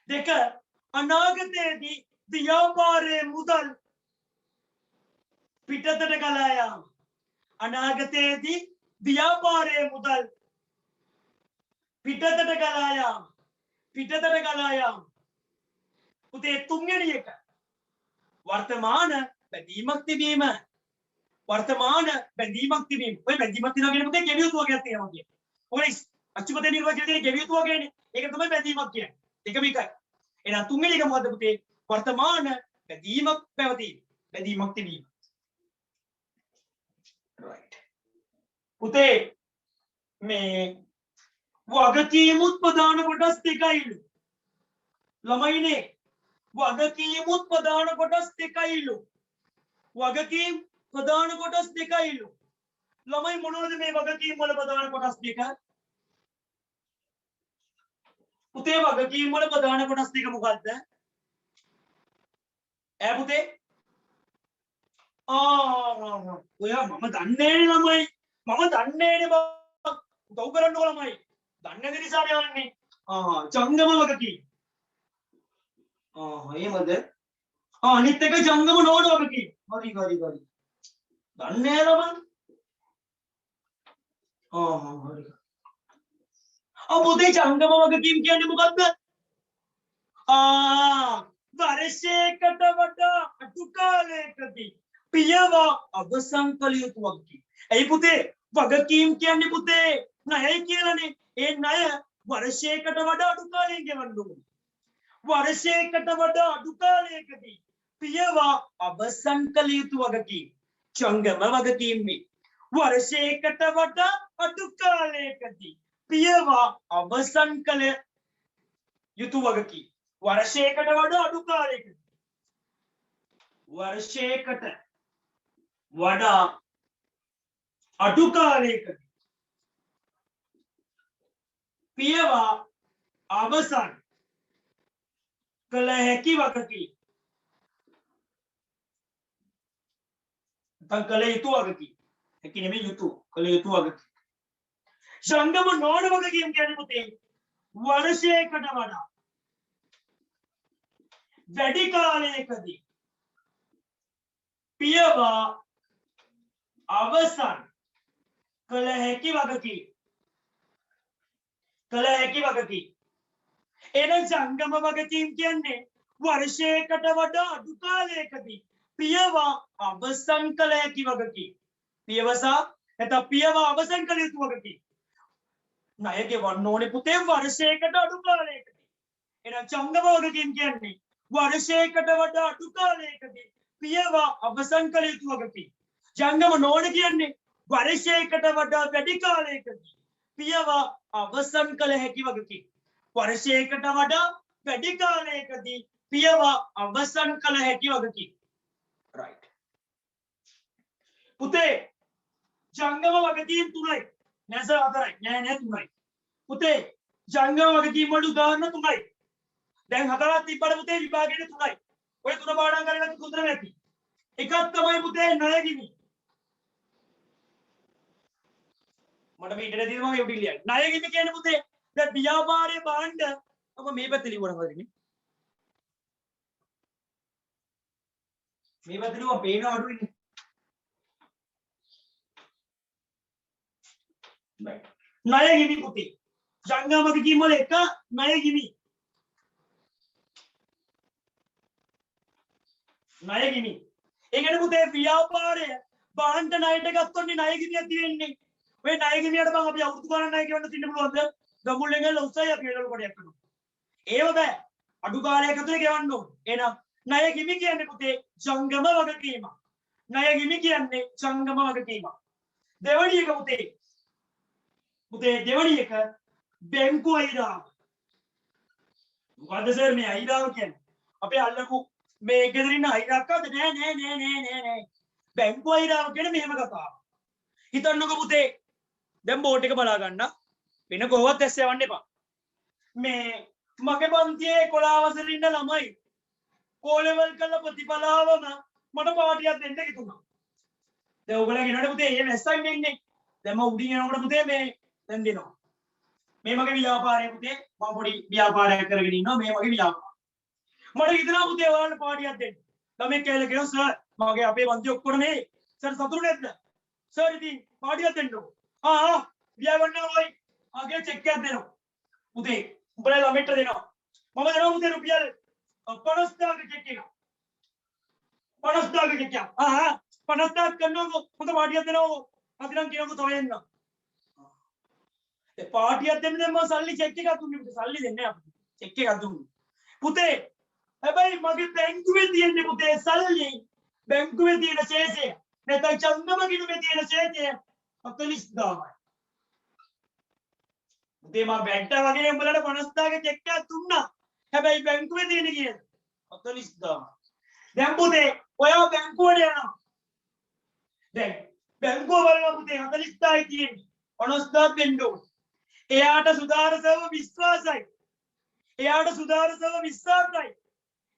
දෙක අනාගතයේදී ව්‍යාපාරයේ මුදල් පිටතට ගලා යාම. අනාගතයේදී ව්‍යාපාරයේ මුදල් පිටතට ගලා යාම. පිටතට ගලා යාම. පුතේ තුන්වෙනි එක වර්තමාන බැඳීමක් තිබීම. වර්තමාන බැඳීමක් තිබීම. ඔය බැඳීමක් තියෙනවා කියන පුතේ ගෙවියුතු වගේක් තියෙනවා කියන්නේ. ඔය අච්චුපතේ නිර්වචනයේ ගෙවියුතු වගේනේ. ඒක තමයි බැඳීමක් කියන්නේ. එකම එකයි. එහෙනම් තුන්වෙනි එක මොකද්ද පුතේ? වර්තමාන බැඳීමක් පැවතීම. බැඳීමක් තිබීම. right. පුතේ මේ වගකීමුත් ප්‍රධාන කොටස් දෙකයිලු. ළමයිනේ වගකීමුත් ප්‍රධාන කොටස් දෙකයිලු. වගකීම් ප්‍රධාන කොටස් දෙකයිලු. ළමයි මොනවද මේ වගකීම් වල ප්‍රධාන කොටස් දෙක? පුතේ වගකීම් වල ප්‍රධාන කොටස් දෙක මොකද්ද? ඈ පුතේ? ඔයා මම දන්නේ ළමයි. මම දන්නේ නේ බා උදව් කරන්න ඕනමයි දන්නේ නැති නිසා යන්නේ ජංගම වගකීම් එහෙමද අනිත් එක ජංගම නෝන වගකීම් හරි දන්නේ නෑ හරි පුතේ ජංගම වගකීම් කියන්නේ මොකද්ද වර්ෂයකට වඩා අඩු කාලයකදී පියවා අවසන් කළ යුතු වගකීම්. ඇයි පුතේ වගකීම් කියන්නේ පුතේ ණයයි කියලානේ. ඒ ණය වර්ෂයකට වඩා අඩු කාලයකින් ගෙවන්න ඕනේ. වර්ෂයකට වඩා අඩු කාලයකදී පියවා අවසන් කළ යුතු වගකීම්. ජංගම වගකීම් මේ. වර්ෂයකට වඩා අඩු කාලයකදී පියවා අවසන් කළ යුතු වගකීම්. වර්ෂයකට වඩා අඩු කාලයකදී වර්ෂයකට වඩා අඩු කාලයකදී පියවා අවසන් කළ හැකි වගකීම්. කළ යුතු වගකීම්. හැකි නෙමෙයි යුතු. කළ යුතු වගකීම්. ජංගම නොවන වගකීම් කියන්නේ පුතේ වර්ෂයකට වඩා වැඩි කාලයකදී පියවා අවසන් කළ හැකි වගකීම්. කළ හැකි වගකීම්. එන ජංගම වගකීම් කියන්නේ වර්ෂයකට වඩා අඩු කාලයකදී පියවා අවසන් කළ හැකි වගකීම්. පියවසා නැත්නම් පියවා අවසන් කළ යුතු වගකීම්. ණය ගෙවන්න ඕනේ පුතේ වර්ෂයකට අඩු කාලයකදී. එන ජංගම වගකීම් කියන්නේ වර්ෂයකට වඩා අඩු කාලයකදී පියවා අවසන් කළ යුතු වගකීම්. ජංගම නොවන කියන්නේ වර්ෂයකට වඩා වැඩි කාලයකදී පියවා අවසන් කළ හැකි වගකීම්. වර්ෂයකට වඩා වැඩි කාලයකදී පියවා අවසන් කළ හැකි වගකීම්. right පුතේ ජංගම වගකීම් තුනයි නැස හතරයි නෑ තුනයි. පුතේ ජංගම වගකීම් වල උදාහරණ තුනයි. දැන් හතරක් තිබ්බට පුතේ විභාගයේ තුනයි. ඔය තුන පාඩම් කරගෙන තුන්දර නැති. එකක් තමයි පුතේ ණය ගිනි. මට මේ ඉන්ටර්නෙට් එකේ මම යොඩි ලියන්නේ. ණය ගිනි කියන්නේ පුතේ දැන් ව්‍යාපාරයේ භාණ්ඩ ඔබ මේ පැත්තේ ලියවන හරිනේ. මේ පැත්තේ ලියුවා පේන අඩුයිනේ. ණය ගිනි පුතේ. ජංගම වගකීම් වල එක ණය ගිනි. ණය ගිනි. ඒ කියන්නේ පුතේ ව්‍යාපාරය භාණ්ඩ ණයට ගත්තොත් ණය ගිනියක් තියෙන්නේ. ඔය ණය ගිනියට බං අපි අවුරුදු ගණන් ණය ගෙවන්න තින්න පුළුවන්ද? ගමුල්ලෙන් ගිහලා උස්සයි අපි ඒවල කොටයක් කරනවා. ඒව බෑ. අඩු කාලයක ඇතුලේ ගෙවන්න ඕනේ. එහෙනම් ණය ගිනි කියන්නේ පුතේ ජංගම වගකීම. ණය ගිනි කියන්නේ ජංගම වගකීම. දෙවැනි එක පුතේ දෙවැනි එක බැංකු අයිරාව. මොකද්ද සර් මේ අයිරාව කියන්නේ? අපේ අල්ලපු මේ ගෙදර ඉන්න අයිරාක්කද නෑ බැංකු අයිරාව කියන්නේ මෙහෙම කතාවක්. හිතන්නකෝ පුතේ දැන් බෝඩ් එක බලා ගන්න වෙන කොහොවත් ඇස් යවන්න එපා. මේ මගේ පන්තියේ 11 වසරේ ඉන්න ළමයි O level කරලා ප්‍රතිඵලාවම මට පාටියක් දෙන්න කිතුණා. දැන් ඔයගොල්ලෝ කියනවානේ පුතේ මේ වැස්සන් ඉන්නේ. දැන් මම උඩින් යනකොට පුතේ මේ දැන් දෙනවා. මේ මගේ ව්‍යාපාරය පුතේ මම පොඩි ව්‍යාපාරයක් කරගෙන ඉන්නවා මේ මගේ ව්‍යාපාරය. මට හිතනවා පුතේ ඔයාලට පාටියක් දෙන්න. ළමයි කියලා කියනවා සර් මගේ අපේ පන්ති ඔක්කොම මේ සර් සතුටු නැද්ද? සර් ඉතින් පාටියක් දෙන්නකෝ. ව්‍යාගන්න ඕයි. ආගේ චෙක් එකක් දෙනවා. පුතේ උඹලා ළමයිට දෙනවා. මම දෙනවා පුතේ රුපියල් 50000ක චෙක් එක. 50000ක චෙක් එක. 50000ක් කරනවා පුතේ පාටියක් දෙනවා. අපි නම් කියනකො තව එන්න. ඒ පාටියක් දෙන්න දැන් මම සල්ලි චෙක් එකක් දුන්නේ පුතේ. සල්ලි දෙන්නේ නැහැ අපිට. චෙක් එකක් දුන්නේ. පුතේ හැබැයි මගේ බැංකුවේ තියෙන්නේ පුතේ සල්ලි. බැංකුවේ තියෙන ශේෂය. නැත්නම් චන්දම ගිණුමේ තියෙන ශේෂය 40000යි. පුතේ මම බැංකුවට වගේ උඹලට 50000ක චෙක් එකක් දුන්නා. හැබැයි බැංකුවේ තියෙන කීයද? 40000. දැන් පුතේ ඔයා බැංකුවට යනවා. දැන් බැංකුව වල පුතේ 40000යි තියෙන්නේ. 50000ක් දෙන්න ඕනේ. එයාට සුදාරසව විශ්වාසයි. එයාට සුදාරසව විශ්වාසයි.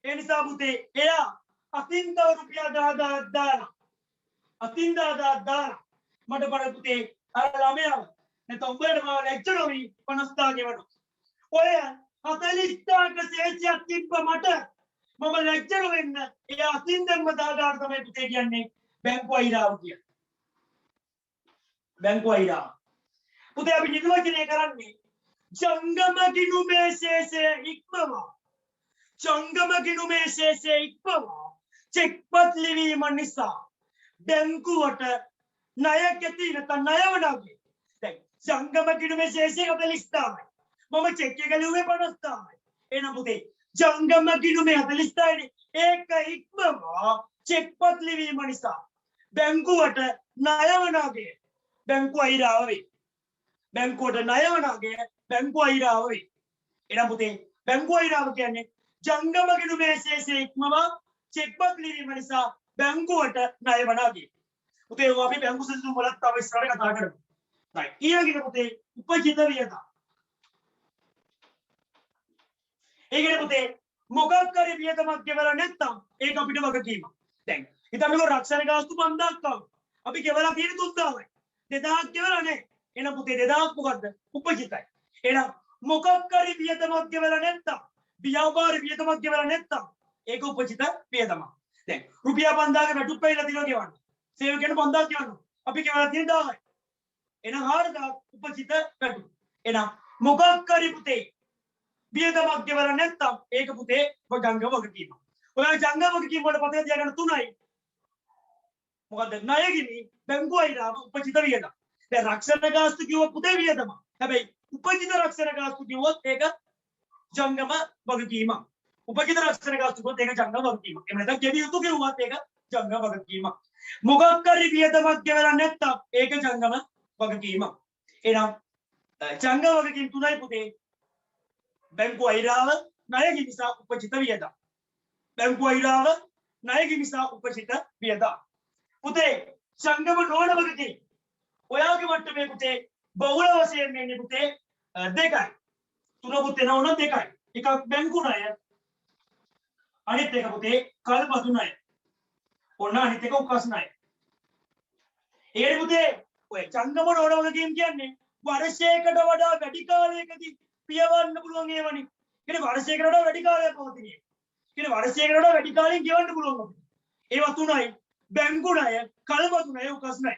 ඒ නිසා පුතේ එයා අතින් තව රුපියල් 10000ක් දාලා අතින් 10000ක් දාලා මට බර පුතේ අර ළමයාව නැත්නම් උඹලට මම ලැජ්ජ නොවි 50 ගෙවනවා. ඔය 40ක සේචියක් තිබ්බ මට මම ලැජ්ජ නොවෙන්න ඒ අතින් දෙම්ම දාගාර තමයි පුතේ කියන්නේ බැංකුව අයිරාව කියන්නේ. බැංකුව අයිරාව. පුතේ අපි නිර්වචනය කරන්නේ ජංගම ගිණුමේ ශේෂය ඉක්මවා. ජංගම ගිණුමේ ශේෂය ඉක්මවා. චෙක්පත් ලිවීම නිසා බැංකුවට ණය ගැති නැත්නම් ණයවනාගේ. දැන් ජංගම ගිණුමේ ශේෂය 40යි. මම චෙක් එක ලිව්වේ 50යි. එහෙනම් පුතේ ජංගම ගිණුමේ 40යිනේ. ඒක ඉක්මවා චෙක්පත් ලිවීම නිසා බැංකුවට ණයවනාගේ බැංකුව අයිරාව වේ. බැංකුවට ණයවනාගේ බැංකුව අයිරාව වේ. එහෙනම් පුතේ බැංකුව අයිරාව කියන්නේ ජංගම ගිණුමේ ශේෂය ඉක්මවා චෙක්පත් ලිවීම නිසා බැංකුවට ණයවනාගේ. පුතේ අපි බැංකු සැලසුම් වලත් තව ඉස්සරහට කතා කරමු. right. ඊළඟට පුතේ උපජිත වියදම්. ඒකනේ පුතේ මොකක් හරි වියදමක් ගෙවලා නැත්නම් ඒක අපිට වගකීමක්. දැන් හිතන්නකෝ රක්ෂණ ගාස්තු 5000ක් ආවා. අපි ගෙවලා තියෙන 3000යි. 2000ක් ගෙවලා නැහැ. එහෙනම් පුතේ 2000ක් මොකද්ද? උපජිතයි. එහෙනම් මොකක් හරි වියදමක් ගෙවලා නැත්නම් ව්‍යාපාර වියදමක් ගෙවලා නැත්නම් ඒක උපජිත වියදමක්. දැන් රුපියල් 5000ක වැටුප් පැහිලා දිනවා ගෙවන්න. සේවකයන්ට 5000ක් ගෙවන්න. අපි ගෙවලා තියෙන 1000යි. එහෙනම් 4000ක් උපජිත වැටුප්. එහෙනම් මොකක් හරි පුතේ වියදමක් ගෙවලා නැත්නම් ඒක පුතේ ජංගම වගකීම. ඔය ජංගම වගකීම වල පදේ තියාගන්න තුනයි. මොකද්ද? ණය ගිණි, බැංකුව අයිරාව, උපජිත වියදම්. දැන් රක්ෂණ ගාස්තු කිව්වොත් පුතේ වියදම. හැබැයි උපජිත රක්ෂණ ගාස්තු කිව්වොත් ඒක ජංගම වගකීම. උපජිත රක්ෂණ ගාස්තු කිව්වොත් ඒක ජංගම වගකීම. එහෙම නැත්නම් ගෙවිය යුතු කිව්වොත් ඒක ජංගම වගකීම. මොකක් හරි වියදමක් ගෙවලා නැත්නම් ඒක ජංගම වගකීම. එහෙනම් ජංගම වගකීම් තුනයි පුතේ. බැංකුව අයිරාව, ණය ගිණි සහ උපජිත වියදම්. බැංකුව අයිරාව, ණය ගිණි සහ උපජිත වියදම්. පුතේ ජංගම නොවන වගකීම්. ඔයාගේ මට්ටමේ පුතේ බහුල වශයෙන් ඉන්නේ පුතේ දෙකයි. තුනකුත් එනවා නම් දෙකයි. එකක් බැංකු ණය. අනිත් එක පුතේ කල්පතු ණය. ඔන්න අනිත් එක උකස් ණය. ඒ පුතේ ඔය ජංගම නොවන වගකීම් කියන්නේ වර්ෂයකට වඩා වැඩි කාලයකදී පියවන්න පුළුවන් ඒවනේ. කියන්නේ වර්ෂයකට වඩා වැඩි කාලයක් පවතින. කියන්නේ වර්ෂයකට වඩා වැඩි කාලයක් ගෙවන්න පුළුවන් අපිට. ඒවා තුනයි බැංකු ණය, කල්පතු ණය, උකස් ණය.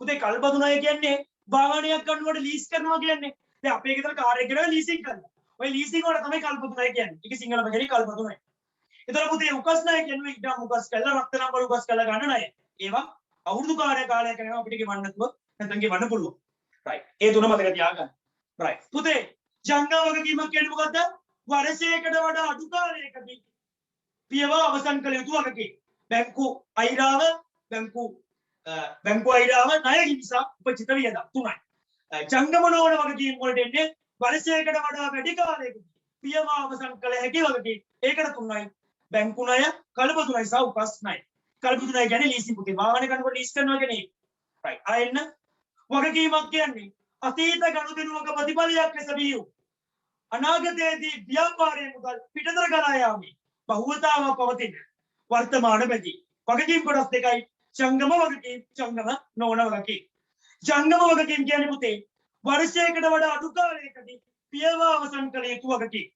පුතේ කල්පතු ණය කියන්නේ වාහනයක් ගන්නකොට ලීස් කරනවා කියන්නේ. දැන් අපේ ගෙදර කාර් එක ගෙනලා ලීසින් කරනවා. ඔය ලීසින් වල තමයි කල්පතු ණය කියන්නේ. ඒක සිංහල භාෂාවේ කල්පතු ණය. ඒතර පුතේ උකස් ණය කියන්නේ ඉඩම් උකස් කරලා රත්තරන් වල උකස් කරලා ගන්න ණය. ඒවා අවුරුදු කාලයක් යනවා අපිට ගෙවන්න නැතුව නැත්නම් ගෙවන්න පුළුවන්. right. ඒ තුන මතක තියාගන්න. right. පුතේ ජංගම වගකීමක් කියන්නේ මොකද්ද? වර්ෂයකට වඩා අඩු කාලයකදී පියව අවසන් කළ යුතු වගකීම්. බැංකු අයිරාව, බැංකු අයිරාව, ණය ගිණි සහ උපජිත වියදම් තුනයි. ජංගම නොවන වගකීම් වලට එන්නේ වර්ෂයකට වඩා වැඩි කාලයකදී පියව අවසන් කළ හැකි වගකීම්. ඒකට තුනයි. බැංකු ණය, කල්පතු ණය සහ උකස් ණය. කල්පතු ණය කියන්නේ ලීසින් පුතේ වාහන ගන්නකොට ලීස් කරනවා කියන්නේ. right. ආයෙන්න වගකීමක් කියන්නේ අතීත ගනුදෙනුවක ප්‍රතිඵලයක් ලෙස විය යුතු අනාගතයේදී ව්‍යාපාරයේ මුදල් පිටතර ගලා යාමේ බහුවතාව පවතින වර්තමාන බැදී වගකීම් කොටස් දෙකයි. ජංගම වගකීම්, ජංගම නොවන වගකීම්. ජංගම වගකීම් කියන්නේ පුතේ වර්ෂයකට වඩා අඩු කාලයකදී පියව අවසන් කළ යුතු වගකීම්.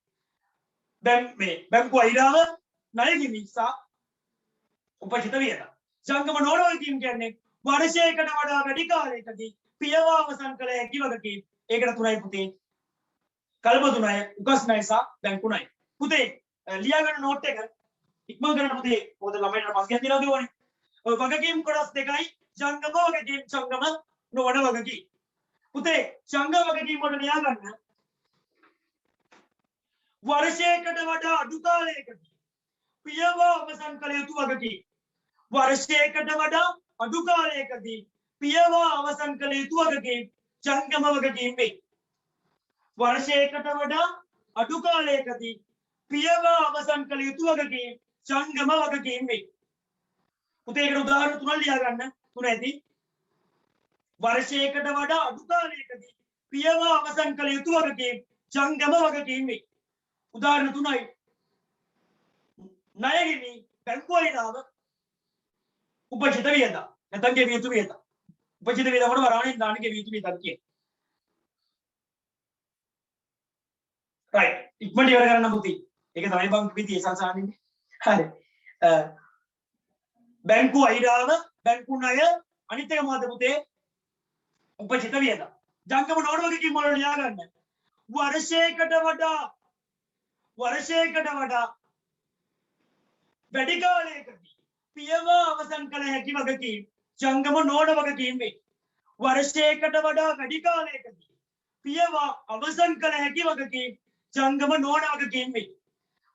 දැන් මේ බැංකු අයිරාව, ණය ගිණි සහ උපජිත වියදම්. ජංගම නොවන වගකීම් කියන්නේ වර්ෂයකට වඩා වැඩි කාලයකදී පියව අවසන් කළ හැකි වගකීම්. ඒකට තුනයි පුතේ. කල්පතු ණය, උකස් ණය සහ බැංකු ණය. පුතේ ලියා ගන්න නෝට් එක ඉක්මන් කරන්න පුතේ. මොකද ළමයින්ට ප්‍රශ්නයක් තියෙනවා කියවනේ. ඔය වගකීම් කොටස් දෙකයි. ජංගම වගකීම්, ජංගම නොවන වගකීම්. පුතේ ජංගම වගකීම් වලට ලියා ගන්න වර්ෂයකට වඩා අඩු කාලයකදී පියව අවසන් කළ යුතු වගකීම්. වර්ෂයකට වඩා අඩු කාලයකදී පියව අවසන් කළ යුතු වගකීම් ජංගම වගකීම් වේ. වර්ෂයකට වඩා අඩු කාලයකදී පියව අවසන් කළ යුතු වගකීම් ජංගම වගකීම් වේ. පුතේ ඒකට උදාහරණ තුනක් ලියා ගන්න. තුන ඇති. වර්ෂයකට වඩා අඩු කාලයකදී පියව අවසන් කළ යුතු වගකීම් ජංගම වගකීම් වේ. උදාහරණ තුනයි. ණය ගිණි, බැංකු අයිරාව, උපජිත වියදම්. නැත්නම් ගෙවිය යුතු වියදම්. උපජිත වේදමට වරාණෙන් දාන්න ගෙවී යුතු වියදම් කියේ. right ඉක්මනට ඉවර කරන්න පුතේ. ඒක තමයි බං විදියේ සංසාරන්නේ. හරි. බැංකු අයිරාව බැංකු ණය අනිත් එක මොකද පුතේ? උපජිත වියදම්. ජංගම නෝන වගකීම් වල ලියා ගන්න. වර්ෂයකට වඩා වැඩි කාලයකදී පියවා අවසන් කළ හැකි වගකීම් ජංගම නෝන වගකීම් වේ. වර්ෂයකට වඩා වැඩි කාලයකදී පියවා අවසන් කළ හැකි වගකීම් ජංගම නෝන වගකීම් වේ.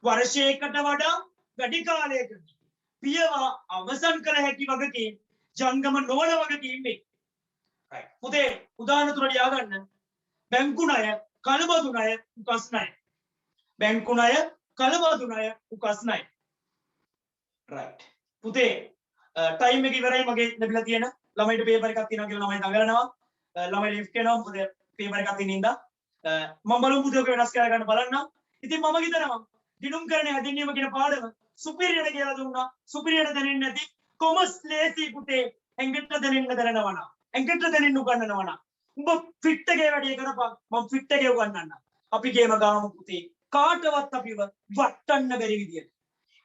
වර්ෂයකට වඩා වැඩි කාලයකදී පියවා අවසන් කළ හැකි වගකීම් ජංගම නෝන වගකීම් වේ. right පුතේ උදාහරණ තුන ලියා ගන්න. බැංකු ණය කලබදු ණය උකස් ණය. බැංකු ණය කලබදු ණය උකස් ණය. right පුතේ ටයිම් එක ඉවරයි මගේ ලැබිලා තියෙන ළමයිට පේපර් එකක් තියෙනවා කියලා ළමයි දඟලනවා. ළමයි ලිෆ්ට් කරනවා මොකද පේපර් එකක් තියෙන ඉඳා මම බලමු පුතේ ඔක වෙනස් කර ගන්න බලන්න. ඉතින් මම හිතනවා දිනුම් කරන හැදින්වීම කියන පාඩම සුපිරියට කියලා දුන්නා. සුපිරියට දැනෙන්නේ නැති කොමර්ස් ලේසි පුතේ ඇඟට දැනෙනවා නා. ඇඟට දැනෙන්න උගන්නනවා නා. උඹ ෆිට් එකේ වැඩේ කරපන් මම ෆිට් එකේ උගන්නන්නම්. අපි ගේම ගාමු පුතේ. කාටවත් අපිව වටන්න බැරි විදියට.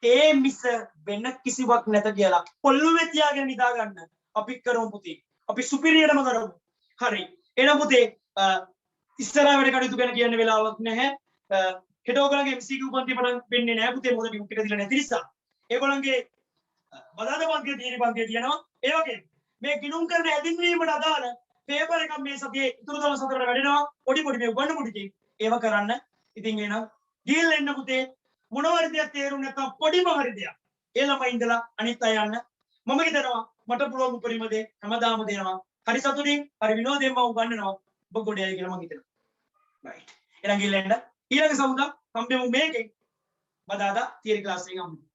ඒ මිස වෙන කිසිවක් නැත කියලා පොල්ලුවේ තියාගෙන නිදා ගන්න. අපි කරමු පුතේ. අපි සුපිරියටම කරමු. හරි. එහෙනම් පුතේ ඉස්සරහ වැඩ කටයුතු ගැන කියන්න වෙලාවක් නැහැ. හෙට ඔයගොල්ලන්ගේ MCQ පන්ති පටන් වෙන්නේ නැහැ පුතේ මොකද ඩියුටි එක දීලා නැති නිසා. ඒගොල්ලන්ගේ බදාද පන්තිය තියෙන පන්තිය තියෙනවා. ඒ වගේ මේ ගිණුම් කරන හැදින්වීමට අදාළ පේපර් එකක් මේ සතියේ ඉතුරු දවස් හතරට වැඩෙනවා. පොඩි මේ උගන්න පොඩි ටික. ඒව කරන්න. ඉතින් එහෙනම් ගිහිල්ලා එන්න පුතේ. මොනවද දෙයක් තේරුම් නැත්නම් පොඩිම හරි දෙයක්. ඒ ළමයි ඉඳලා අනිත් අය යන්න. මම හිතනවා මට පුළුවන් උපරිම දේ හැමදාම දෙනවා. හරි සතුටින් හරි විනෝදයෙන් මම උගන්වනවා. ඔබ ගොඩයයි කියලා මම හිතනවා. right. එහෙනම් ගිහිල්ලා එන්න. ඊළඟ සමුදා හම්බෙමු මේකෙන්. බදාදා තියරි ක්ලාස් එකෙන් හම්බෙමු.